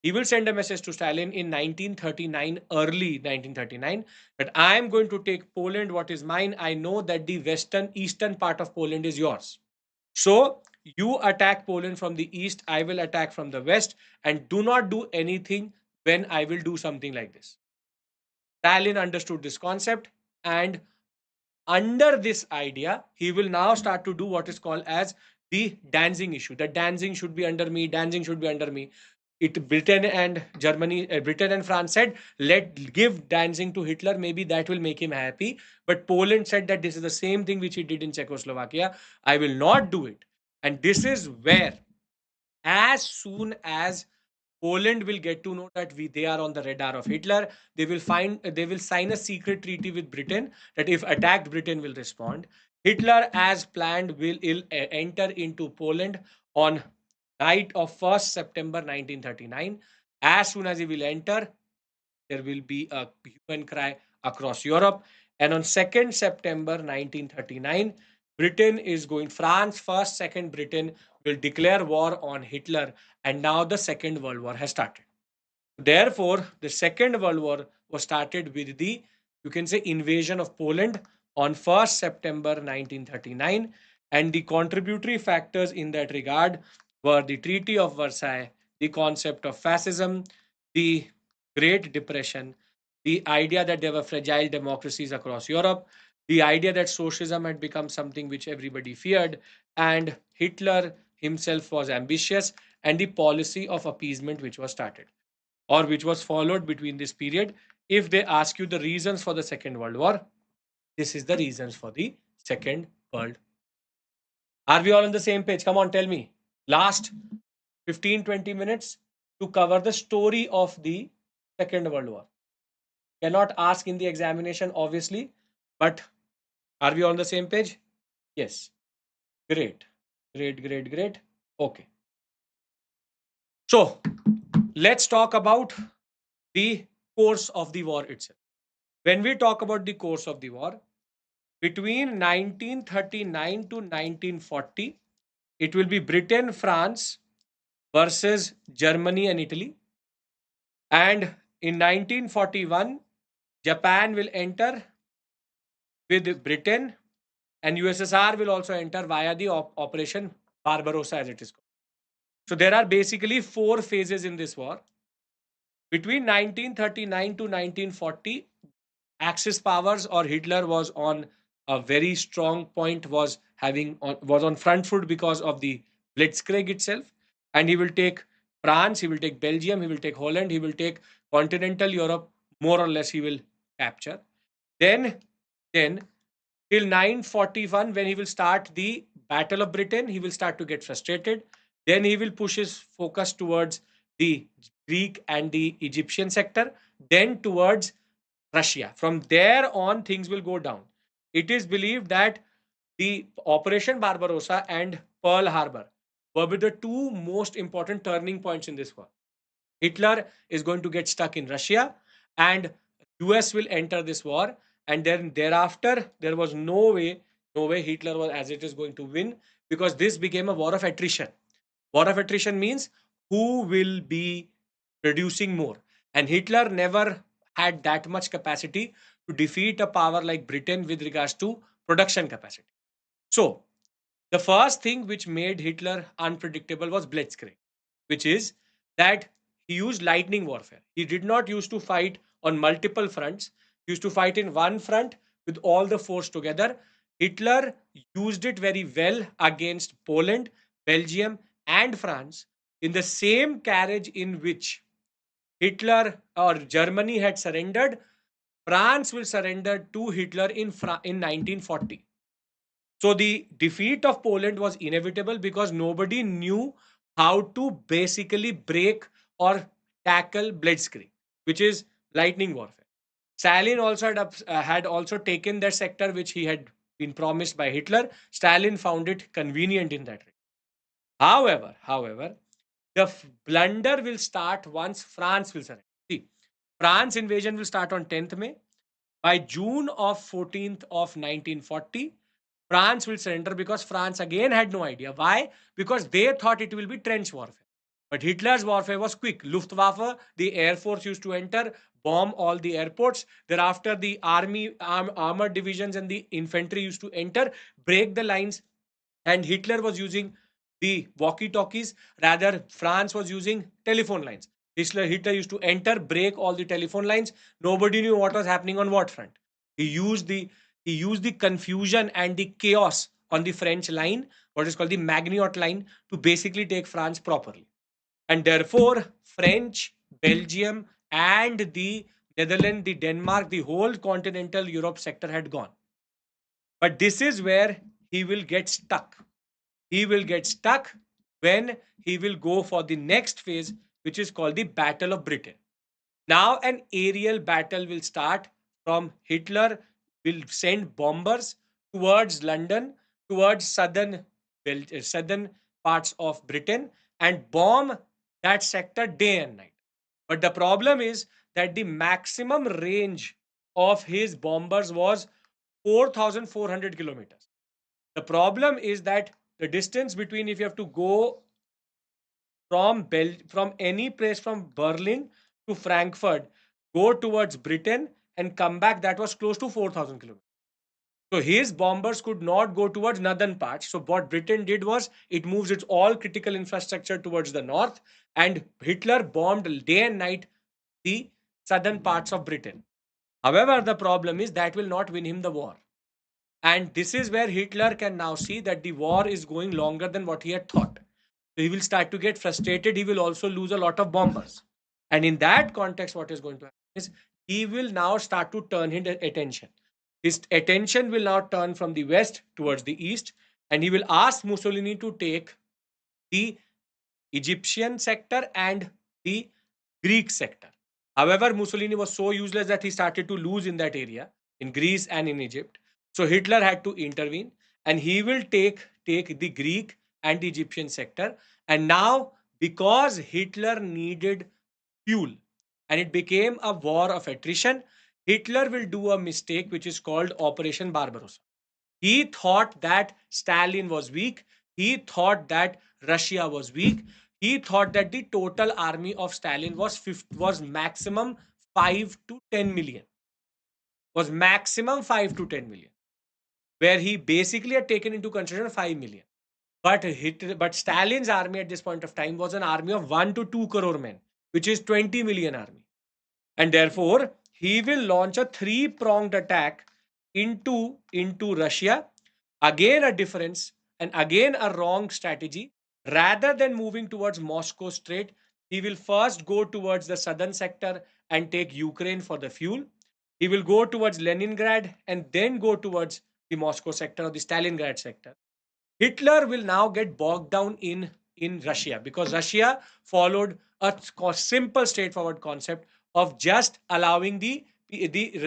He will send a message to Stalin in 1939, early 1939, that I am going to take Poland, what is mine. I know that the eastern part of Poland is yours. So you attack Poland from the east, I will attack from the west, and do not do anything when I will do something like this. Stalin understood this concept, and under this idea, he will now start to do what is called as the Danzig issue. That Danzig should be under me, Danzig should be under me. Britain and Germany, Britain and France said, give Danzig to Hitler. Maybe that will make him happy. But Poland said that this is the same thing which he did in Czechoslovakia. I will not do it. And this is where, as soon as Poland will get to know that they are on the radar of Hitler. They will sign a secret treaty with Britain that if attacked, Britain will respond. Hitler, as planned, will enter into Poland on night of 1st September 1939. As soon as he will enter, there will be a hue and cry across Europe. And on 2nd September 1939, France first, second Britain will declare war on Hitler. And now the Second World War has started. Therefore, the Second World War was started with the, you can say, invasion of Poland on 1st September 1939. And the contributory factors in that regard were the Treaty of Versailles, the concept of fascism, the Great Depression, the idea that there were fragile democracies across Europe, the idea that socialism had become something which everybody feared, and Hitler himself was ambitious, and the policy of appeasement which was started or which was followed between this period. If they ask you the reasons for the Second World War, this is the reasons for the Second World. Are we all on the same page? Come on, tell me. Last 15-20 minutes to cover the story of the Second World War. Cannot ask in the examination, obviously, but are we on the same page? Yes. Great. Great. Okay. So let's talk about the course of the war itself. When we talk about the course of the war, between 1939 to 1940, it will be Britain, France versus Germany and Italy. And in 1941, Japan will enter with Britain, and USSR will also enter via the Operation Barbarossa, as it is called. So there are basically four phases in this war. Between 1939 to 1940, Axis powers or Hitler was on a very strong point, was on front foot because of the Blitzkrieg itself, and he will take France, he will take Belgium, he will take Holland, he will take continental Europe, more or less he will capture. Then till 941, when he will start the Battle of Britain, he will start to get frustrated. Then he will push his focus towards the Greek and the Egyptian sector, then towards Russia. From there on, things will go down. It is believed that the Operation Barbarossa and Pearl Harbor were the two most important turning points in this war. Hitler is going to get stuck in Russia, and US will enter this war. And then thereafter, there was no way Hitler was as it is going to win, because this became a war of attrition. War of attrition means who will be producing more. And Hitler never had that much capacity to defeat a power like Britain with regards to production capacity. So, the first thing which made Hitler unpredictable was Blitzkrieg, which is that he used lightning warfare. He did not used to fight on multiple fronts. He used to fight in one front with all the force together. Hitler used it very well against Poland, Belgium, and France in the same carriage in which Hitler or Germany had surrendered. France will surrender to Hitler in 1940. So the defeat of Poland was inevitable because nobody knew how to basically break or tackle Blitzkrieg, which is lightning warfare. Stalin also had also taken that sector which he had been promised by Hitler. Stalin found it convenient in that regard. However, the blunder will start once France will surrender. See, France invasion will start on 10th May. By June of 14th of 1940, France will surrender because France again had no idea. Why? Because they thought it will be trench warfare. But Hitler's warfare was quick. Luftwaffe, the air force used to enter, bomb all the airports. Thereafter, the armored divisions and the infantry used to enter, break the lines, and Hitler was using the walkie-talkies. Rather, France was using telephone lines. Hitler used to enter, break all the telephone lines. Nobody knew what was happening on what front. He used the he used the confusion and the chaos on the French line, what is called the Maginot line, to basically take France properly. And therefore, French, Belgium, and the Netherlands, the Denmark, the whole continental Europe sector had gone. But this is where he will get stuck. He will get stuck when he will go for the next phase, which is called the Battle of Britain. Now, an aerial battle will start from Hitler will send bombers towards London, towards southern parts of Britain, and bomb that sector day and night. But the problem is that the maximum range of his bombers was 4,400 kilometers. The problem is that the distance between, if you have to go from any place from Berlin to Frankfurt, go towards Britain and come back, that was close to 4,000 kilometers. So his bombers could not go towards northern parts. So what Britain did was it moves its all critical infrastructure towards the north, and Hitler bombed day and night the southern parts of Britain. However, the problem is that will not win him the war. And this is where Hitler can now see that the war is going longer than what he had thought. So he will start to get frustrated. He will also lose a lot of bombers. And in that context, what is going to happen is he will now start to turn his attention. His attention will now turn from the west towards the east, and he will ask Mussolini to take the Egyptian sector and the Greek sector. However, Mussolini was so useless that he started to lose in that area, in Greece and in Egypt. So Hitler had to intervene, and he will take the Greek and the Egyptian sector. And now, because Hitler needed fuel and it became a war of attrition, Hitler will do a mistake which is called Operation Barbarossa. He thought that Stalin was weak. He thought that Russia was weak. He thought that the total army of Stalin was maximum 5 to 10 million. Was maximum 5 to 10 million, where he basically had taken into consideration 5 million. But Stalin's army at this point of time was an army of 1 to 2 crore men, which is 20 million army. And therefore, he will launch a three-pronged attack into Russia. Again, a difference and again a wrong strategy. Rather than moving towards Moscow straight, he will first go towards the southern sector and take Ukraine for the fuel. He will go towards Leningrad and then go towards the Moscow sector or the Stalingrad sector. Hitler will now get bogged down in Russia because Russia followed a simple, straightforward concept of just allowing the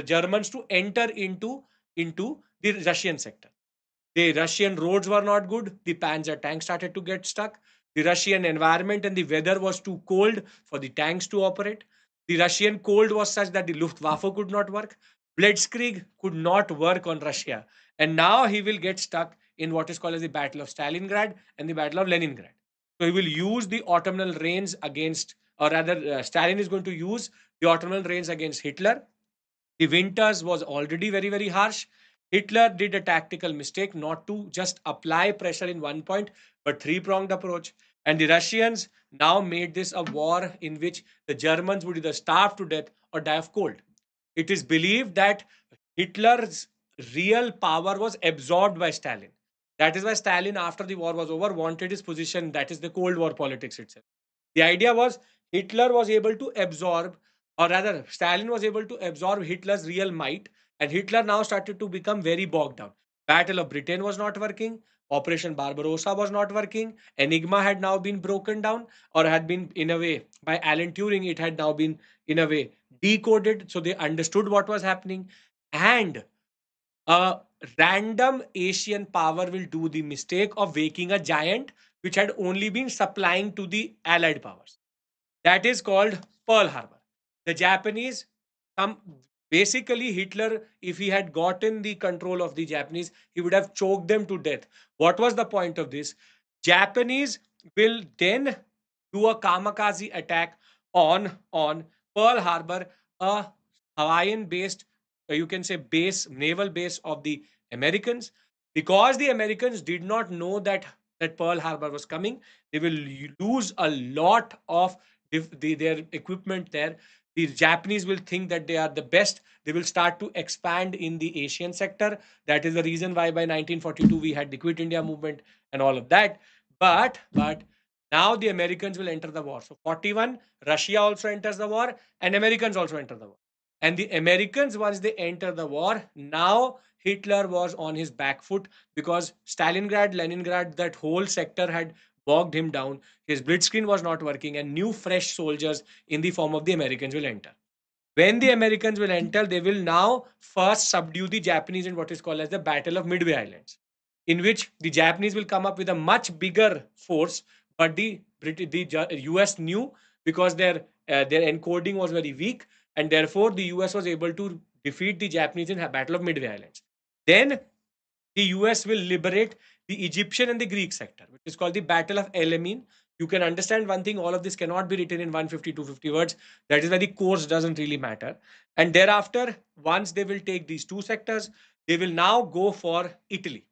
Germans to enter into the Russian sector. The Russian roads were not good. The Panzer tanks started to get stuck. The Russian environment and the weather was too cold for the tanks to operate. The Russian cold was such that the Luftwaffe could not work. Blitzkrieg could not work on Russia. And now he will get stuck in what is called as the Battle of Stalingrad and the Battle of Leningrad. So he will use the autumnal rains against, or rather, Stalin is going to use the autumnal rains against Hitler. The winters was already very, very harsh. Hitler did a tactical mistake not to just apply pressure in one point, but three-pronged approach. And the Russians now made this a war in which the Germans would either starve to death or die of cold. It is believed that Hitler's real power was absorbed by Stalin. That is why Stalin, after the war was over, wanted his position. That is the Cold War politics itself. The idea was Hitler was able to absorb, or rather, Stalin was able to absorb Hitler's real might, and Hitler now started to become very bogged down. Battle of Britain was not working. Operation Barbarossa was not working. Enigma had now been broken down, or had been, in a way, by Alan Turing, it had now been, in a way, decoded. So they understood what was happening. And a random Asian power will do the mistake of waking a giant which had only been supplying to the Allied powers. That is called Pearl Harbor. The Japanese, um, basically, Hitler, if he had gotten the control of the Japanese, he would have choked them to death. What was the point of this? Japanese will then do a kamikaze attack on Pearl Harbor, a Hawaiian based, you can say, naval base of the Americans. Because the Americans did not know that Pearl Harbor was coming, they will lose a lot of their equipment there. The Japanese will think that they are the best. They will start to expand in the Asian sector. That is the reason why by 1942 we had the Quit India movement and all of that. But now the Americans will enter the war. So 41, Russia also enters the war, and Americans also enter the war. And the Americans, once they enter the war, now Hitler was on his back foot because Stalingrad, Leningrad, that whole sector had bogged him down. His blitzkrieg was not working, and new fresh soldiers in the form of the Americans will enter. When the Americans will enter, they will now first subdue the Japanese in what is called as the Battle of Midway Islands, in which the Japanese will come up with a much bigger force, but the US knew, because their encoding was very weak, and therefore the US was able to defeat the Japanese in the Battle of Midway Islands. Then the US will liberate the Egyptian and the Greek sector, which is called the Battle of El Alamein. You can understand one thing, all of this cannot be written in 150, 250 words. That is why the course doesn't really matter. And thereafter, once they will take these two sectors, they will now go for Italy.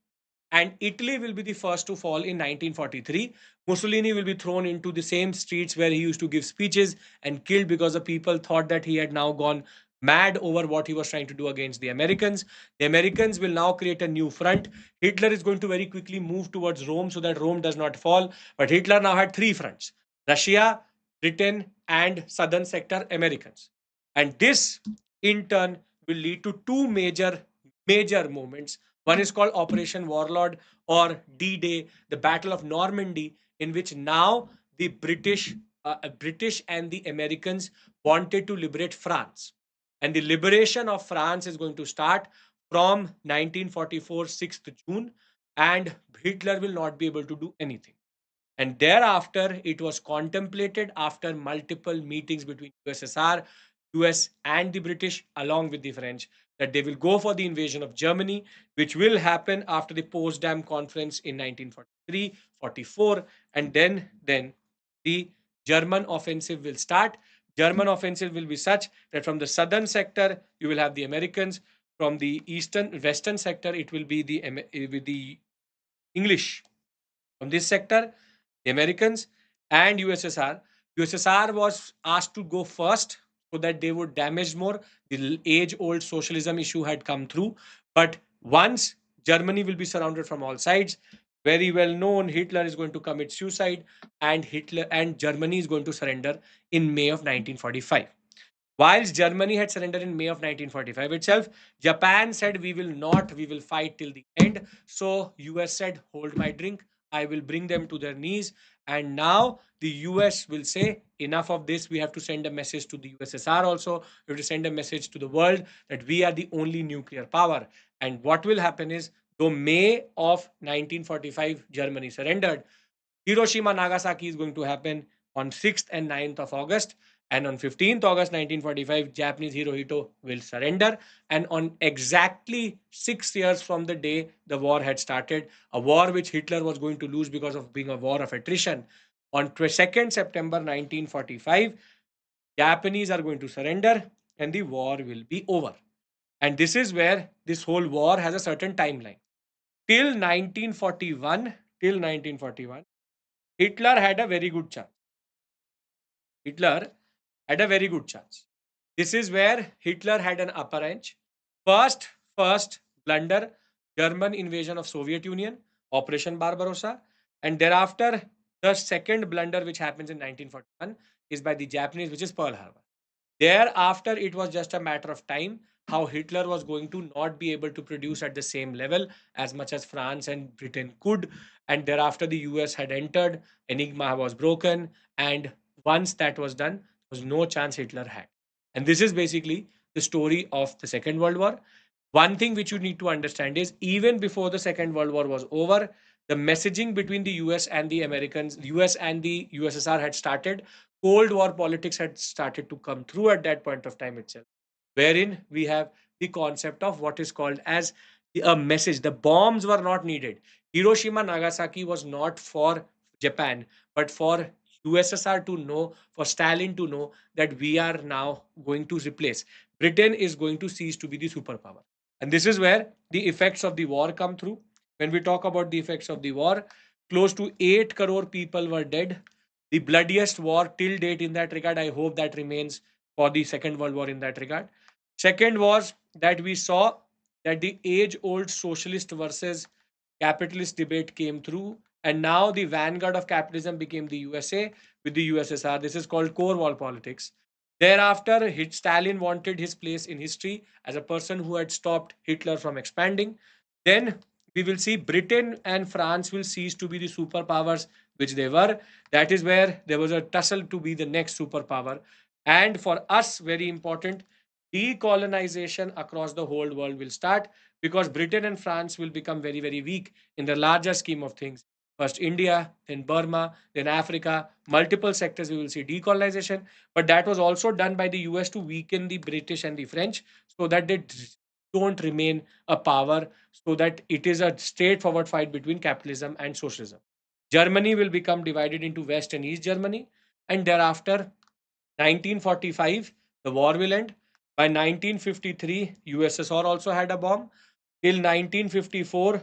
And Italy will be the first to fall in 1943. Mussolini will be thrown into the same streets where he used to give speeches and killed because the people thought that he had now gone mad over what he was trying to do against the Americans. The Americans will now create a new front. Hitler is going to very quickly move towards Rome so that Rome does not fall. But Hitler now had three fronts: Russia, Britain, and southern sector Americans. And this, in turn, will lead to two major moments. One is called Operation Warlord or D-Day, the Battle of Normandy, in which now the British and the Americans wanted to liberate France. And the liberation of France is going to start from 1944, 6th June, and Hitler will not be able to do anything. And thereafter, it was contemplated after multiple meetings between USSR, US, and the British, along with the French, that they will go for the invasion of Germany, which will happen after the Potsdam Conference in 1943, 44, and then the German offensive will start. German offensive will be such that from the southern sector you will have the Americans, from the eastern western sector it will be the English. From this sector, the Americans and USSR. USSR was asked to go first so that they would damage more. The age old socialism issue had come through. But once Germany will be surrounded from all sides, very well known, Hitler is going to commit suicide, and Hitler and Germany is going to surrender in May of 1945. Whilst Germany had surrendered in May of 1945 itself, Japan said, "We will not, we will fight till the end." So, US said, "Hold my drink. I will bring them to their knees." And now the US will say, "Enough of this. We have to send a message to the USSR also. We have to send a message to the world that we are the only nuclear power." And what will happen is, though May of 1945, Germany surrendered, Hiroshima Nagasaki is going to happen on 6th and 9th of August. And on 15th August 1945, Japanese Hirohito will surrender. And on exactly 6 years from the day the war had started, a war which Hitler was going to lose because of being a war of attrition, on 2nd September 1945, Japanese are going to surrender and the war will be over. And this is where this whole war has a certain timeline. Till 1941, till 1941, Hitler had a very good chance. Hitler had a very good chance. This is where Hitler had an upper edge. First, first blunder, German invasion of Soviet Union, Operation Barbarossa, and thereafter the second blunder which happens in 1941 is by the Japanese, which is Pearl Harbor. Thereafter, it was just a matter of time how Hitler was going to not be able to produce at the same level as much as France and Britain could. And thereafter, the US had entered, Enigma was broken, and once that was done, there was no chance Hitler had. And this is basically the story of the Second World War. One thing which you need to understand is, even before the Second World War was over, the messaging between the US and the Americans, US and the USSR had started. Cold War politics had started to come through at that point of time itself, wherein we have the concept of what is called as a message. The bombs were not needed. Hiroshima Nagasaki was not for Japan, but for USSR to know, for Stalin to know that we are now going to replace. Britain is going to cease to be the superpower. And this is where the effects of the war come through. When we talk about the effects of the war, close to 8 crore people were dead. The bloodiest war till date in that regard. I hope that remains for the Second World War in that regard. Second was that we saw that the age old socialist versus capitalist debate came through, and now the vanguard of capitalism became the USA with the USSR. This is called core wall politics. Thereafter, Stalin wanted his place in history as a person who had stopped Hitler from expanding. Then we will see Britain and France will cease to be the superpowers which they were. That is where there was a tussle to be the next superpower. And for us, very important, decolonization across the whole world will start, because Britain and France will become very, very weak in the larger scheme of things. First India, then Burma, then Africa, multiple sectors we will see decolonization. But that was also done by the US to weaken the British and the French so that they don't remain a power, so that it is a straightforward fight between capitalism and socialism. Germany will become divided into West and East Germany, and thereafter 1945, the war will end. By 1953, USSR also had a bomb. Till 1954,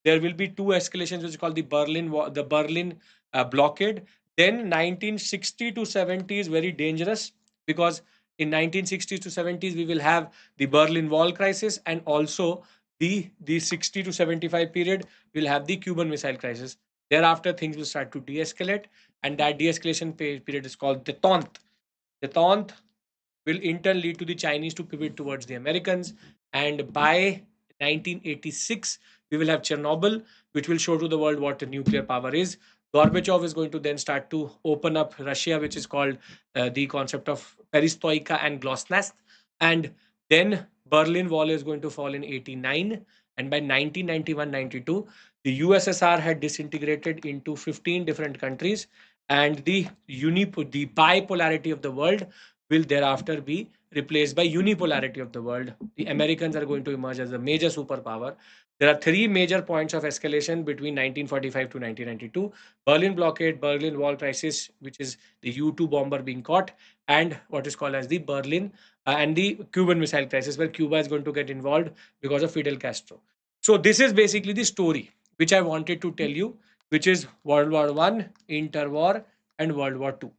there will be two escalations, which is called the Berlin blockade. Then 1960 to 70 is very dangerous, because in 1960s to 70s we will have the Berlin Wall crisis, and also the 60 to 75 period will have the Cuban Missile Crisis. Thereafter, things will start to de-escalate, and that de-escalation period is called détente. Détente will in turn lead to the Chinese to pivot towards the Americans. And by 1986, we will have Chernobyl, which will show to the world what a nuclear power is. Gorbachev is going to then start to open up Russia, which is called the concept of perestroika and glasnost. And then Berlin Wall is going to fall in 89. And by 1991-92, the USSR had disintegrated into 15 different countries, and the bipolarity of the world will thereafter be replaced by unipolarity of the world. The Americans are going to emerge as a major superpower. There are three major points of escalation between 1945 to 1992: Berlin blockade, Berlin Wall crisis, which is the U-2 bomber being caught, and what is called as the Berlin and the Cuban Missile Crisis, where Cuba is going to get involved because of Fidel Castro. So this is basically the story which I wanted to tell you, which is World War One, interwar, and World War Two.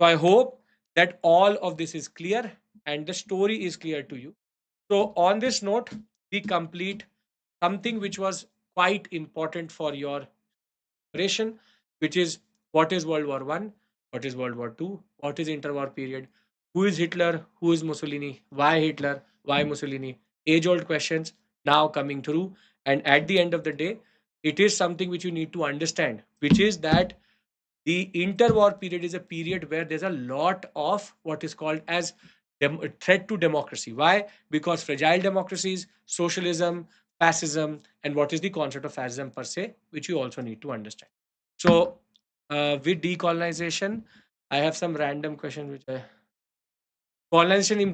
So I hope that all of this is clear and the story is clear to you. So on this note, we complete something which was quite important for your preparation, which is what is World War One, what is World War Two, what is interwar period, who is Hitler, who is Mussolini, why Hitler, why Mussolini, age-old questions now coming through. And at the end of the day, it is something which you need to understand, which is that the interwar period is a period where there's a lot of what is called as threat to democracy. Why? Because fragile democracies, socialism, fascism, and what is the concept of fascism per se, which you also need to understand. So, with decolonization, I have some random questions which I colonization in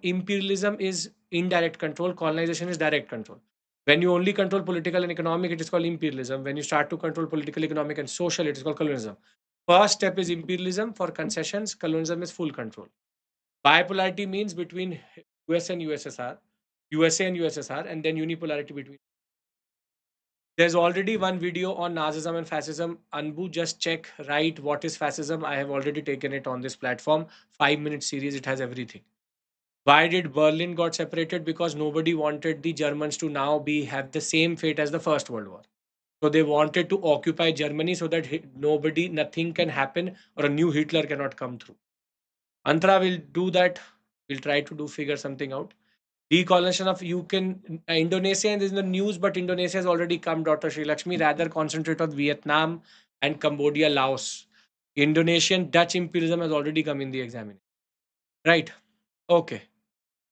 imperialism is indirect control, colonization is direct control. When you only control political and economic, it is called imperialism. When you start to control political, economic, and social, it is called colonialism. First step is imperialism. For concessions, colonialism is full control. Bipolarity means between US and USSR, USA and USSR, and then unipolarity between. There's already one video on Nazism and fascism. Anbu, just check, right, what is fascism? I have already taken it on this platform. 5-minute series, it has everything. Why did Berlin got separated? Because nobody wanted the Germans to now be have the same fate as the First World War. So they wanted to occupy Germany so that nothing can happen, or a new Hitler cannot come through. Antra will do that. We'll try to figure something out. Decolonization of Indonesia is in the news, but Indonesia has already come, Dr. Sri Lakshmi. Rather concentrate on Vietnam and Cambodia, Laos. Indonesian Dutch imperialism has already come in the examination. Right. Okay.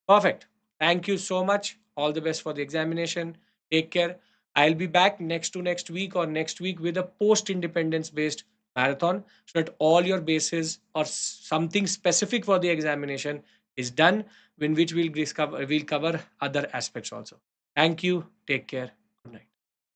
Perfect. Thank you so much. All the best for the examination. Take care. I'll be back next week or next week with a post independence based marathon, so that all your bases or something specific for the examination is done, in which we'll cover other aspects also. Thank you. Take care.